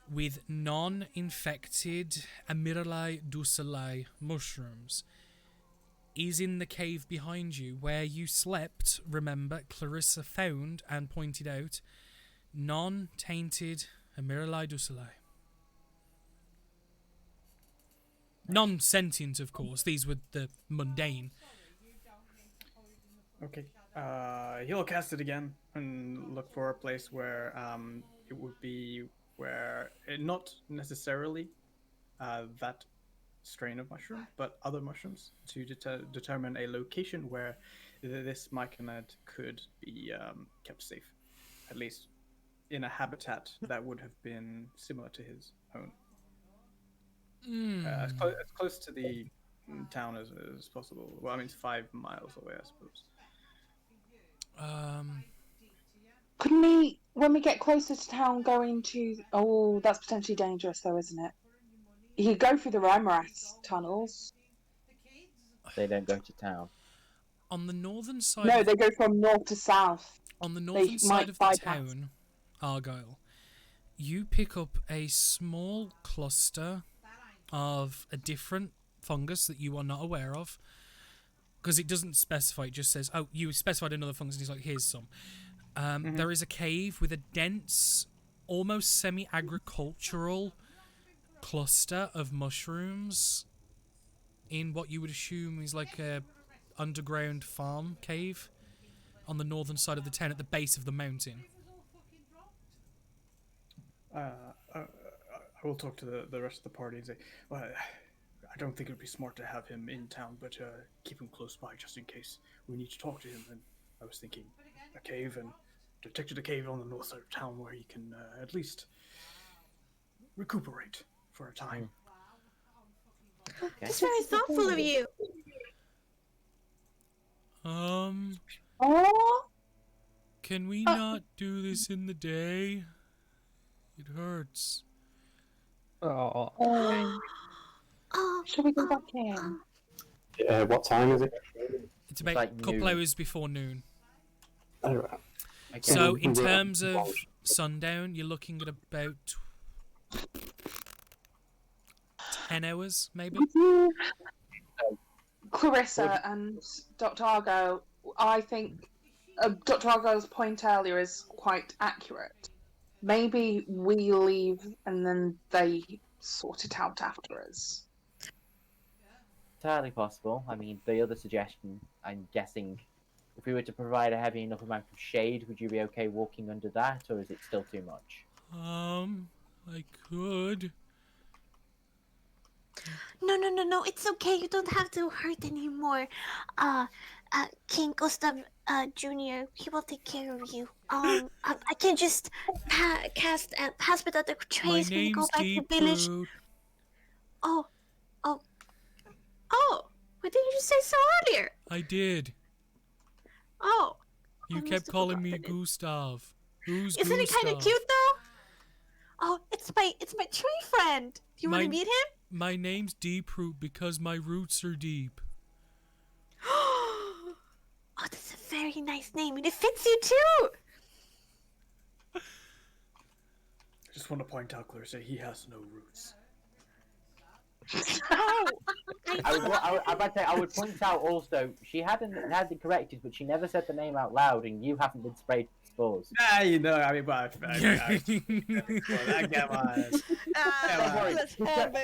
with non-infected Amiralai dussalai mushrooms is in the cave behind you where you slept. Remember, Clarissa found and pointed out non-tainted Amiralai dussalai. Non-sentient, of course. These were the mundane. Okay. He'll cast it again and look for a place where it would be where not necessarily that strain of mushroom, but other mushrooms to determine a location where this myconid could be kept safe, at least in a habitat that would have been similar to his own. As close to the town as possible. Well, I mean, it's 5 miles away, I suppose. Couldn't we, when we get closer to town, go into... Oh, that's potentially dangerous, though, isn't it? You could go through the Ramaras tunnels. They don't go to town. On the northern side... No, they go from north to south. On the northern side of the town, Argyle, you pick up a small cluster of a different fungus that you are not aware of. Because it doesn't specify, it just says, oh, you specified another fungus, and he's like, here's some. There is a cave with a dense, almost semi-agricultural cluster of mushrooms in what you would assume is like a underground farm cave on the northern side of the town at the base of the mountain. I will talk to the rest of the party and say, well, I don't think it would be smart to have him in town, but keep him close by just in case we need to talk to him. And I was thinking a cave, and detected a cave on the north side of town where he can at least recuperate for a time. Okay. That's very thoughtful of you. Can we not do this in the day? It hurts. Shall we go back in? What time is it? It's about like a couple noon. hours before noon. Oh, right. Okay. So in terms of sundown, you're looking at about 10 hours, maybe? Clarissa and Dr. Argo, I think Dr. Argo's point earlier is quite accurate. Maybe we leave and then they sort it out after us. Entirely possible. I mean, the other suggestion, I'm guessing, if we were to provide a heavy enough amount of shade, would you be okay walking under that, or is it still too much? I could. No, it's okay. You don't have to hurt anymore. King Gustav Jr., he will take care of you. I can just pass without the trace when you go back to the village. Oh, why didn't you say so earlier? I did. Oh. You kept calling me Gustav. Who's Isn't Gustav? it kind of cute though? Oh, it's my tree friend. Do you want to meet him? My name's Deep Root because my roots are deep. Oh, that's a very nice name, and it fits you too. I just want to point out, Clarissa, he has no roots. I would point out also, she had it corrected, but she never said the name out loud, and you haven't been sprayed with spores. You know, I mean, but come on. Don't worry.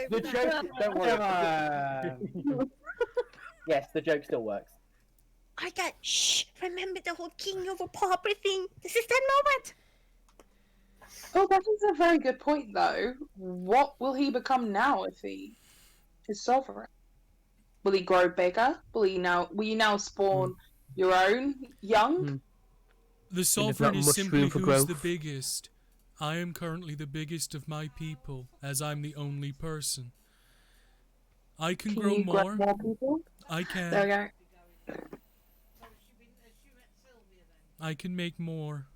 The joke, don't worry. Yes, the joke still works. Shh, remember the whole king over pauper thing? This is that moment. Oh, that is a very good point, though. What will he become now if he is sovereign? Will he grow bigger? Will you now spawn your own young? The sovereign is simply who's the biggest. I am currently the biggest of my people, as I'm the only person. I can grow more. Grow more people? I can. There we go. I can make more.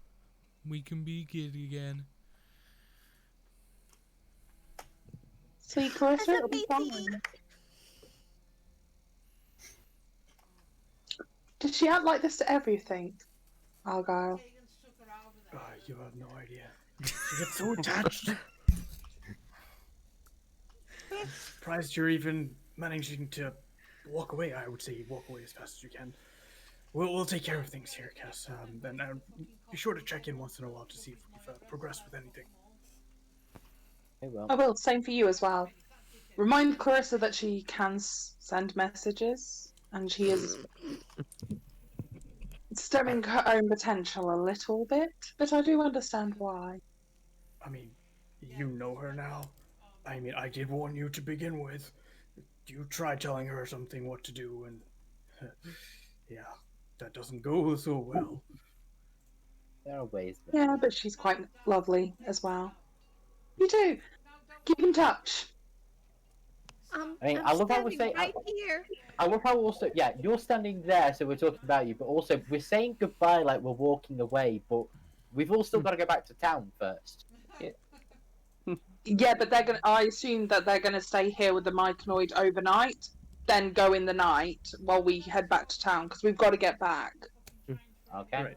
We can be good again. Sweet Clarissa, it'll be fine. Did she act like this to everything, Argyle? Oh, you have no idea. She gets so attached. Surprised you're even managing to walk away. I would say walk away as fast as you can. We'll take care of things here, Cass. And be sure to check in once in a while to see if we've progressed with anything. I will. Same for you as well. Remind Clarissa that she can send messages, and she is stemming her own potential a little bit, but I do understand why. I mean, you know her now. I mean, I did warn you to begin with. you try telling her something what to do, and yeah, that doesn't go so well. There are ways. Yeah, but she's quite lovely as well. You do. Keep in touch. I mean, I'm I love how we're standing saying. right here. I love how also, yeah, you're standing there, so we're talking about you, but also we're saying goodbye like we're walking away, but we've all still got to go back to town first. Yeah, but they're gonna. I assume that they're gonna stay here with the myconoid overnight, then go in the night while we head back to town because we've got to get back. Okay. Right.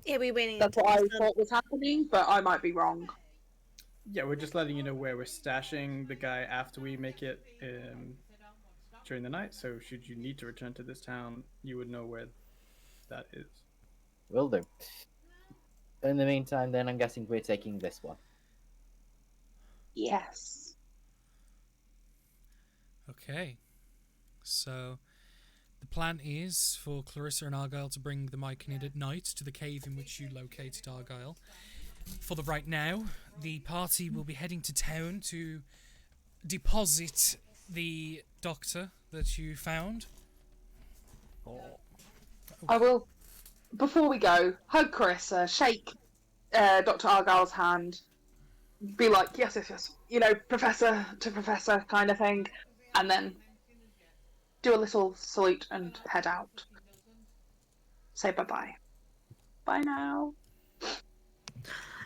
Yeah, we're waiting. That's what I thought was happening, but I might be wrong. Yeah, we're just letting you know where we're stashing the guy after we make it during the night. So should you need to return to this town, you would know where that is. Will do. In the meantime, then I'm guessing we're taking this one. Yes. Okay. So the plan is for Clarissa and Argyle to bring the Myconid at night to the cave in which you located Argyle. For the right now, the party will be heading to town to deposit the doctor that you found. I will. Before we go, hug Carissa, shake Dr. Argyle's hand, be like, yes, yes, yes, you know, professor to professor kind of thing, and then do a little salute and head out. Say bye-bye. Bye now.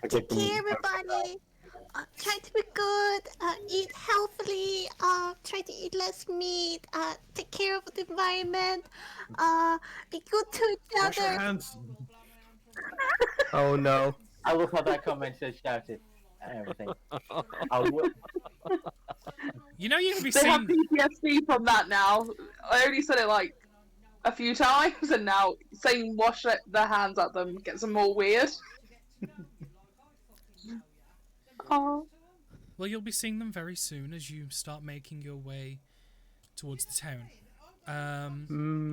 Take care, everybody. Try to be good. Eat healthily. Try to eat less meat. Take care of the environment. Be good to each Wash your other. hands. Oh no. I love how that comment says shouted and everything. You know, you'll be They have seeing. PTSD from that now. I only said it like a few times, and now saying wash their hands at them gets them all weird. Oh. Well, you'll be seeing them very soon as you start making your way towards the town.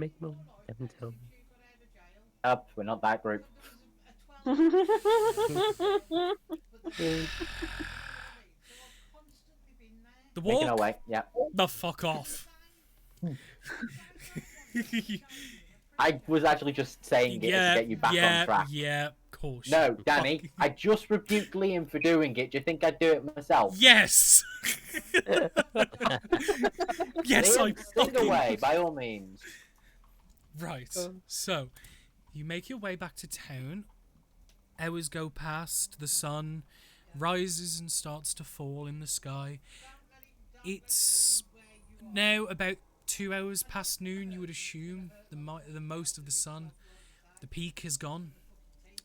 Make my downtown. Up, we're not that group. The Making our walk. way, yeah. The fuck off. I was actually just saying it to get you back on track. Yeah, of course. No, Danny, I just rebuked Liam for doing it. Do you think I'd do it myself? Yes! Yes, Liam, I sing fucking... away, by all means. Right, so, you make your way back to town. Hours go past, the sun rises and starts to fall in the sky. It's now about 2 hours past noon, you would assume. The most of the sun, the peak has gone.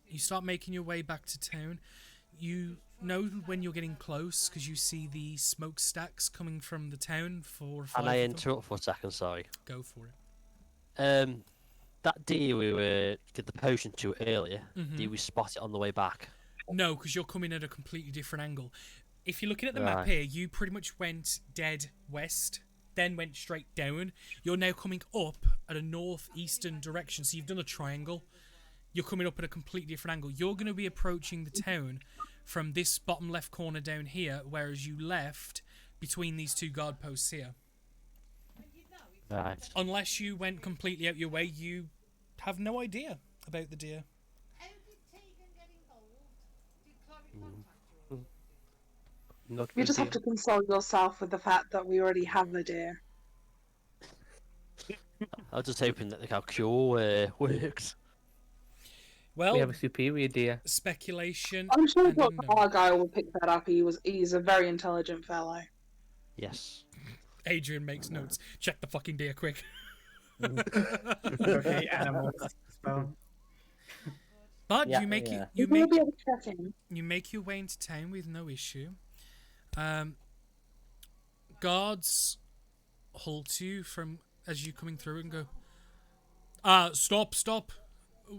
You start making your way back to town. You know when you're getting close because you see the smokestacks coming from the town. 4 or 5 Can I of them. interrupt for a second? Sorry. Go for it. That deer we did the potion to earlier. Mhm. Did we spot it on the way back? No, because you're coming at a completely different angle. If you're looking at the map Right. here, you pretty much went dead west, then went straight down. You're now coming up at a northeastern direction, so you've done a triangle. You're coming up at a completely different angle. You're going to be approaching the town from this bottom left corner down here, whereas you left between these two guard posts here. Right. Unless you went completely out your way, you have no idea about the deer. You just have to console yourself with the fact that we already have the deer. I was just hoping that the cure works. Well, We have a superior deer. speculation. I'm sure and Dr. unknown. Argyle will pick that up. He's a very intelligent fellow. Yes. Adrian makes notes. Check the fucking deer quick. Okay, animals. So, But Yeah, you make yeah. it. You We'll make be able to check in. you make your way into town with no issue. Guards halt you from as you coming through and go. Stop!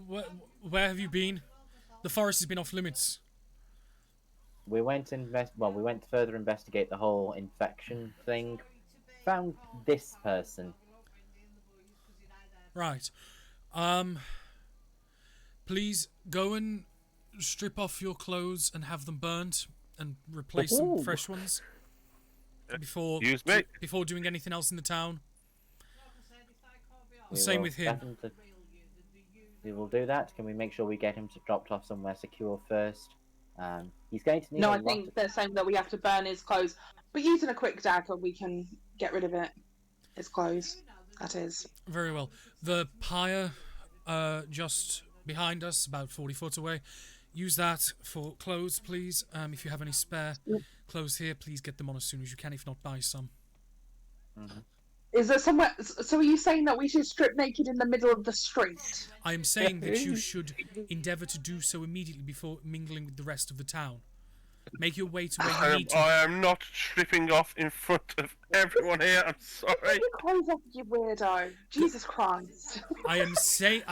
Where have you been? The forest has been off limits. We went to we went to further investigate the whole infection thing. Found this person. Right. Please go and strip off your clothes and have them burnt and replace them with Ooh. fresh ones. before Excuse me? before doing anything else in the town. The We same will with him. get to- We will do that. Can we make sure we get him dropped off somewhere secure first? He's going to need No, a I lot think of... they're saying that we have to burn his clothes. But using a quick dagger, we can get rid of it. His clothes, that is. Very well. The pyre, just behind us, about 40 foot away. Use that for clothes, please. If you have any spare clothes here, please get them on as soon as you can. If not, buy some. Is there somewhere? So are you saying that we should strip naked in the middle of the street? I am saying that you should endeavour to do so immediately before mingling with the rest of the town. Make your way to where you need to. I am not stripping off in front of everyone here. I'm sorry. Take your clothes off, you weirdo! Jesus Christ! I am saying.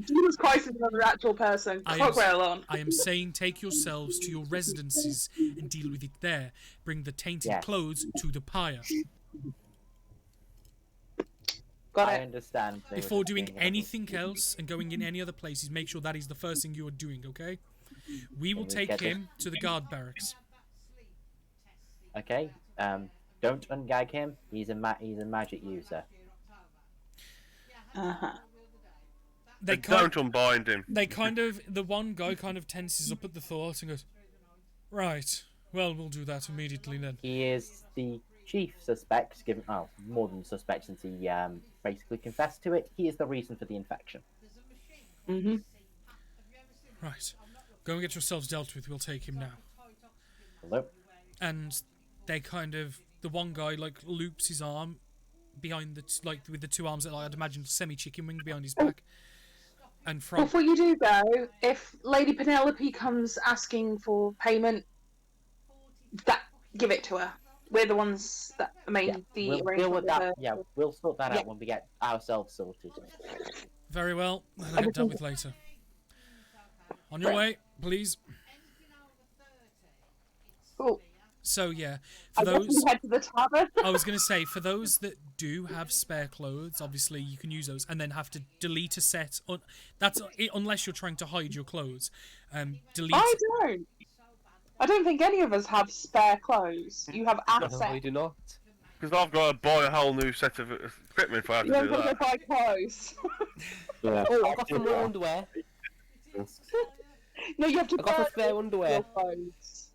Jesus Christ is another actual person. Cockrell on. I am saying, take yourselves to your residences and deal with it there. Bring the tainted clothes to the pyre. I understand. Before doing anything else and going in any other places, make sure that is the first thing you are doing, okay? We will take him to the guard barracks. Okay. Don't ungag him. He's a magic user. Don't unbind him. The one guy kind of tenses up at the thought and goes, right, well, we'll do that immediately then. He is the chief suspect, more than suspect since he basically confessed to it. He is the reason for the infection. Right. Go and get yourselves dealt with. We'll take him now. Hello? And they the one guy, loops his arm behind with the two arms that I'd imagine semi-chicken wing behind his back. And Before you do go, if Lady Penelope comes asking for payment, give it to her. We're the ones that made the we'll arrangement deal with that. her. Yeah, we'll sort that out when we get ourselves sorted. Very well. I'll get dealt with later. On your way, please. Cool. So yeah, I guess we head to the tavern. I was going to say, for those that do have spare clothes, obviously you can use those, and then have to delete a set. Unless you're trying to hide your clothes. Delete. I don't think any of us have spare clothes. You have assets. No, we do not. Because I've got to buy a whole new set of equipment if I have to You do haven't that. got to buy clothes. Yeah. Oh, I got some more underwear. No, you have to I got some spare underwear. your clothes.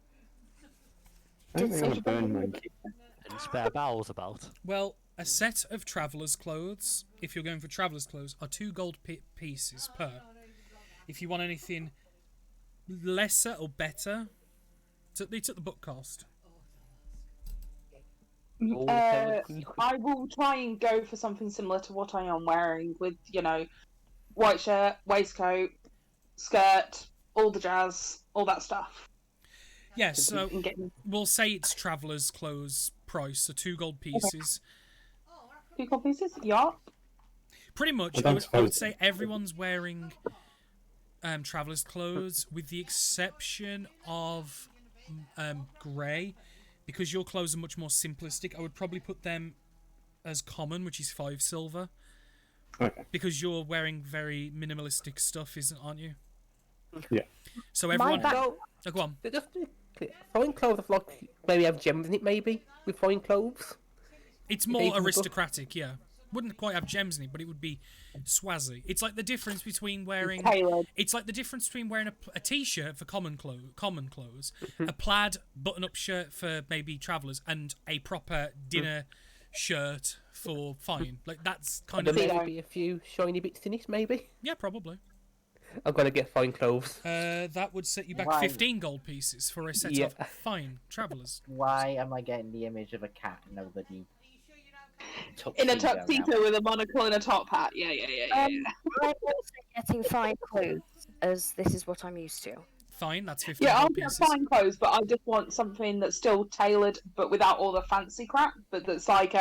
I think I'm gonna burn mine. And spare bowels about. Well, a set of traveller's clothes, if you're going for traveller's clothes, are 2 gold pieces per. If you want anything lesser or better, it's at the book cost. I will try and go for something similar to what I am wearing, with white shirt, waistcoat, skirt, all the jazz, all that stuff. Yes, so we'll say it's traveller's clothes price, so 2 gold pieces. 2 gold pieces? Yeah. Pretty much, I would say everyone's wearing traveller's clothes, with the exception of grey, because your clothes are much more simplistic. I would probably put them as common, which is 5 silver. Okay. Because you're wearing very minimalistic stuff, aren't you? Yeah. So everyone... Go on. Just to be clear, fine clothes have maybe have gems in it, maybe, with fine clothes. It's more aristocratic, yeah. Wouldn't quite have gems in it, but it would be swazzy. It's like the difference between wearing... It's like the difference between wearing a t-shirt for common clothes, a plaid button-up shirt for maybe travellers, and a proper dinner shirt for fine. Like, that's kind of... Maybe a few shiny bits in it, maybe? Yeah, probably. I've got to get fine clothes. That would set you back 15 gold pieces for a set of fine travellers. Why am I getting the image of a cat and nobody... In a tuxedo with a monocle and a top hat. Yeah. I'm also getting fine clothes, as this is what I'm used to. Fine, that's 15 I'll gold get pieces. fine clothes, but I just want something that's still tailored, but without all the fancy crap. But that's like,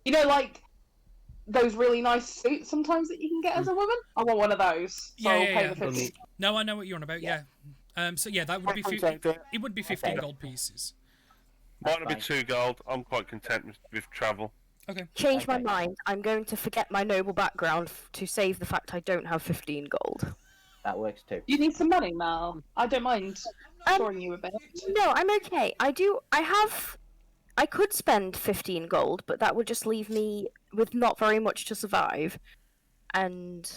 like those really nice suits sometimes that you can get as a woman. I want one of those. So I'll pay the 50. No, I know what you're on about. Yeah. So yeah, that would be it would be 15 gold pieces. Might not be 2 gold. I'm quite content with travel. Okay. Change my mind. I'm going to forget my noble background to save the fact I don't have 15 gold. That works too. You need some money, Mal. I don't mind storing you a bit. No, I'm okay. I have I could spend 15 gold, but that would just leave me with not very much to survive. And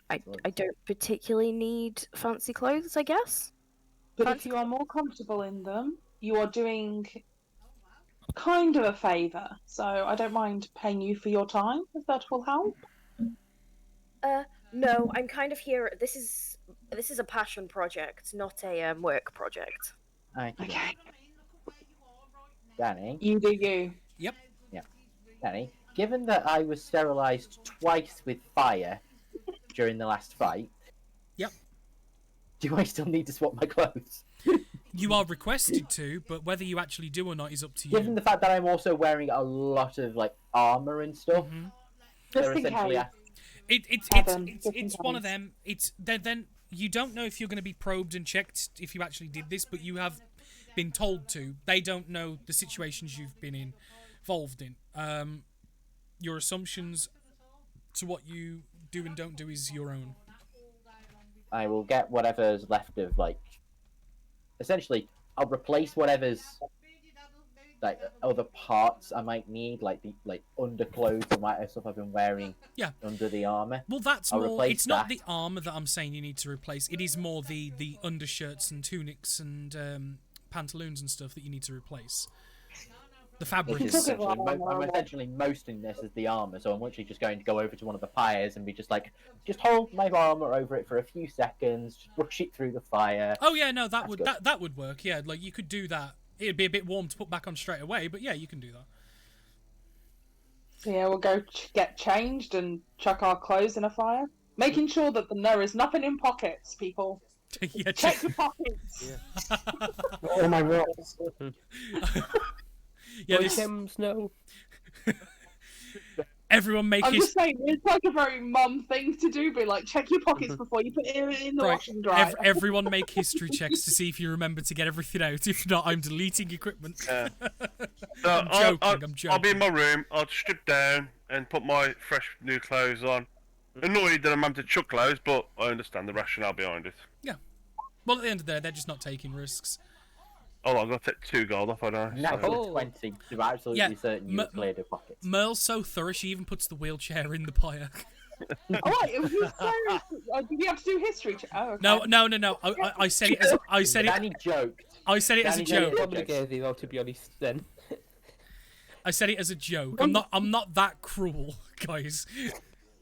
I don't particularly need fancy clothes, I guess. But if you are more comfortable in them, you are doing kind of a favour. So I don't mind paying you for your time, if that will help. No, I'm kind of here. This is a passion project, not a work project. Okay. Danny. You do you. Yep. Yeah. Danny, given that I was sterilized twice with fire during the last fight. Yep. Do I still need to swap my clothes? You are requested to, but whether you actually do or not is up to you. Given the fact that I'm also wearing a lot of like armor and stuff, Just in case. It's one of them. It's then you don't know if you're going to be probed and checked if you actually did this, but you have been told to. They don't know the situations you've been involved in. Your assumptions to what you do and don't do is your own. I will get whatever's left of like. Essentially, I'll replace whatever's like other parts I might need, like the underclothes and white stuff I've been wearing. Yeah. Under the armor. Well, that's I'll more. replace It's not the armor that I'm saying you need to replace. It is more the undershirts and tunics and pantaloons and stuff that you need to replace. The fabric. I'm essentially mosting this as the armor, so I'm literally just going to go over to one of the pyres and be just like, just hold my armor over it for a few seconds, just brush it through the fire. Oh yeah, no, that would work. Yeah, like you could do that. It'd be a bit warm to put back on straight away, but yeah, you can do that. So yeah, we'll go get changed and chuck our clothes in a fire, making sure that there is nothing in pockets, people. Yeah, check your pockets. Oh my rocks. Yeah, no. Everyone make I'm his... just saying, it's like a very mum thing to do, be like, check your pockets before you put it in the washing dryer. Everyone make history checks to see if you remember to get everything out. If not, I'm deleting equipment. I'm joking. I'll be in my room, I'll strip down and put my fresh new clothes on. Annoyed that I'm having to chuck clothes, but I understand the rationale behind it. Yeah. Well, at the end of the day, they're just not taking risks. Oh, I've got to take 2 gold off, I know. Natural 20 to absolutely certain you cleared the pockets. Merle's so thorough, she even puts the wheelchair in the pyre. Oh, wait, it was do we have to do history? Oh, okay. No. I said it as Danny joked. I said it as a joke. To be honest, then. I said it as a joke. I'm not that cruel, guys.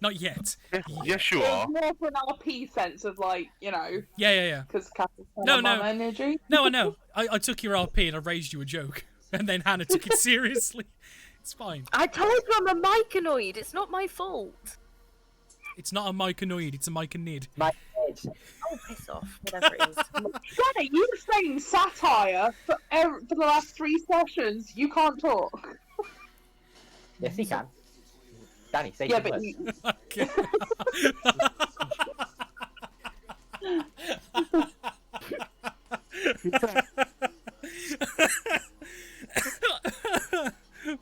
Not yet. Yes, you are. It's more for an RP sense of like, you know. Yeah. Because No. energy. No, I know. I took your RP and I raised you a joke, and then Hannah took it seriously. It's fine. I told you I'm a myconoid. It's not my fault. It's not a myconoid. It's a myconid. Oh, piss off. Whatever it is. Danny, you were saying satire for the last 3 sessions. You can't talk. Yes, he can. Danny, say yeah, but Okay.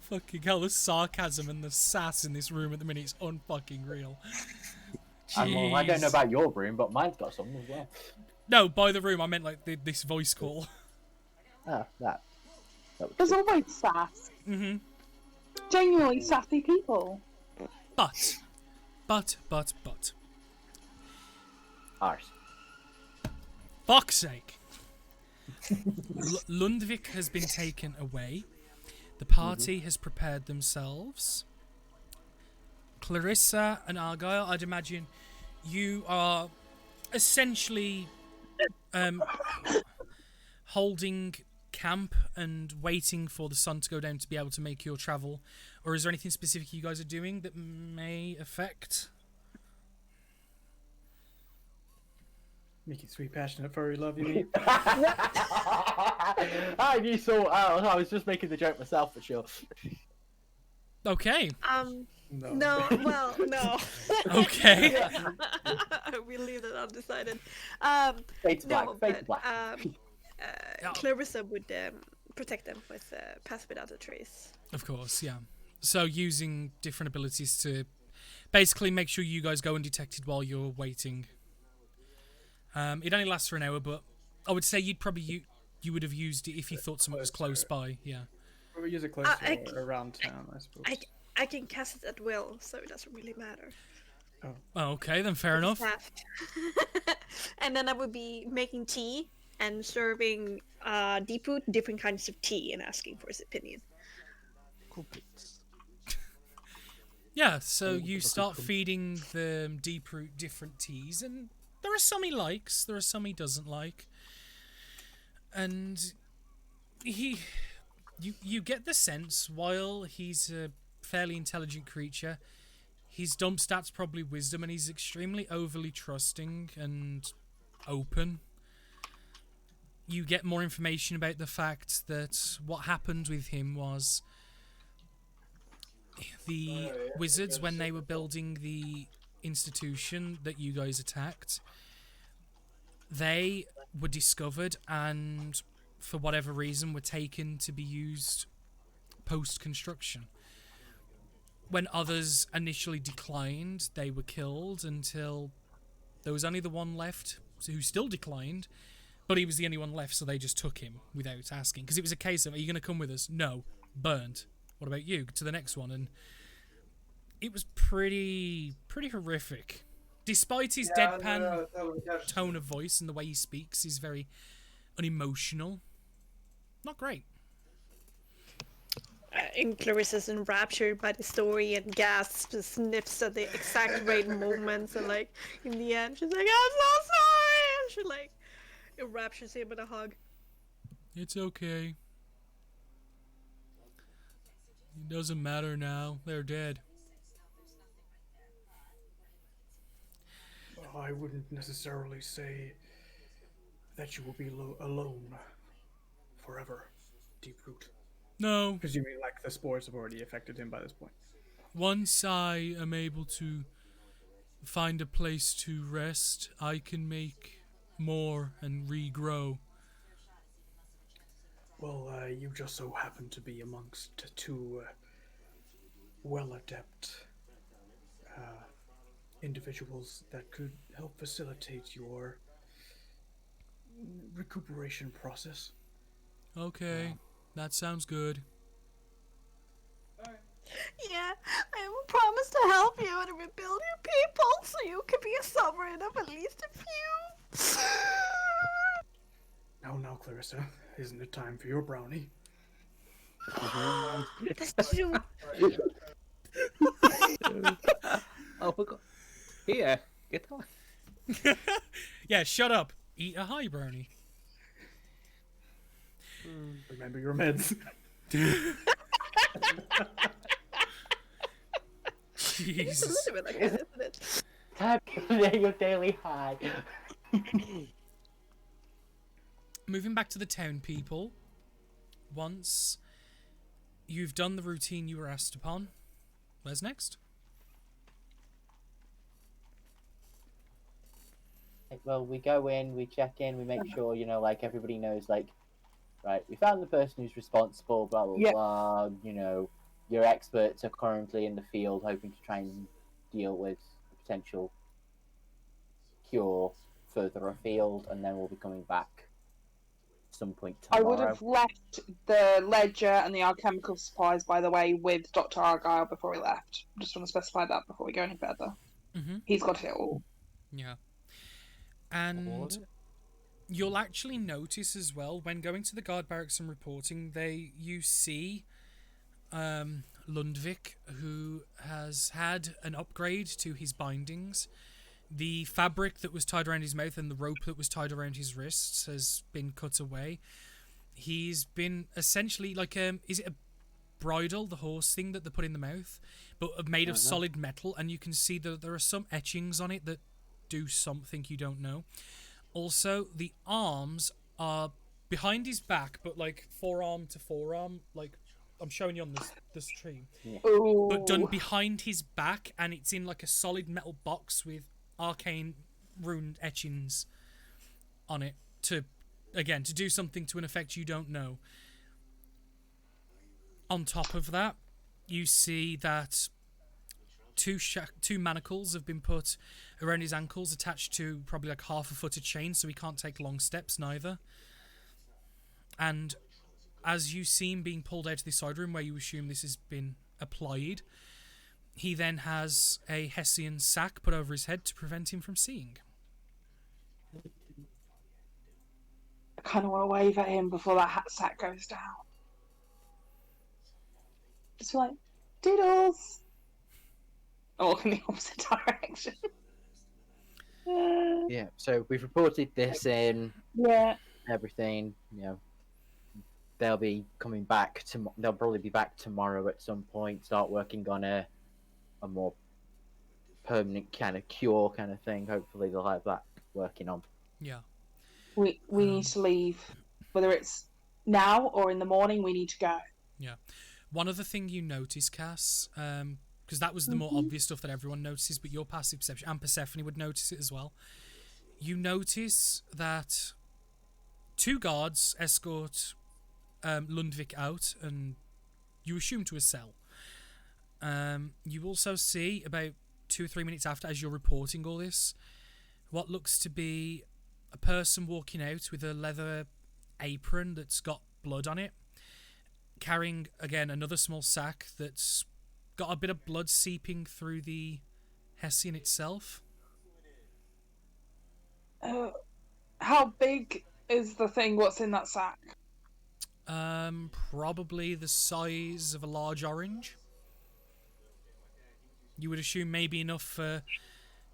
Fucking hell, the sarcasm and the sass in this room at the minute is unfucking real. Well, I don't know about your room, but mine's got some as well. No, by the room, I meant like this voice call. Oh, that There's always sass. Mm-hmm. Genuinely sassy people. But. Arse. Fuck's sake. Lundvik has been taken away. The party has prepared themselves. Clarissa and Argyle, I'd imagine you are essentially holding camp and waiting for the sun to go down to be able to make your travel. Or is there anything specific you guys are doing that may affect? Making sweet, passionate, furry love, you mean? I knew so. I was just making the joke myself for sure. Okay. No. No. Okay. We leave that undecided. Fade to black. No, Fade to black. Clarissa would protect them with Pass Without a Trace. Of course, yeah. So using different abilities to basically make sure you guys go undetected while you're waiting. It only lasts for an hour, but I would say you'd probably you would have used it if you thought someone was close by. Yeah. We'll use it close around town, I suppose. I can cast it at will, so it doesn't really matter. Oh, okay, then fair enough. And then I would be making tea and serving Deepu different kinds of tea and asking for his opinion. Yeah, so you start feeding the Deep Root different teas, and there are some he likes, there are some he doesn't like. And you get the sense, while he's a fairly intelligent creature, his dump stat's probably wisdom, and he's extremely overly trusting and open. You get more information about the fact that what happened with him was the wizards, when they were building the institution that you guys attacked, they were discovered and for whatever reason were taken to be used post-construction. When others initially declined, they were killed until there was only the one left who still declined, but he was the only one left, so they just took him without asking. Because it was a case of, are you going to come with us? No. Burned. What about you? To the next one. And it was pretty horrific. Despite his deadpan tone of voice and the way he speaks, he's very unemotional. Not great. And Clarissa's enraptured by the story and gasps and sniffs at the exact right moments, and like in the end she's like, I'm so sorry, and she like enraptures him with a hug. It's okay. It doesn't matter now. They're dead. Well, I wouldn't necessarily say that you will be alone forever, Deeproot. No. Because you mean like the spores have already affected him by this point. Once I am able to find a place to rest, I can make more and regrow. Well, you just so happen to be amongst two well-adept individuals that could help facilitate your recuperation process. Okay, that sounds good. Yeah, I will promise to help you and rebuild your people so you can be a sovereign of at least a few. Now, Clarissa, isn't it time for your brownie? That's true. Oh, forgot. Here, get on. Yeah, shut up. Eat a high brownie. Remember your meds. Jesus. Time to your daily high. Moving back to the town people. Once you've done the routine you were asked upon, where's next? Well, we go in, we check in, we make sure, like everybody knows, like, right, we found the person who's responsible, blah, blah, blah, your experts are currently in the field hoping to try and deal with a potential cure further afield, and then we'll be coming back at some point tomorrow. I would have left the ledger and the alchemical supplies, by the way, with Dr. Argyle before we left. Just want to specify that before we go any further. Mm-hmm. He's got it all. Yeah. And you'll actually notice as well, when going to the guard barracks and reporting, you see Lundvik, who has had an upgrade to his bindings. The fabric that was tied around his mouth and the rope that was tied around his wrists has been cut away. He's been essentially like is it a bridle, the horse thing that they put in the mouth, but made of solid metal, and you can see that there are some etchings on it that do something you don't know. Also, the arms are behind his back, but like forearm to forearm, like I'm showing you on this stream. Yeah. But done behind his back, and it's in like a solid metal box with arcane rune etchings on it to do something to an effect you don't know. On top of that, you see that two manacles have been put around his ankles, attached to probably like half a foot of chain, so he can't take long steps neither. And as you see him being pulled out of the side room where you assume this has been applied, he then has a Hessian sack put over his head to prevent him from seeing. I kind of want to wave at him before that hat sack goes down. Just like, doodles! Or in the opposite direction. Yeah, so we've reported this in. Yeah. Everything, they'll be coming back they'll probably be back tomorrow at some point, start working on a more permanent kind of cure kind of thing. Hopefully they'll have that working on. Yeah. We need to leave. Whether it's now or in the morning, we need to go. Yeah. One other thing you notice, Cass, because that was the more obvious stuff that everyone notices, but your passive perception, and Persephone would notice it as well. You notice that 2 guards escort Lundvik out, and you assume to a cell. You also see, about 2 or 3 minutes after, as you're reporting all this, what looks to be a person walking out with a leather apron that's got blood on it, carrying, again, another small sack that's got a bit of blood seeping through the Hessian itself. How big is the thing? What's in that sack? Probably the size of a large orange. You would assume maybe enough for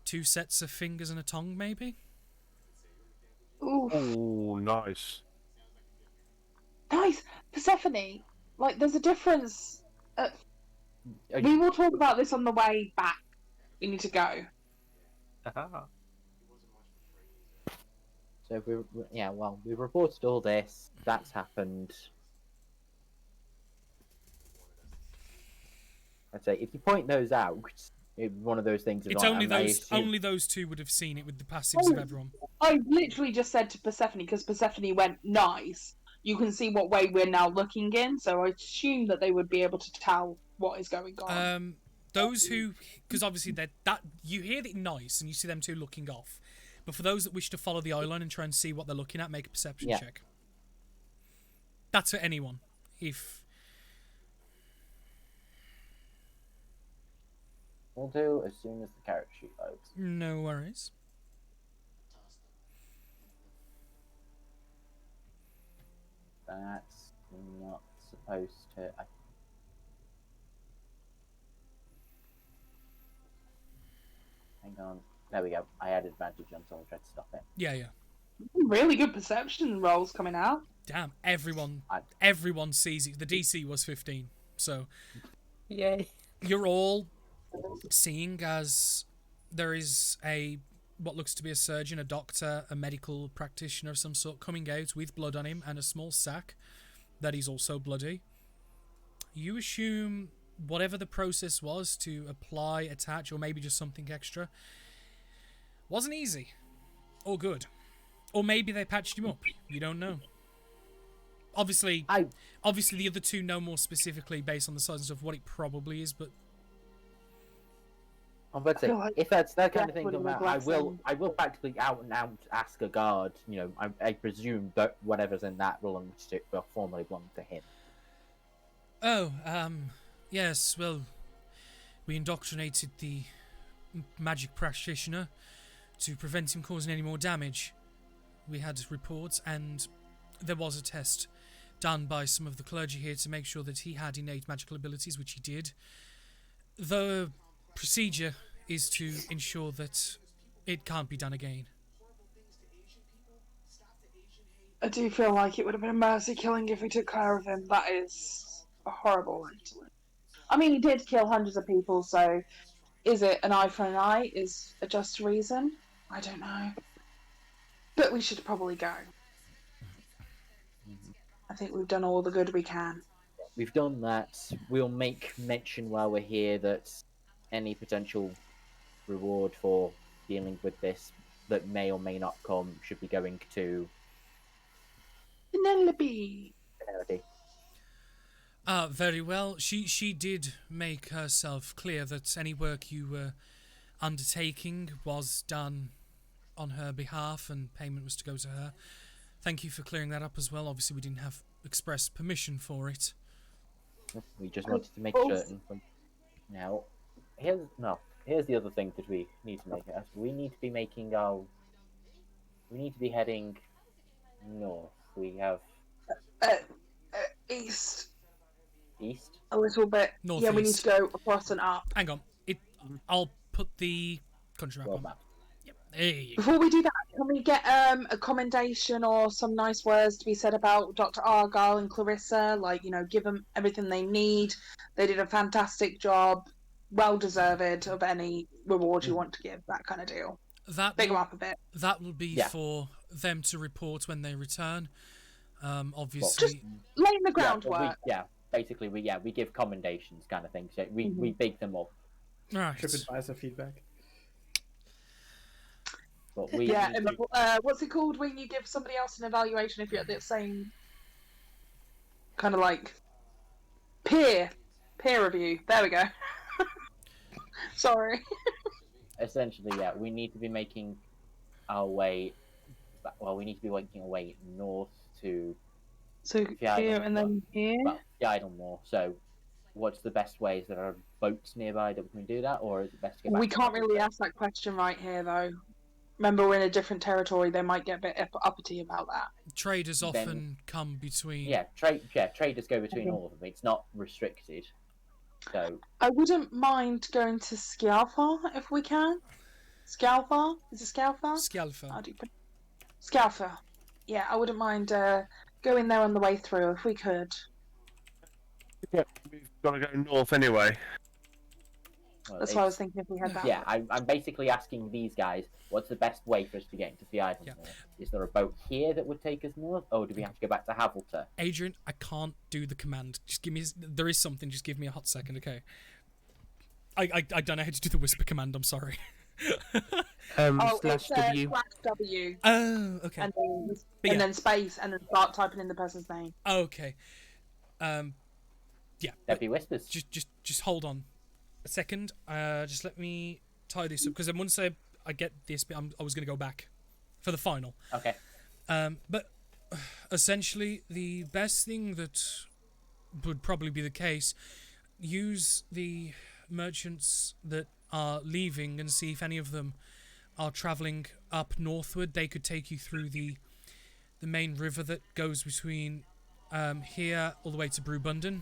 2 sets of fingers and a tongue, maybe? Oh, nice. Nice! Persephone, like, there's a difference. We will talk about this on the way back. We need to go. So we've reported all this. That's happened. I'd say if you point those out, one of those things. It's only those 2 would have seen it with the passives of everyone. I literally just said to Persephone, because Persephone went nice. You can see what way we're now looking in, so I assume that they would be able to tell what is going on. Those who, because obviously that you hear it nice and you see them 2 looking off, but for those that wish to follow the eye line and try and see what they're looking at, make a perception check. That's for anyone. We'll do as soon as the character sheet loads. No worries. That's not supposed to. Hang on. There we go. I had advantage on someone trying to stop it. Yeah. Really good perception rolls coming out. Damn, everyone sees it. The DC was 15, so yay. You're all seeing as there is what looks to be a surgeon, a doctor, a medical practitioner of some sort coming out with blood on him and a small sack that is also bloody. You assume whatever the process was to apply, attach, or maybe just something extra wasn't easy or good. Or maybe they patched him up. You don't know. Obviously the other 2 know more specifically based on the size of what it probably is, but I'm about to say, if that's that kind of thing, I will practically out and out ask a guard. I presume that whatever's in that will formally belong to him. Oh, yes. Well, we indoctrinated the magic practitioner to prevent him causing any more damage. We had reports, and there was a test done by some of the clergy here to make sure that he had innate magical abilities, which he did. The procedure is to ensure that it can't be done again. I do feel like it would have been a mercy killing if we took care of him. That is horrible, actually. I mean, he did kill hundreds of people, so is it an eye for an eye? Is a just reason? I don't know. But we should probably go. I think we've done all the good we can. We've done that. We'll make mention while we're here that any potential reward for dealing with this that may or may not come should be going to Penelope. Very well. She did make herself clear that any work you were undertaking was done on her behalf and payment was to go to her. Thank you for clearing that up as well. Obviously we didn't have expressed permission for it. We just wanted to make certain. Now, here's the other thing that we need to make. We need to be making our. We need to be heading north. We have East. East. A little bit. Northeast. Yeah, we need to go across and up. Hang on. I'll put the country map on. Map. Yep. There you go. Before we do that, can we get a commendation or some nice words to be said about Dr. Argyle and Clarissa? Like, give them everything they need. They did a fantastic job, well deserved of any reward you want to give. That kind of deal. Big them up a bit. That will be for them to report when they return. Obviously, just laying the groundwork. Basically, we give commendations, kind of thing. So we big them up. Right. TripAdvisor feedback. But what's it called when you give somebody else an evaluation if you're at the same kind of like peer review? There we go. Sorry. Essentially, we need to be making our way. Well, we need to be making our way north to. So here and then here. Well, Idlemore. So, what's the best way? Is there boats nearby that we can do that, or is it best to get back? We can't really ask that question right here, though. Remember, we're in a different territory. They might get a bit uppity about that. Traders often come between. Traders go between all of them. It's not restricted. So I wouldn't mind going to Scalfar if we can. Scalfar? Is it Scalfar? Scalfar. How do you put Scalfar. Yeah, I wouldn't mind going there on the way through if we could. Yeah, we've got to go north anyway. Well, that's why I was thinking if we had that. Yeah, I'm basically asking these guys, what's the best way for us to get into the island? Yeah. Is there a boat here that would take us north, or do we have to go back to Havilter? Adrian, I can't do the command. Just give me. There is something. Just give me a hot second, okay? I don't know how to do the whisper command. I'm sorry. Slash W. Slash W. Oh, okay. And then space, and then start typing in the person's name. Okay. Yeah. That'd be whispers. Just hold on a second. Just let me tie this up because then once I get this bit, I was going to go back for the final. Okay. But essentially, the best thing that would probably be the case, use the merchants that are leaving and see if any of them are travelling up northward. They could take you through the main river that goes between here all the way to Brewbundon.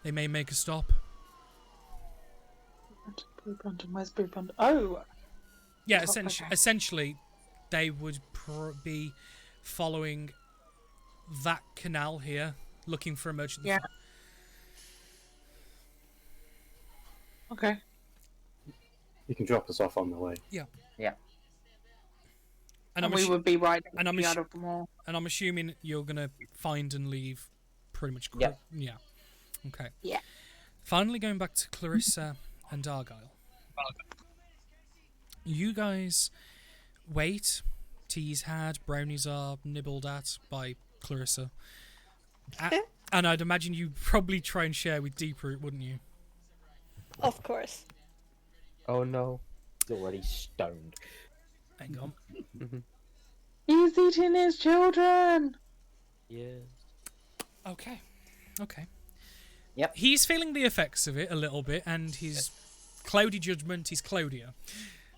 They may make a stop. Brewbundon, where's Brewbundon? Oh! Yeah, essentially, they would be following that canal here, looking for a merchant. Yeah. Okay. You can drop us off on the way. Yeah. Yeah. And we would be right and I'm out of them all. And I'm assuming you're gonna find and leave pretty much. Yep. Yeah. Okay. Yeah. Finally, going back to Clarissa and Argyle. You guys wait. Tea's had, brownies are nibbled at by Clarissa. And I'd imagine you'd probably try and share with Deeproot, wouldn't you? Of course. Oh no. He's already stoned. Hang on. He's eating his children! Yes. Okay. Yep. He's feeling the effects of it a little bit, and his cloudy judgment is cloudier.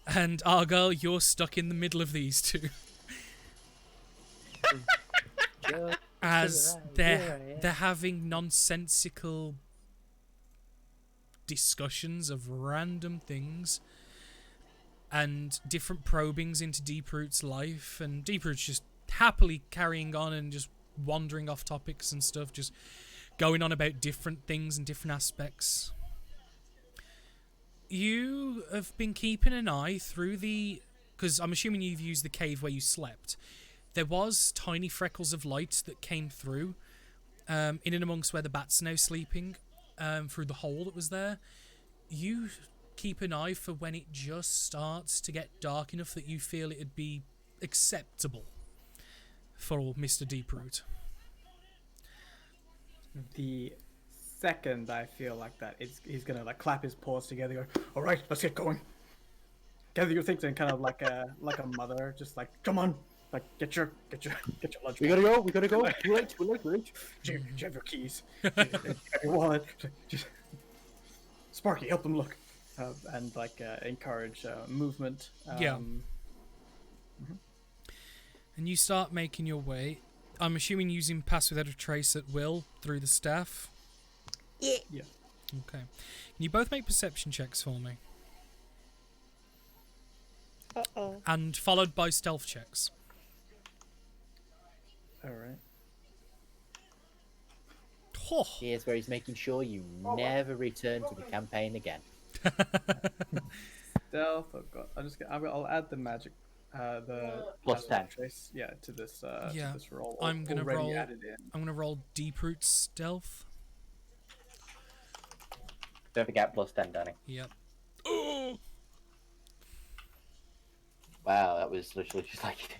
And Argyle, you're stuck in the middle of these two. As they're having nonsensical discussions of random things and different probings into Deeproot's life, and Deeproot's just happily carrying on and just wandering off topics and stuff, just going on about different things and different aspects. You have been keeping an eye through because I'm assuming you've used the cave where you slept. There was tiny freckles of light that came through in and amongst where the bats are now sleeping, through the hole that was there. You keep an eye for when it just starts to get dark enough that you feel it'd be acceptable for Mr. Deeproot. The second I feel like that, he's gonna like clap his paws together, go, "All right, let's get going. Gather your things," and kind of like a mother, just like, "Come on, Like, get your lunch. We gotta go. We gotta go. Too late. Too late. Too late. Do you have your keys? Do you have your wallet? Just... Sparky, help them look, and like encourage movement. Yeah. And you start making your way. I'm assuming using pass without a trace at will through the staff. Yeah. Yeah. Okay. Can you both make perception checks for me? Uh-oh. And followed by stealth checks. All right. Oh. Here's where he's making sure you never return to the campaign again. Stealth. Oh god. I'll add the magic. The Plus 10. Trace, yeah, to this. Yeah. To this roll. I'm gonna already roll. added in. I'm gonna roll deep root stealth. Don't forget plus 10, Danny. Yep. Oh. Wow, that was literally just like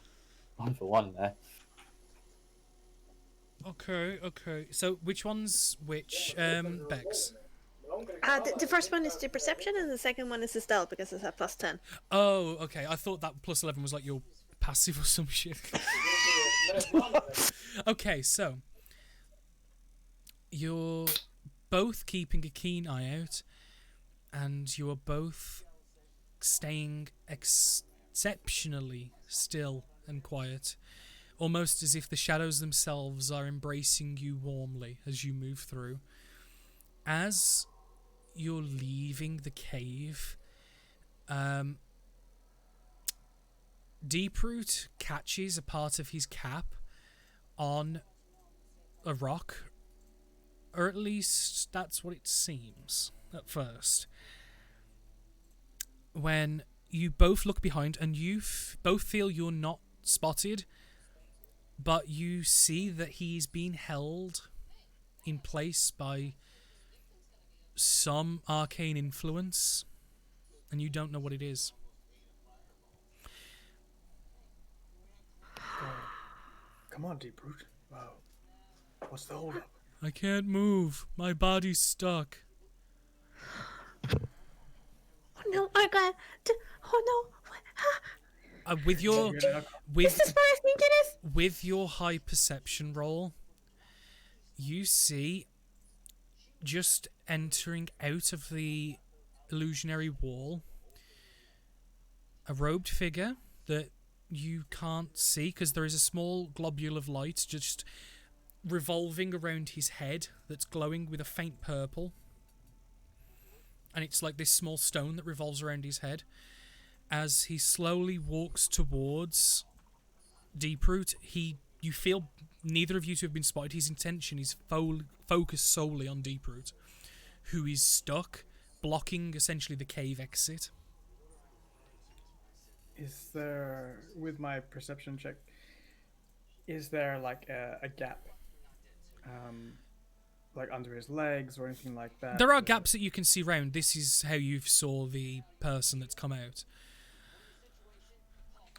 1 for 1 there. Okay. So which one's which, Bex? The first one is the perception, and the second one is the stealth because it's at plus 10. Oh, okay. I thought that plus 11 was like your passive or some shit. Okay, so you're both keeping a keen eye out, and you are both staying exceptionally still and quiet, almost as if the shadows themselves are embracing you warmly as you move through. As you're leaving the cave, Deeproot catches a part of his cap on a rock, or at least that's what it seems at first. When you both look behind and you both feel you're not spotted, but you see that he's being held in place by some arcane influence, and you don't know what it is. Come on, Deeproot. Wow. What's the hold up? I can't move. My body's stuck. Oh no, my god. Oh no. With your This is what I think it is. with your high perception roll, you see, just entering out of the illusionary wall, a robed figure that you can't see because there is a small globule of light just revolving around his head that's glowing with a faint purple. And it's like this small stone that revolves around his head. As he slowly walks towards Deeproot, you feel neither of you two have been spotted. His intention is focused solely on Deeproot, who is stuck, blocking essentially the cave exit. Is there, with my perception check, is there like a gap, like under his legs or anything like that? There are gaps that you can see round. This is how you saw the person that's come out.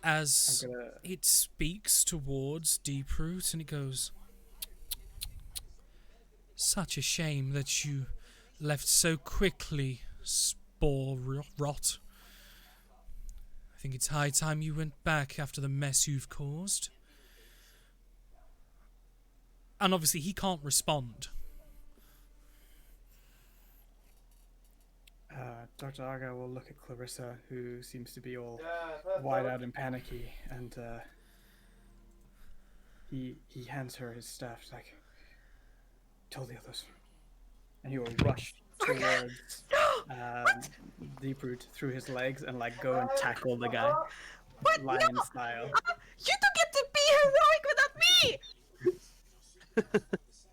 As it speaks towards Deeproot, and it goes, "Such a shame that you left so quickly, spore rot. I think it's high time you went back after the mess you've caused." And obviously he can't respond. Dr. Arga will look at Clarissa, who seems to be all wide-eyed and panicky, and he hands her his staff. He's like, "Tell the others," and he will rush towards Deeproot through his legs and like go and tackle the guy, lion style. You don't get to be heroic without me.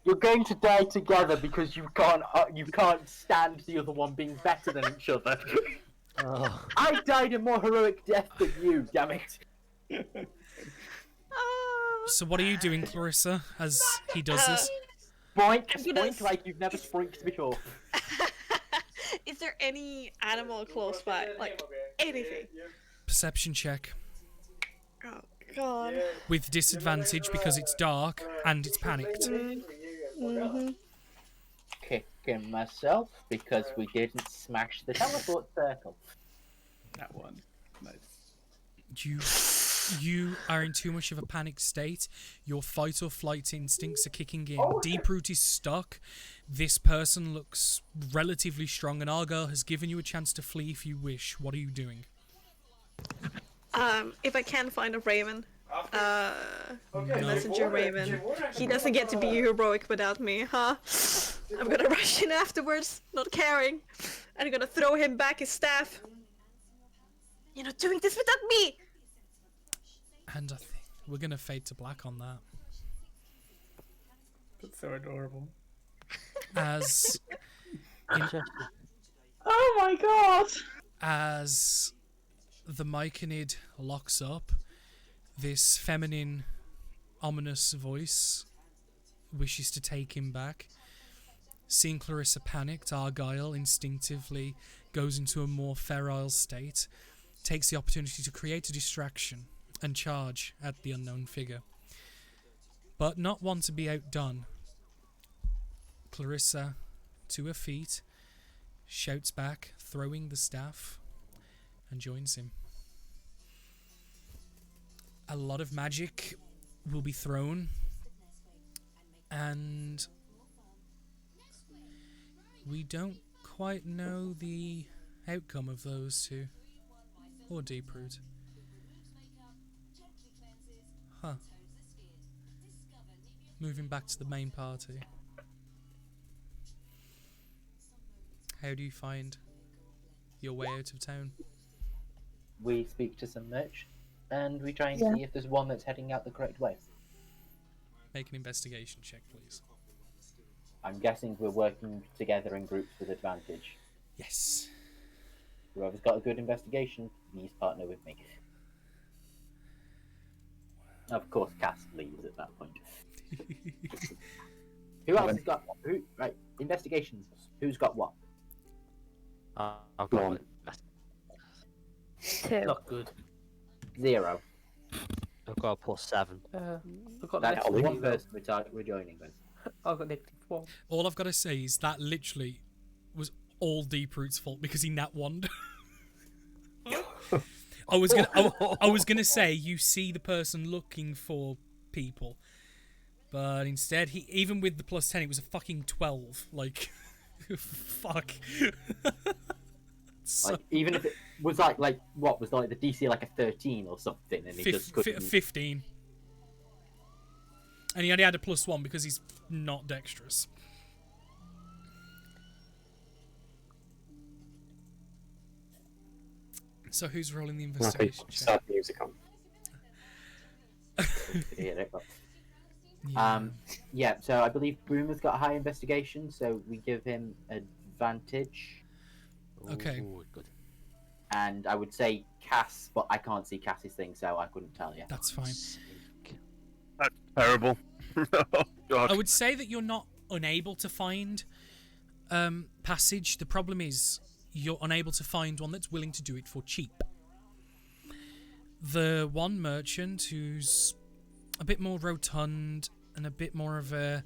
You're going to die together because you can't stand the other one being better than each other. Oh. I died a more heroic death than you, damn it. So what are you doing, Clarissa, as he does this? Boink, boink like you've never sprinked before. Is there any animal close by? Like, anything? Perception check. Oh, God. With disadvantage because it's dark and it's panicked. Mm-hmm. Kicking myself because we didn't smash the teleport circle. That one. Nice. You You are in too much of a panic state. Your fight or flight instincts are kicking in. Deeproot is stuck. This person looks relatively strong, and Argyle has given you a chance to flee if you wish. What are you doing? If I can find a Raven, messenger Raven, he doesn't get to be heroic without me, huh? I'm gonna rush in afterwards, not caring, and I'm gonna throw him back his staff. You're not doing this without me! And I think we're gonna fade to black on that. That's so adorable. As Oh my god! As the Myconid locks up, this feminine, ominous voice wishes to take him back. Seeing Clarissa panicked, Argyle instinctively goes into a more ferile state, takes the opportunity to create a distraction and charge at the unknown figure. But not one to be outdone, Clarissa, to her feet, shouts back, throwing the staff, and joins him. A lot of magic will be thrown, and we don't quite know the outcome of those two, or Deeproot. Huh. Moving back to the main party. How do you find your way out of town? We speak to some merch, and we try and see if there's one that's heading out the correct way. Make an investigation check, please. I'm guessing we're working together in groups with advantage. Yes. Whoever's got a good investigation, please partner with me. Of course, Cass leaves at that point. Who else has got what? Right, investigations. Who's got what? I've got one. 2. Not good. 0. I've got a +7. I've got That's negative one 1. person we're joining with. I've got -1. All I've got to say is that literally was all Deeproot's fault because he nat wand. I was gonna say you see the person looking for people, but instead he, even with the +10, it was a fucking 12. Like, fuck. So, Like, even if it was like what was the DC like a 13 or something, and he just couldn't. 15. And he only had a +1 because he's not dexterous. So who's rolling the investigation check? Sad music on. Yeah, so I believe Broomer's got a high investigation, so we give him advantage. Okay. Ooh, good. And I would say Cass, but I can't see Cass's thing, so I couldn't tell you. That's fine. That's terrible. Oh, God. I would say that you're not unable to find passage. The problem is you're unable to find one that's willing to do it for cheap. The one merchant who's a bit more rotund and a bit more of a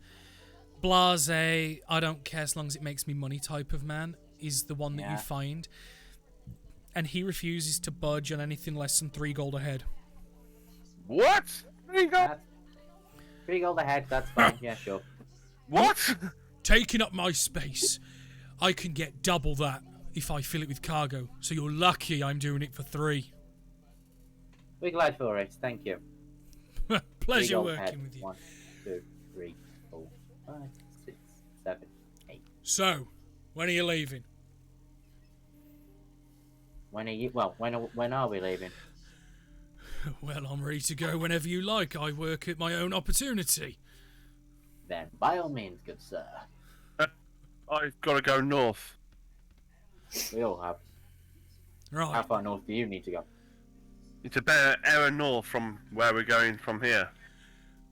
blasé, I don't care as long as it makes me money type of man, is the one that you find. And he refuses to budge on anything less than 3 gold a head. What? 3 gold? 3 gold a head, that's fine. Yeah, sure. What? Taking up my space. I can get double that if I fill it with cargo. So you're lucky I'm doing it for 3. We're glad for it. Thank you. Pleasure working with you. 1, 2, 3, 4, 5, 6, 7, 8. So, when are you leaving? When are you? Well, when are we leaving? Well, I'm ready to go whenever you like. I work at my own opportunity. Then, by all means, good sir. I've got to go north. We all have. Right. How far north do you need to go? It's about an hour north from where we're going from here.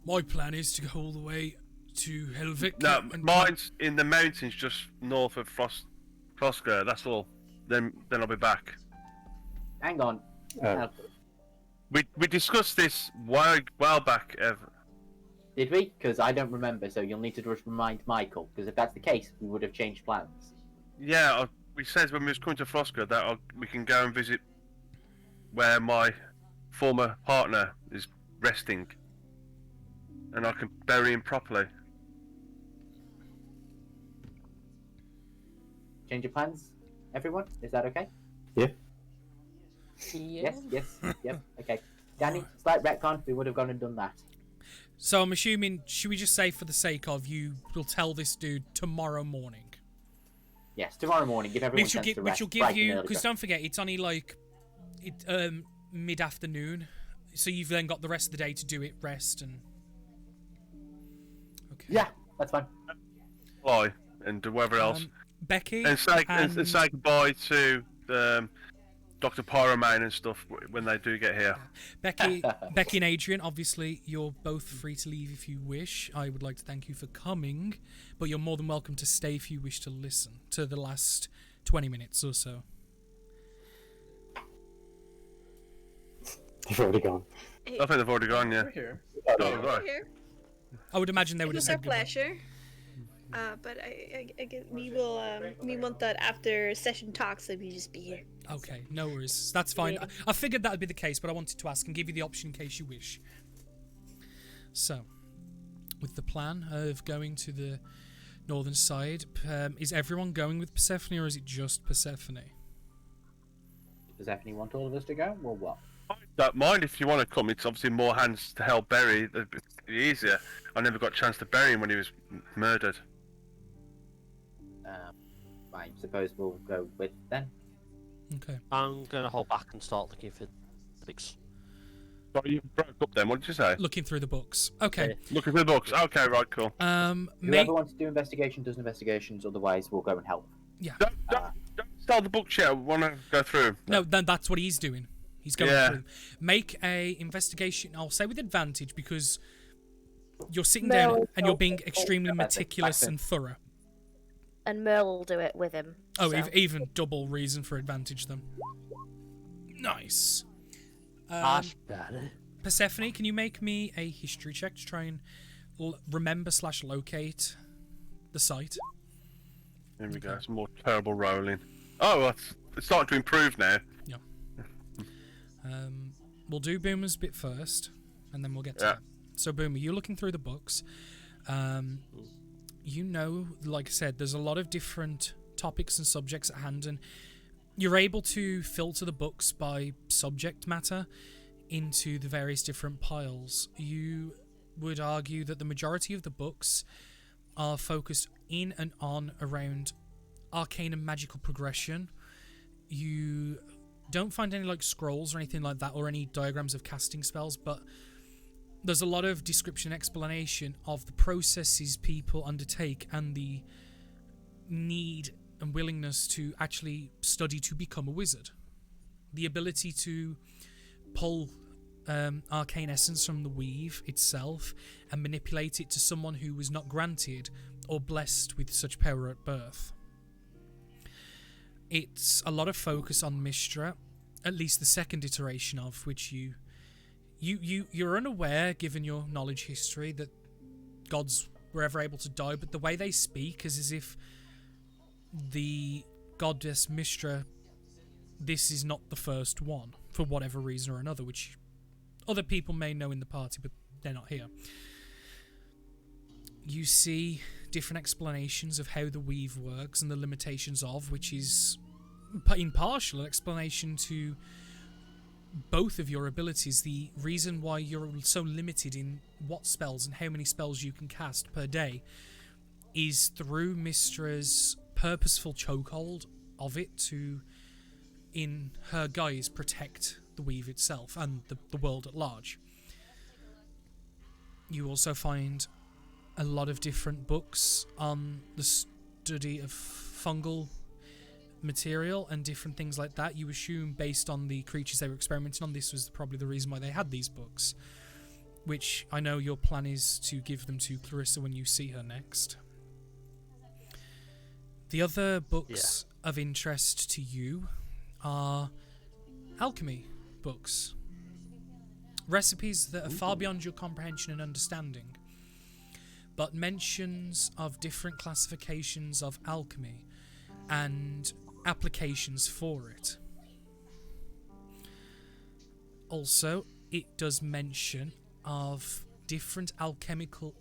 My plan is to go all the way to Helvik. No, mine's in the mountains just north of Frosker, that's all. Then I'll be back. Hang on. We discussed this while back, Ev. Did we? Because I don't remember, so you'll need to just remind Michael, because if that's the case, we would have changed plans. Yeah, we said when we was coming to Frosker that we can go and visit where my former partner is resting, and I can bury him properly. Change of plans, everyone? Is that okay? Yeah. Yes, yep, okay. Danny, slight retcon, we would have gone and done that. So I'm assuming, should we just say for the sake of, you will tell this dude tomorrow morning? Yes, tomorrow morning, give everyone a chance to rest. Which will give you, because don't forget, it's only like mid-afternoon, so you've then got the rest of the day to do it, rest, and... Okay. Yeah, that's fine. Bye, and whoever else. Becky and say goodbye to Dr. Pyromane and stuff when they do get here. Becky and Adrian, obviously, you're both free to leave if you wish. I would like to thank you for coming, but you're more than welcome to stay if you wish to listen to the last 20 minutes or so. They've already gone. I think they've already gone, yeah. We're here. Oh, right. Here. I would imagine they It would have was our said goodbye. pleasure. But I guess we will. We want that after session talks that we just be here. Okay, no worries. That's fine. Yeah. I figured that would be the case, but I wanted to ask and give you the option in case you wish. So, with the plan of going to the northern side, is everyone going with Persephone, or is it just Persephone? Does Persephone want all of us to go, or what? I don't mind if you want to come. It's obviously more hands to help bury. It'd be easier. I never got a chance to bury him when he was murdered. I suppose we'll go with then. Okay. I'm gonna hold back and start looking for the books. Sorry, you broke up then. What did you say? Looking through the books. Okay. Looking through the books. Okay, right, cool. Whoever wants to do investigation does investigations. Otherwise, we'll go and help. Yeah. Don't start the books yet. I want to go through. No, then that's what he's doing. He's going Yeah. through. Make a investigation. I'll say with advantage because you're sitting down and you're being extremely meticulous and thorough. And Merle will do it with him. Oh, so. even double reason for advantage then. Nice. Persephone, can you make me a history check to try and remember/locate the site? Here we go. Some more terrible rolling. Oh, it's starting to improve now. Yeah. We'll do Boomer's bit first, and then we'll get to that. So, Boomer, you're looking through the books. You know, like I said, there's a lot of different topics and subjects at hand, and you're able to filter the books by subject matter into the various different piles. You would argue that the majority of the books are focused in and on around arcane and magical progression. You don't find any like scrolls or anything like that, or any diagrams of casting spells, but there's a lot of description and explanation of the processes people undertake and the need and willingness to actually study to become a wizard. The ability to pull arcane essence from the weave itself and manipulate it to someone who was not granted or blessed with such power at birth. It's a lot of focus on Mystra, at least the second iteration of which you're unaware, given your knowledge history, that gods were ever able to die, but the way they speak is as if the goddess Mystra, this is not the first one, for whatever reason or another, which other people may know in the party, but they're not here. You see different explanations of how the weave works and the limitations of, which is in partial an explanation to both of your abilities. The reason why you're so limited in what spells and how many spells you can cast per day is through Mystra's purposeful chokehold of it to, in her guise, protect the weave itself and the world at large. You also find a lot of different books on the study of fungal material and different things like that. You assume, based on the creatures they were experimenting on, this was probably the reason why they had these books, which I know your plan is to give them to Clarissa when you see her next. The other books of interest to you are alchemy books. Recipes that are far beyond your comprehension and understanding, but mentions of different classifications of alchemy and applications for it. Also, it does mention of different alchemical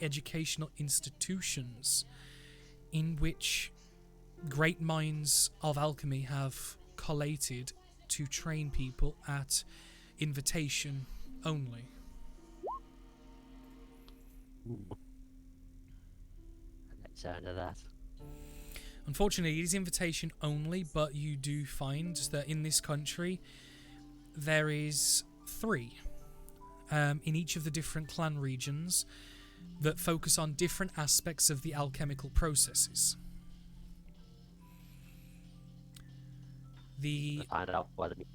educational institutions in which great minds of alchemy have collated to train people at invitation only. Let's sound of that. Unfortunately, it is invitation only, but you do find that in this country there is 3 in each of the different clan regions that focus on different aspects of the alchemical processes. The Find out where the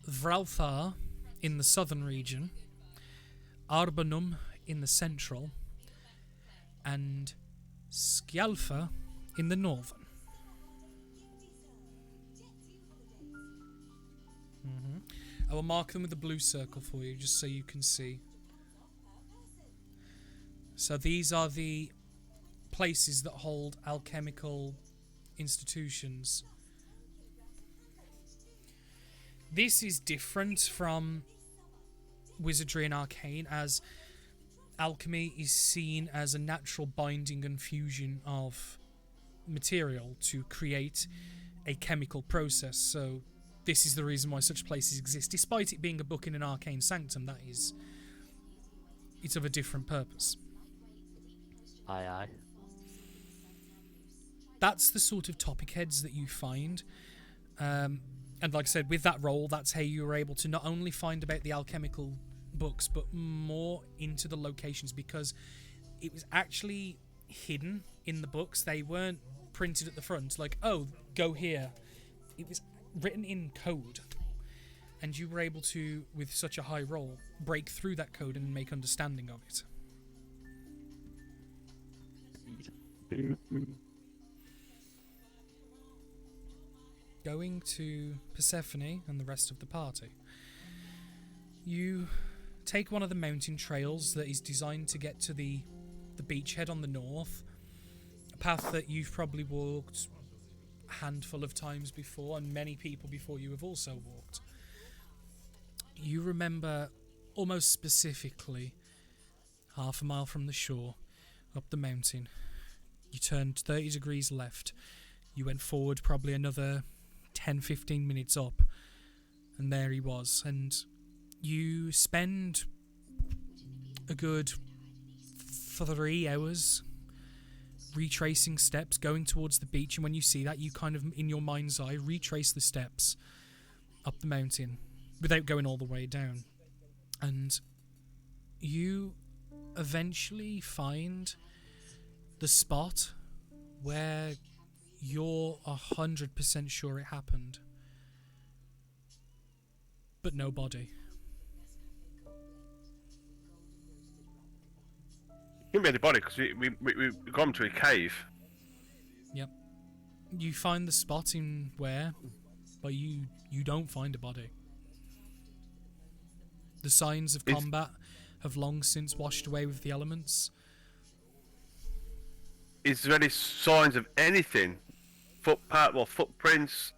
Vralthar in the southern region, Arbanum in the central, and Skjalfa in the northern. I will mark them with a blue circle for you, just so you can see. So these are the places that hold alchemical institutions. This is different from wizardry and arcane, as alchemy is seen as a natural binding and fusion of material to create a chemical process. So this is the reason why such places exist. Despite it being a book in an arcane sanctum, it's of a different purpose. Aye. That's the sort of topic heads that you find. And like I said, with that role, that's how you were able to not only find about the alchemical books, but more into the locations, because it was actually hidden in the books. They weren't printed at the front, like, oh, go here. It was written in code, and you were able to, with such a high roll, break through that code and make understanding of it. Going to Persephone and the rest of the party, you take one of the mountain trails that is designed to get to the beachhead on the north, a path that you've probably walked a handful of times before, and many people before you have also walked. You remember almost specifically half a mile from the shore, up the mountain. You turned 30 degrees left. You went forward probably another 10-15 minutes up, and there he was. And you spend a good 3 hours retracing steps, going towards the beach, and when you see that, you kind of, in your mind's eye, retrace the steps up the mountain without going all the way down. And you eventually find the spot where you're 100% sure it happened, but no body. Couldn't be anybody because we got to a cave. Yep. You find the spot in where, but you don't find a body. The signs of combat have long since washed away with the elements. Is there any signs of anything? Footprints?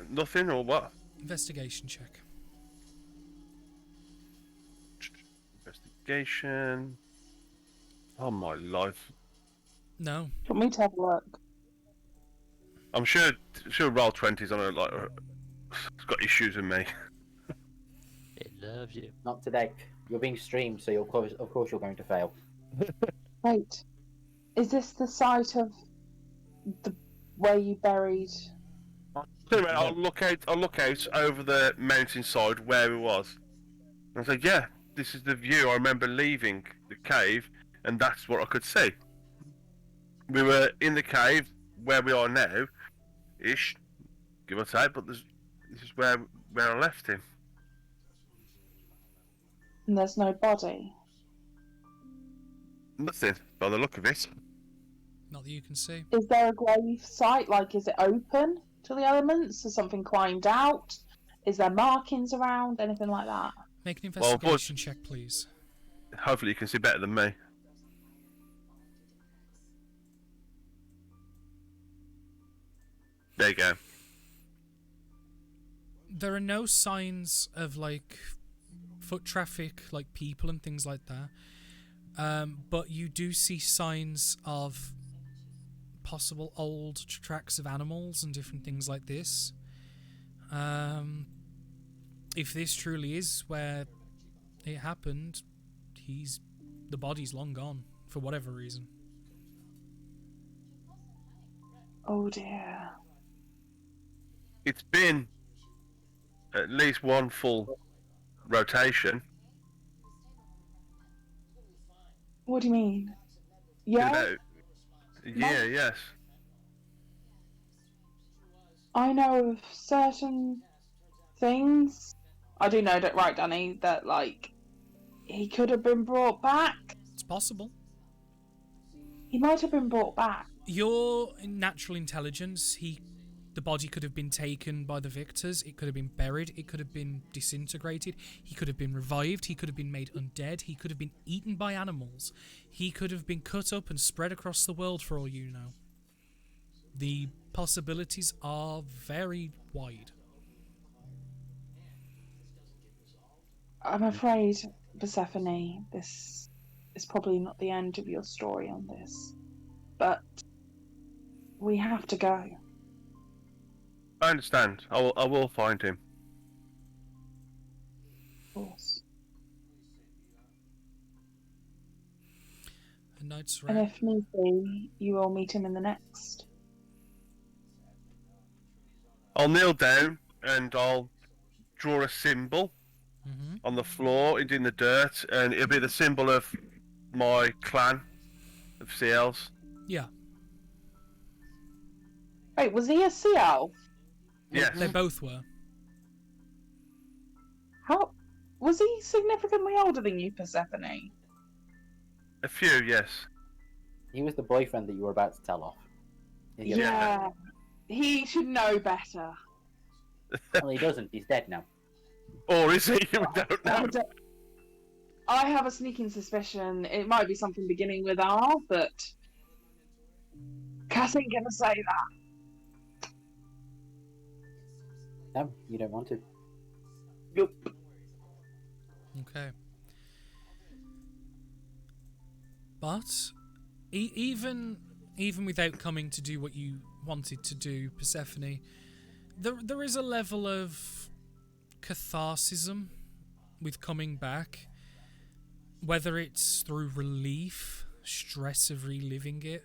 Nothing or what? Investigation check. Investigation. Oh my life. No. Do you want me to have a look? I'm sure roll 20's on a it's got issues with me. It loves you. Not today. You're being streamed, so of course you're going to fail. Wait, is this the site of where you buried? Anyway, I'll look out over the mountainside where it was. And I said, yeah, this is the view. I remember leaving the cave, and that's what I could see. We were in the cave where we are now, ish, give or take, but this is where I left him. And there's no body. Nothing, by the look of it. Not that you can see. Is there a grave site? Like, is it open to the elements? Has something climbed out? Is there markings around? Anything like that? Make an investigation check, please. Hopefully you can see better than me. There you go. There are no signs of like foot traffic, like people and things like that. But you do see signs of possible old tracks of animals and different things like this. If this truly is where it happened, the body's long gone for whatever reason. Oh dear. It's been at least one full rotation. What do you mean? Yeah, Yes. I know of certain things. I do know that, right, Danny, that, like, he could have been brought back. It's possible. He might have been brought back. Your natural intelligence, the body could have been taken by the victors, it could have been buried, it could have been disintegrated, he could have been revived, he could have been made undead, he could have been eaten by animals, he could have been cut up and spread across the world for all you know. The possibilities are very wide. I'm afraid, Persephone, this is probably not the end of your story on this. But we have to go. I understand. I will find him. Of course. A night's And rest. if need be, you will meet him in the next. I'll kneel down and I'll draw a symbol on the floor and in the dirt, and it'll be the symbol of my clan of sea elves. Yeah. Wait, was he a sea elf? Yes. They both were. How was he significantly older than you, Persephone? A few, yes. He was the boyfriend that you were about to tell off. Yeah. He should know better. Well, he doesn't. He's dead now. Or is he? We don't know. I have a sneaking suspicion it might be something beginning with R, but Cass ain't gonna say that. No, you don't want to. Yup. Okay. But even without coming to do what you wanted to do, Persephone, there is a level of catharsism with coming back, whether it's through relief, stress of reliving it.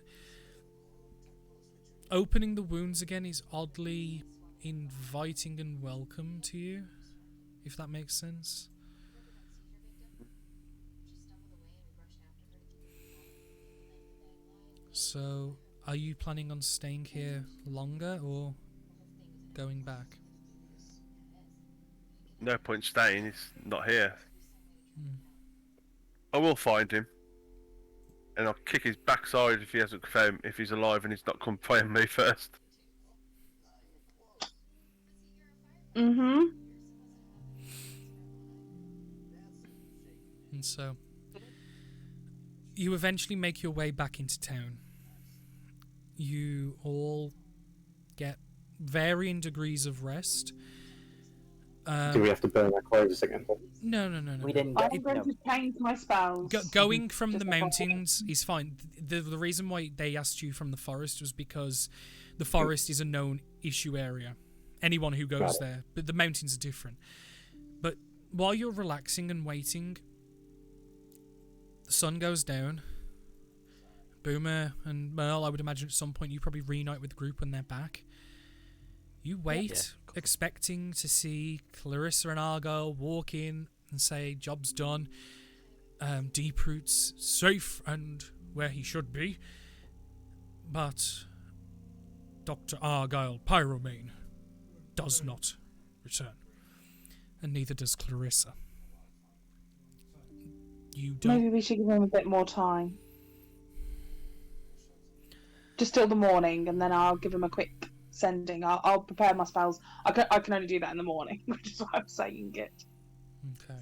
Opening the wounds again is oddly inviting and welcome to you, if that makes sense. So, are you planning on staying here longer or going back? No point staying, he's not here. I will find him. And I'll kick his backside if he hasn't found, if he's alive and he's not come find me first. Mm-hmm. And so, you eventually make your way back into town. You all get varying degrees of rest. Do we have to burn our clothes again? No. We didn't I'm get going to change my spells. Going from the mountains is fine. The reason why they asked you from the forest was because the forest is a known issue area. Anyone who goes there, but the mountains are different. But while you're relaxing and waiting, the sun goes down. Boomer and Merle, I would imagine at some point you probably reunite with the group when they're back. You wait, expecting to see Clarissa and Argyle walk in and say, job's done. Deeproot's safe and where he should be. But Dr. Argyle Pyromane does not return. And neither does Clarissa. You don't... Maybe we should give him a bit more time. Just till the morning, and then I'll give him a quick sending. I'll prepare my spells. I can only do that in the morning, which is what I'm saying it. Okay.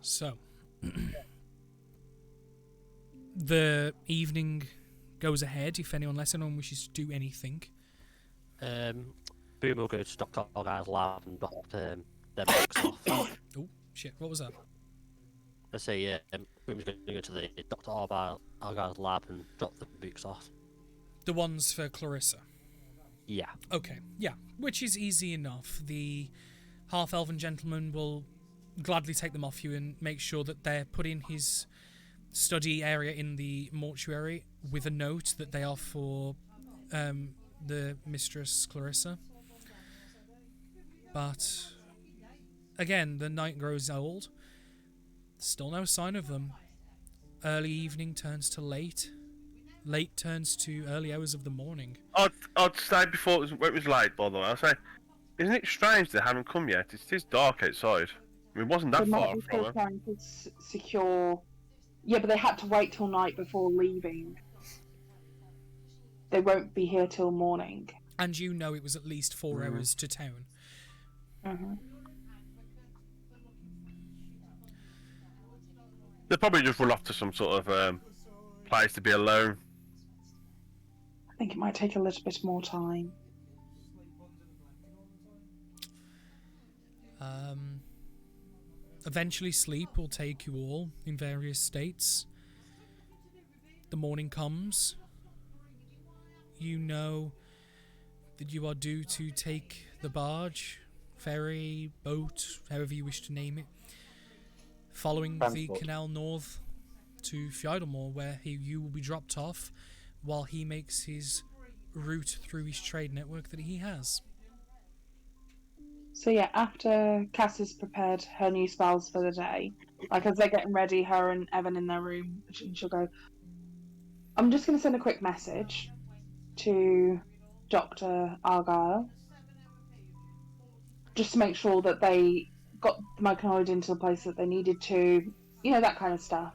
So, the evening goes ahead. If unless anyone wishes to do anything. Boom will go to Dr. Argyle's lab and drop their books off. Oh, shit, what was that? I say, Boom's going to go to the Dr. Argyle's lab and drop the books off. The ones for Clarissa? Yeah. Okay, yeah, which is easy enough. The half-elven gentleman will gladly take them off you and make sure that they're put in his study area in the mortuary with a note that they are for the Mistress Clarissa. But again, the night grows old. Still no sign of them. Early evening turns to late. Late turns to early hours of the morning. I'd say before it was late, by the way. I'd say, isn't it strange they haven't come yet? It is dark outside. I mean, it wasn't that They might far be from still them. trying to secure. Yeah, but they had to wait till night before leaving. They won't be here till morning. And you know it was at least 4 hours to town. Mm-hmm. They'll probably just run off to some sort of place to be alone. I think it might take a little bit more time. Eventually sleep will take you all in various states. The morning comes. You know that you are due to take the barge, ferry, boat, however you wish to name it, following the canal north to Fjöldamore, where you will be dropped off while he makes his route through his trade network that he has. So yeah, after Cass has prepared her new spells for the day, like as they're getting ready, her and Evan in their room, she'll go, I'm just going to send a quick message to Dr. Argyle, just to make sure that they got the mycoloid into the place that they needed to, you know, that kind of stuff.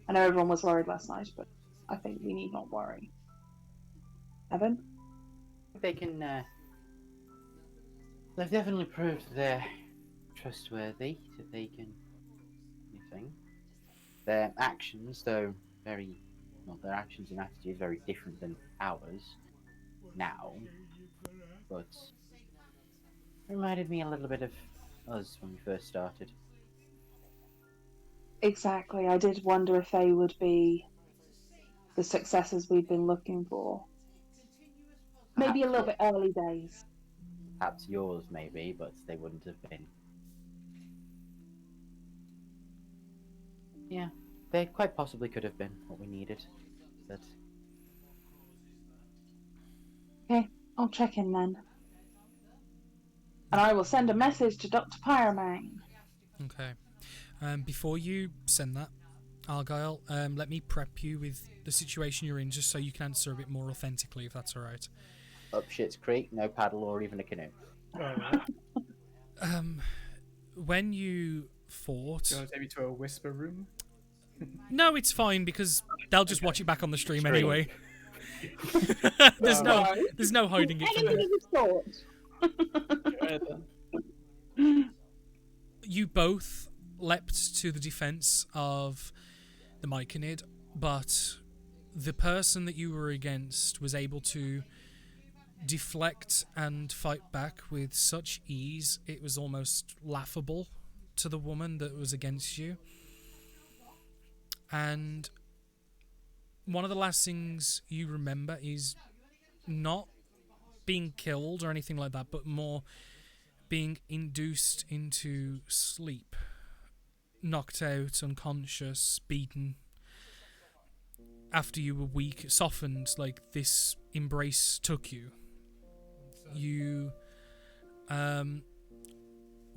I know everyone was worried last night, but I think we need not worry. Evan? They can, they've definitely proved they're trustworthy, so they can, anything. Their actions, though their actions and attitudes very different than ours now, but reminded me a little bit of us when we first started. Exactly. I did wonder if they would be the successes we've been looking for. Maybe a little bit early days. Perhaps yours, maybe, but they wouldn't have been. Yeah, they quite possibly could have been what we needed, but... Okay, I'll check in then. And I will send a message to Dr. Pyramane. Okay. Before you send that, Argyle, let me prep you with the situation you're in, just so you can answer a bit more authentically, if that's alright. Up Shit's Creek, no paddle or even a canoe. When you fought... Do you want to take me to a whisper room? No, it's fine, because they'll just watch it back on the stream anyway. There's no hiding it from them. You both leapt to the defense of the Myconid, but the person that you were against was able to deflect and fight back with such ease it was almost laughable to the woman that was against you. And one of the last things you remember is not being killed or anything like that, but more being induced into sleep, knocked out, unconscious, beaten. After you were weak, softened, like this embrace took you. You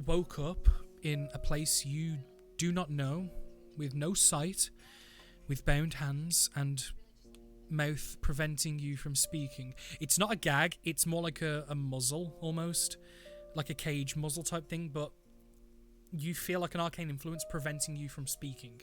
woke up in a place you do not know, with no sight, with bound hands and mouth preventing you from speaking. It's not a gag, it's more like a muzzle, almost. Like a cage muzzle type thing, but you feel like an arcane influence preventing you from speaking.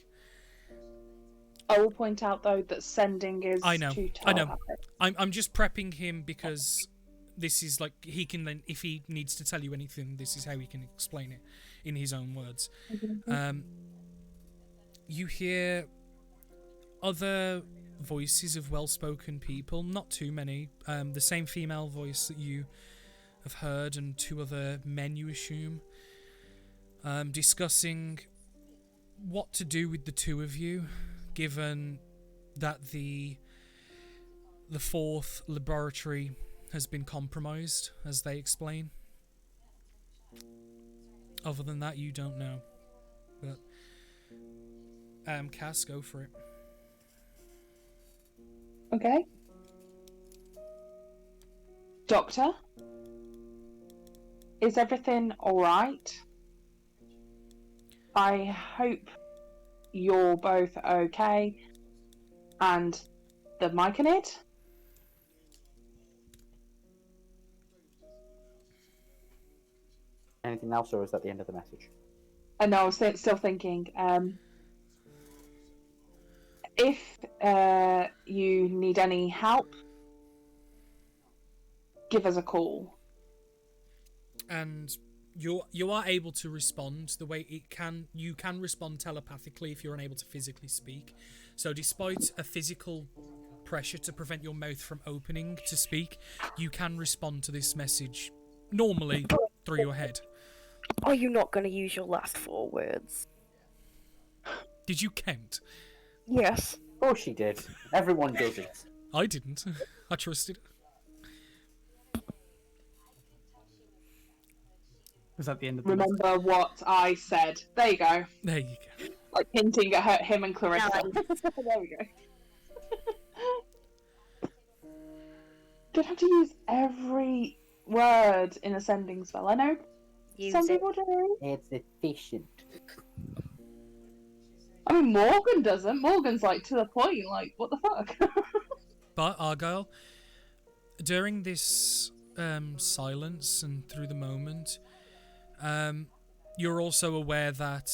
I will point out, though, that sending is I know. telepathic. I'm just prepping him because this is like, he can then, if he needs to tell you anything, this is how he can explain it in his own words. You hear other voices of well-spoken people, not too many. The same female voice that you of Herd and 2 other men, you assume, discussing what to do with the 2 of you, given that the 4th laboratory has been compromised, as they explain. Other than that, you don't know. But Cass, go for it. Okay. Doctor? Is everything alright? I hope you're both okay. And the Myconid? Anything else, or is that the end of the message? No, I was still thinking. If you need any help, give us a call. And you are able to respond the way you can respond telepathically if you're unable to physically speak. So despite a physical pressure to prevent your mouth from opening to speak, you can respond to this message normally through your head. Are you not going to use your last 4 words? Did you count? Yes. Oh, she did. Everyone does it. I didn't. I trusted. Was that the end of the Remember what I said. There you go. There you go. Like hinting at him and Clarissa. There we go. Don't have to use every word in a sending spell. I know some people do. It's efficient. I mean, Morgan doesn't. Morgan's like to the point. Like, what the fuck? But Argyle, during this silence and through the moment, you're also aware that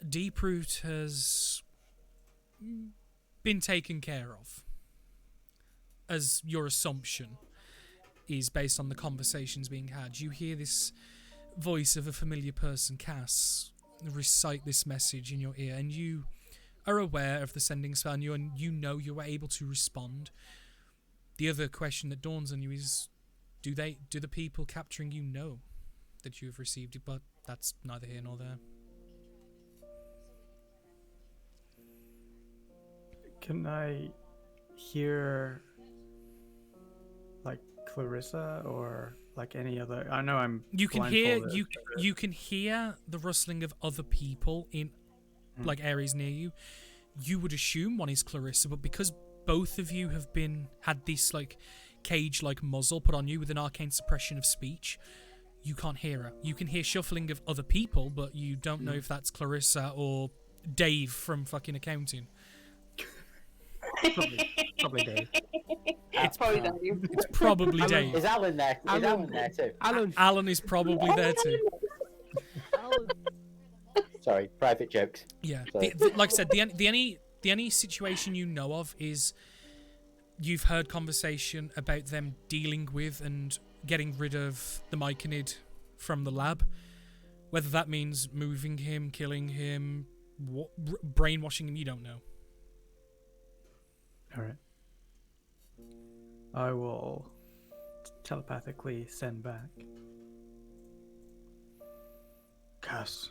Deeproot has been taken care of, as your assumption is based on the conversations being had. You hear this voice of a familiar person, Cass, recite this message in your ear, and you are aware of the sending spell, and you know you were able to respond. The other question that dawns on you is, do the people capturing you know that you have received it? But that's neither here nor there. Can I hear, like, Clarissa or like any other? I know I'm. You can hear blindfolded. you can hear the rustling of other people in like areas near you. You would assume one is Clarissa, but because both of you have had this like cage-like muzzle put on you with an arcane suppression of speech, you can't hear her. You can hear shuffling of other people, but you don't know if that's Clarissa or Dave from fucking accounting. Probably Dave. It's probably Dave. It's probably Dave. Is Alan there? Is Alan there too? Alan is probably there too. Sorry, private jokes. Yeah, Sorry. like I said, the only situation you know of is you've heard conversation about them dealing with and getting rid of the Myconid from the lab. Whether that means moving him, killing him, brainwashing him, you don't know. Alright. I will telepathically send back. Cass,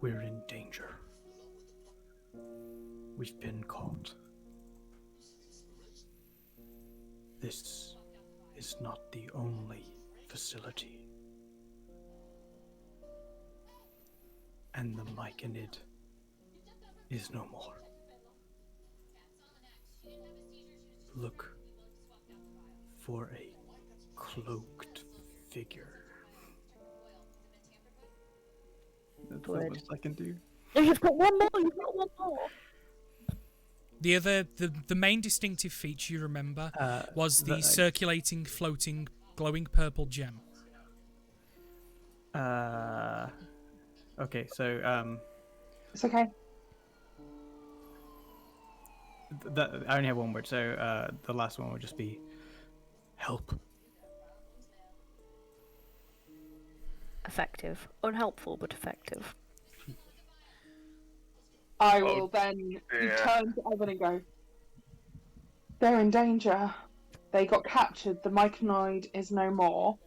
we're in danger. We've been caught. This is not the only facility. And the Myconid is no more. Look for a cloaked figure. That's the most I can do. No, you've got one more. You've got one more. The main distinctive feature you remember was the circulating, floating, glowing purple gem. Okay, so It's okay. I only have one word, so the last one would just be help. Effective. Unhelpful, but effective. I will then turn to Evan and go, they're in danger. they got captured. The myconoid is no more.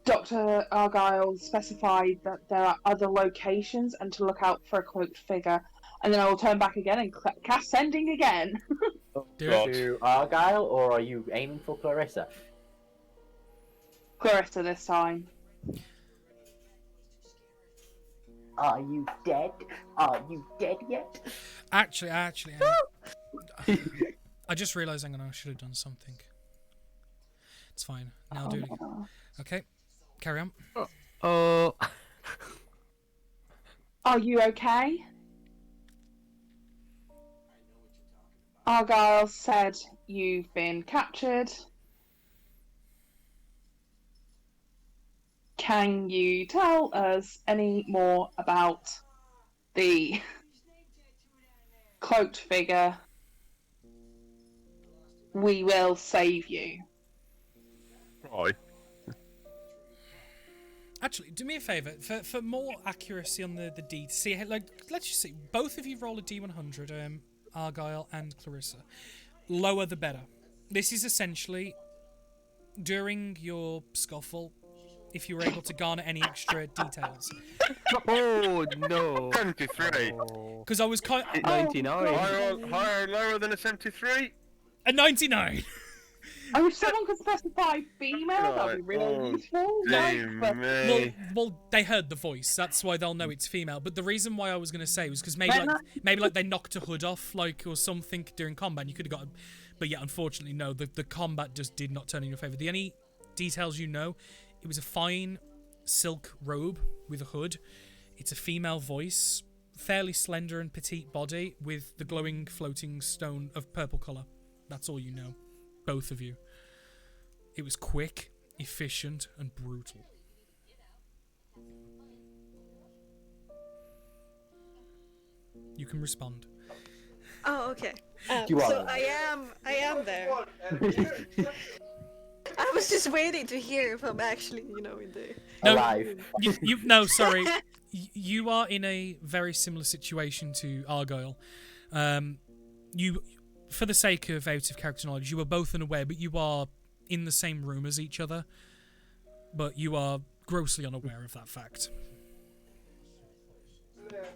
Dr. Argyle specified that there are other locations and to look out for a cloaked figure. And then I will turn back again and cast sending again. To Argyle, or are you aiming for Clarissa? Clarissa this time. Are you dead? Are you dead yet? Actually, I just realised I should have done something. It's fine. Now I'll do it again. Okay, carry on. Oh. Are you okay? Argyle said you've been captured. Can you tell us any more about the cloaked figure? We will save you. Right. Actually, do me a favour, for more accuracy on the D. See, like, let's just see. Both of you roll a D100, Argyle and Clarissa. Lower the better. This is essentially during your scuffle. If you were able to garner any extra details. Oh no! 73. Because I was kind. 99. Higher or lower than a 73? A 99. Oh, if someone could specify female, that'd be really useful. Well, they heard the voice. That's why they'll know it's female. But the reason why I was going to say was because maybe they knocked a hood off, like, or something during combat. And you could have got, but yeah, unfortunately, no. The combat just did not turn in your favor. The only details you know, it was a fine silk robe with a hood. It's a female voice, fairly slender and petite body with the glowing floating stone of purple colour. That's all you know. Both of you. It was quick, efficient, and brutal. You can respond. Oh, okay. You are. So I am there. I was just waiting to hear if I'm actually, in the... No, alive. No, sorry. You are in a very similar situation to Argyle. You, for the sake of out-of-character knowledge, you are both unaware, but you are in the same room as each other. But you are grossly unaware of that fact.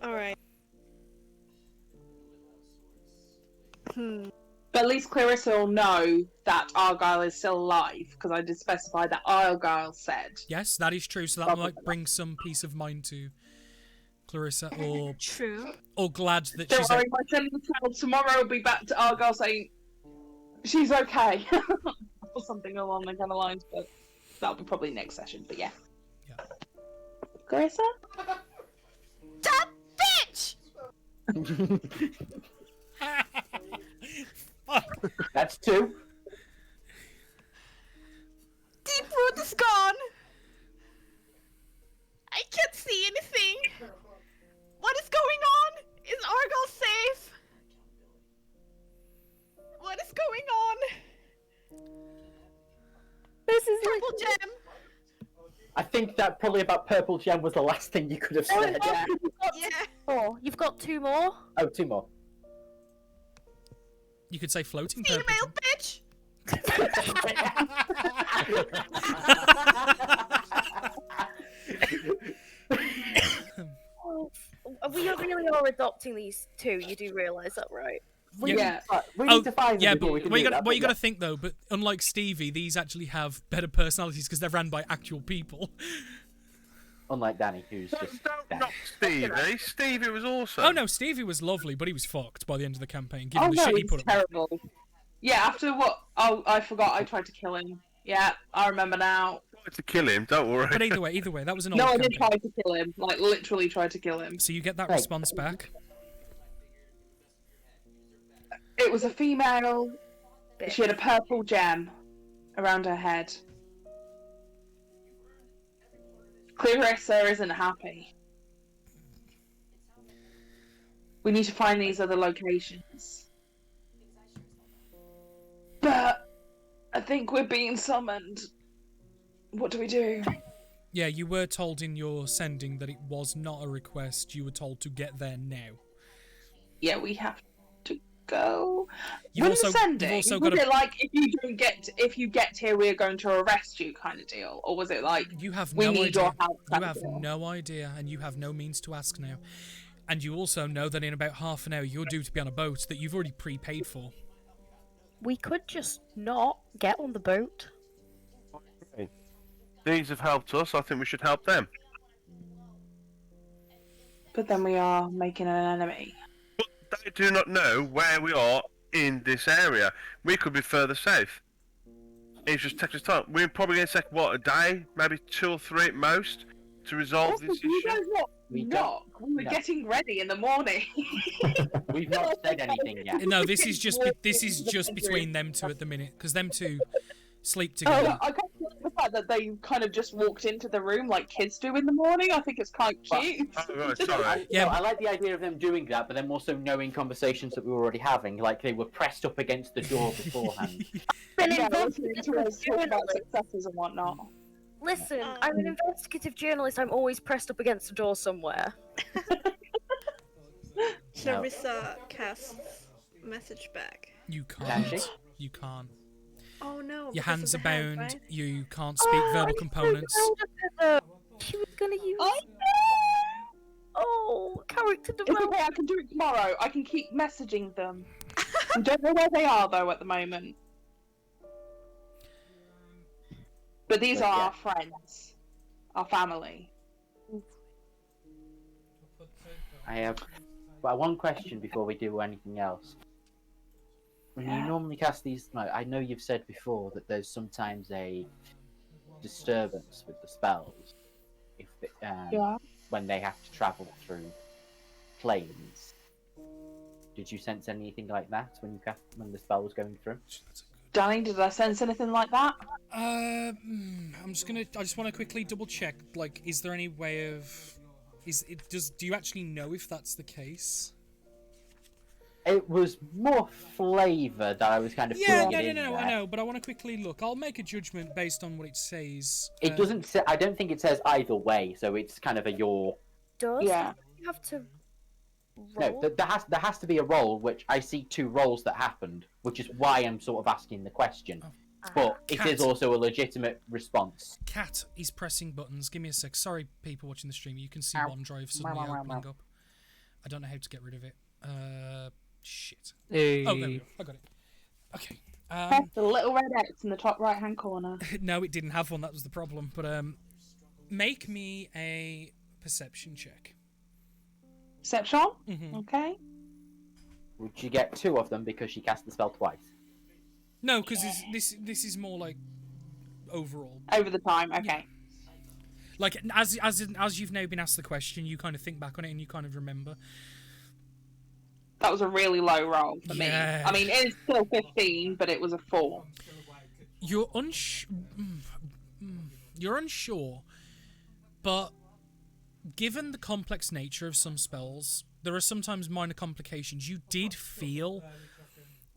Alright. But at least Clarissa will know that Argyle is still alive, because I did specify that Argyle said. Yes, that is true, so that might bring some peace of mind to Clarissa, or True. Or glad that Don't she's... worry, my sending child tomorrow will be back to Argyle saying she's okay. Or something along the kind of lines, but that'll be probably next session, but yeah. Clarissa? That bitch! That's 2. Deep root is gone. I can't see anything. What is going on? Is Argyle safe? What is going on? This is Purple gem. I think that probably about Purple Gem was the last thing you could have said. Yeah. You've got 2 more. Oh, 2 more. You could say floating Female purple. bitch. We really are adopting these 2. You do realise that, right? We need to find them before we can do that, what you but got to think though, but unlike Stevie, these actually have better personalities because they're ran by actual people. Unlike Danny, who's just... Not Stevie. Stevie was awesome. Oh no, Stevie was lovely, but he was fucked by the end of the campaign, given Oh the no, shit he he's put up. terrible. Yeah, after what? Oh, I forgot I tried to kill him. Yeah, I remember now. Tried to kill him, don't worry. But either way, that was an old No, I campaign. did try to kill him. Like, literally tried to kill him. So you get that response back. It was a female. She had a purple gem around her head. Clarissa isn't happy. We need to find these other locations. But I think we're being summoned. What do we do? Yeah, you were told in your sending that it was not a request. You were told to get there now. Yeah, we have to go? You've When also, sending, you've also was got it like if you get here, we're going to arrest you kind of deal, or was it like you have we no need idea. your help? You have no idea, and you have no means to ask now. And you also know that in about half an hour you're due to be on a boat that you've already prepaid for. We could just not get on the boat. These have helped us. I think we should help them. But then we are making an enemy. They do not know where we are in this area. We could be further south. It just takes us time. We're probably going to take, what, a day? Maybe 2 or 3 at most to resolve this You issue? guys not We knock. We were no. getting ready in the morning. We've not said anything yet. No, this is just between them two at the minute, because them two sleep Oh, together. I can't believe the fact that they kind of just walked into the room like kids do in the morning. I think it's quite cute. Oh, right, sorry. Yeah. No, I like the idea of them doing that, but then also knowing conversations that we were already having, like they were pressed up against the door beforehand. Yeah, listening to us talk about successes and whatnot. Listen, I'm an investigative journalist. I'm always pressed up against a door somewhere. Clarissa casts message back. You Can she? can't. You can't. Oh no. Your because hands of are the hand, bound. right? You can't speak verbal components. She was gonna use. Oh, character It's development. okay, I can do it tomorrow. I can keep messaging them. I don't know where they are though at the moment. But these But are yeah. our friends, our family. I have one question before we do anything else. When you normally cast these, like, I know you've said before that there's sometimes a disturbance with the spells if when they have to travel through planes. Did you sense anything like that when the spell was going through? Danny, did I sense anything like that? I just want to quickly double check. Like, is there any way of? Do you actually know if that's the case? It was more flavour that I was kind of Yeah, putting in no, there. I know, but I want to quickly look. I'll make a judgment based on what it says. It doesn't say. I don't think it says either way, so it's kind of a your. Does Yeah. you have to No, roll? there has to be a roll, which I see 2 rolls that happened, which is why I'm sort of asking the question. But it Cat. is also a legitimate response. Cat is pressing buttons. Give me a sec. Sorry, people watching the stream. You can see Ow. OneDrive suddenly Wow, wow, wow, opening wow. up. I don't know how to get rid of it. Shit. Hey. Oh, there we go. I got it. Okay. Press the little red X in the top right hand corner. No, it didn't have one. That was the problem. But make me a perception check. Perception? Mhm. Okay. Would you get 2 of them because she cast the spell twice? No, because this is more like overall. Over the time, okay. Like as you've now been asked the question, you kind of think back on it and you kind of remember. That was a really low roll for me. Yeah. I mean, it's still 15, but it was a 4. You're unsure, but given the complex nature of some spells, there are sometimes minor complications. You did feel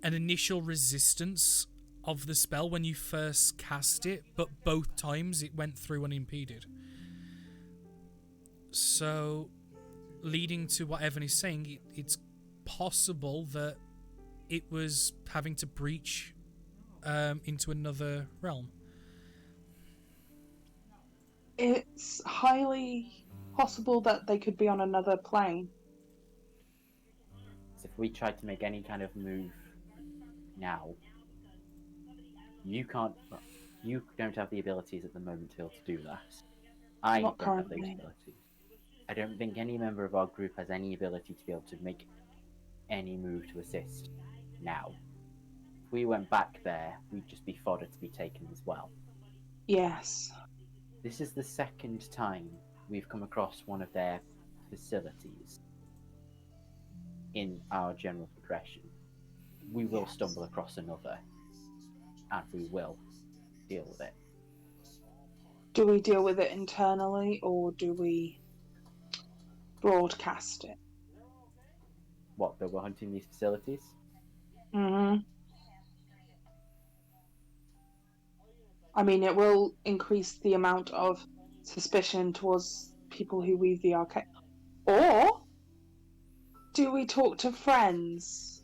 an initial resistance of the spell when you first cast it, but both times it went through unimpeded. So, leading to what Evan is saying, it's possible that it was having to breach into another realm. It's highly possible that they could be on another plane. So if we tried to make any kind of move now, you can't. You don't have the abilities at the moment to be able to do that. I Not don't have those currently. abilities. I don't think any member of our group has any ability to be able to make any move to assist now. If we went back there, we'd just be fodder to be taken as well. Yes. This is the second time we've come across one of their facilities in our general progression. We will stumble across another, and we will deal with it. Do we deal with it internally or do we broadcast it? What, that we're hunting these facilities? Mm-hmm. I mean, it will increase the amount of suspicion towards people who weave the arcane. Or do we talk to friends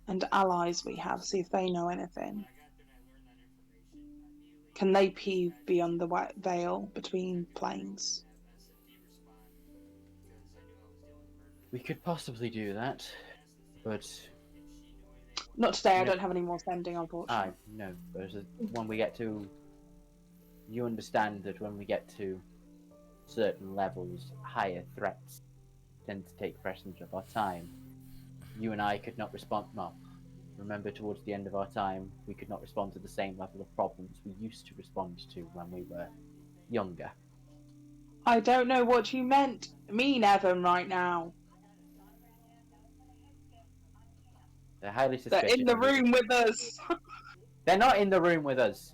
and allies we have, see if they know anything. Can they peeve beyond the veil between planes? We could possibly do that, but Not today. I No. don't have any more sending, unfortunately. no. But when we get to, you understand that when we get to certain levels, higher threats tend to take precedence of our time. You and I could not respond. Well, remember, towards the end of our time, we could not respond to the same level of problems we used to respond to when we were younger. I don't know what you mean, Evan, right now. They're highly suspicious. They're in the room with us. They're not in the room with us.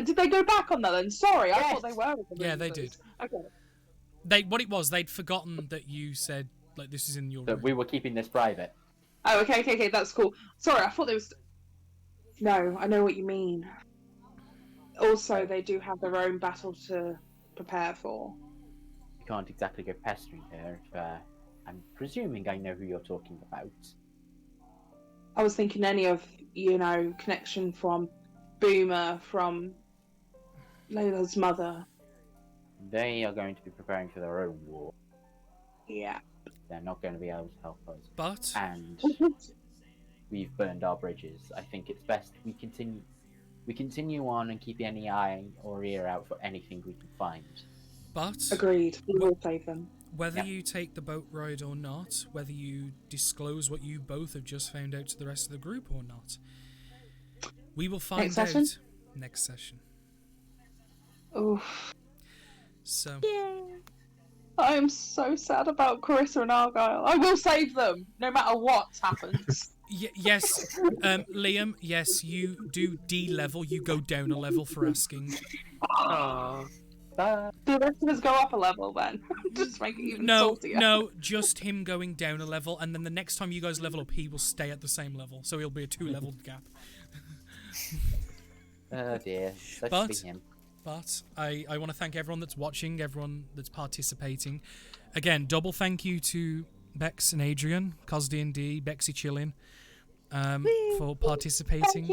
Did they go back on that then? Sorry, I Yes. thought they were in the room Yeah, they with did. us. Okay. What it was, they'd forgotten that you said, like, this is in your That room. we were keeping this private. Oh, okay, that's cool. Sorry, I thought they was... No, I know what you mean. Also, they do have their own battle to prepare for. You can't exactly go pestering her. I'm presuming I know who you're talking about. I was thinking any of, connection from Boomer, from Layla's mother. They are going to be preparing for their own war. Yeah. They're not going to be able to help us. But And we've burned our bridges. I think it's best we continue on and keep any eye or ear out for anything we can find. But Agreed. We will save them. whether you take the boat ride or not, whether you disclose what you both have just found out to the rest of the group or not, we will find Next out session? next session. Oof. So I am so sad about Carissa and Argyle. I will save them, no matter what happens. yes, Liam, yes, you do D-level, you go down a level for asking. The rest of us go up a level then. Just make it even saltier. No, just him going down a level, and then the next time you guys level up, he will stay at the same level, so he'll be a 2-level gap. Oh dear, such But- be him. But I want to thank everyone that's watching, everyone that's participating. Again, double thank you to Bex and Adrian, CosD&D, Bexy Chillin, for participating.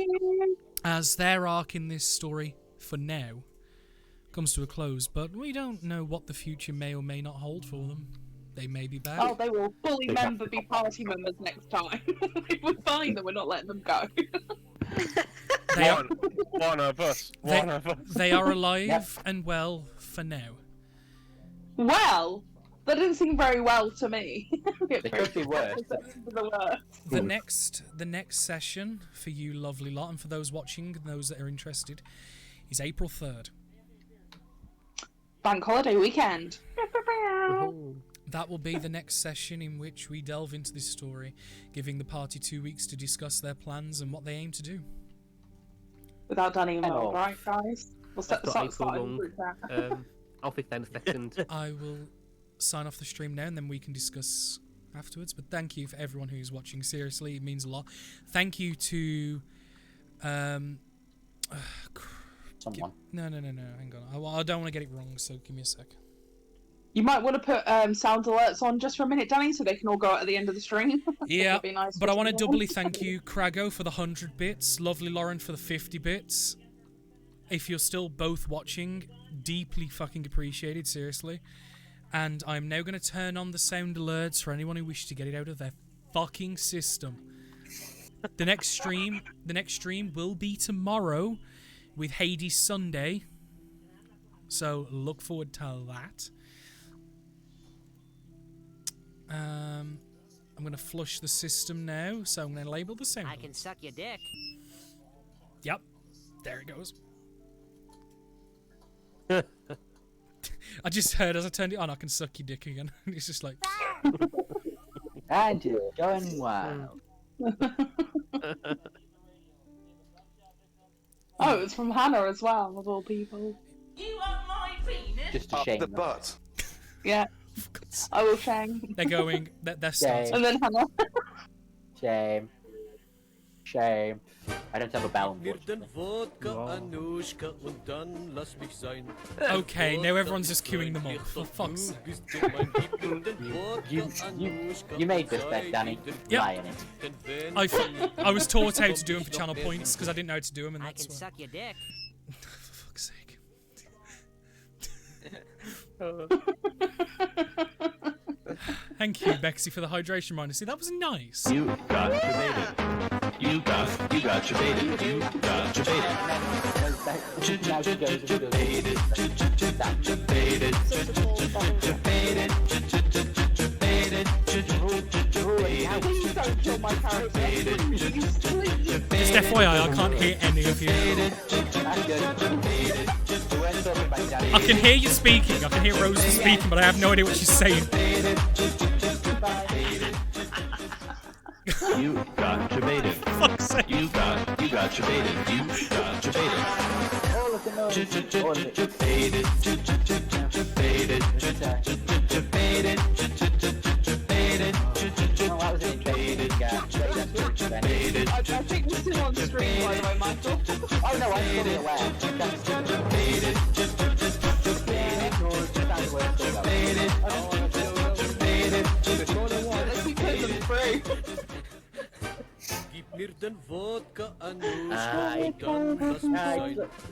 As their arc in this story, for now, comes to a close. But we don't know what the future may or may not hold for them. They may be back. Oh, they will fully be party members next time. We're fine that we're not letting them go. One of us. They are alive and well for now. Well, that didn't seem very well to me. They could be worse. The next session for you lovely lot, and for those watching and those that are interested, is April 3rd. Bank holiday weekend. That will be the next session in which we delve into this story, giving the party 2 weeks to discuss their plans and what they aim to do. Without Danny involved, right, guys? We'll start long. I'll fix that in a second. I will sign off the stream now, and then we can discuss afterwards. But thank you for everyone who's watching. Seriously, it means a lot. Thank you to Someone. No, hang on. I don't want to get it wrong, so give me a sec. You might want to put sound alerts on just for a minute, Danny, so they can all go out at the end of the stream. Yeah, That'd be nice but I for want to everyone. doubly thank you, Crago, for the 100 bits, Lovely Lauren for the 50 bits. If you're still both watching, deeply fucking appreciated, seriously. And I'm now going to turn on the sound alerts for anyone who wishes to get it out of their fucking system. The next stream will be tomorrow with Hades Sunday. So look forward to that. I'm going to flush the system now, so I'm going to label the sound. I can suck your dick. Yep, there it goes. I just heard as I turned it on, I can suck your dick again. It's just like... And it's going wild. Oh, it's from Hannah as well, of all people. You want my penis? Just a shame. The butt. Yeah. I will shame. They're going... They're starting. And then Hannah. Shame. I don't have a bell. Okay, now everyone's just queuing them up. For fuck's sake. You made this bet, Danny. Yep. Lie in it. I was taught how to do them for channel points because I didn't know how to do them, and I that's can why. suck your dick. For fuck's sake. Thank you, Bexy, for the hydration reminder. See, that was nice. You got debated. You got debated. You got Just FYI, I can't hear any of you. I can hear you speaking. I can hear Rosa speaking, but I have no idea what she's saying. You got debated. Fuck's sake. You got debated. You got debated. I think we're still on stream, by the way, Michael. Oh no, I'm fully aware. Let's keep putting them through.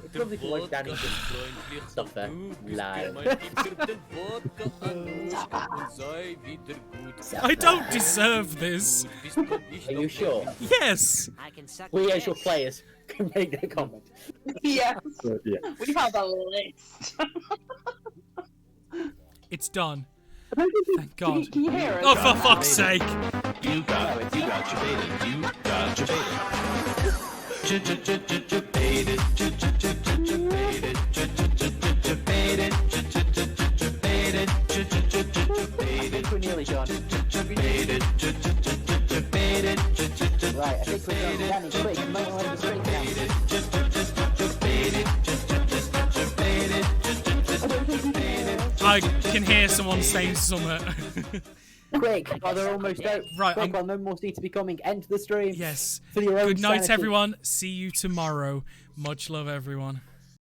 It's lovely to watch Danny just suffer live. I don't deserve this. Are you sure? Yes. I can suck We your as your dick. players can make that comment. Yes. Yeah. We have a list. It's done. Thank Can you, God. can you hear us? Oh, for fuck's sake. You got debated. You got I think we're nearly done. Right, I think we're done. Danny, quick, you might want to straight I can hear someone saying something. Quick, while they're almost out. Right, Quick, while no more need to be coming. End the stream. Yes. For your own Good night, sanity. everyone. See you tomorrow. Much love, everyone.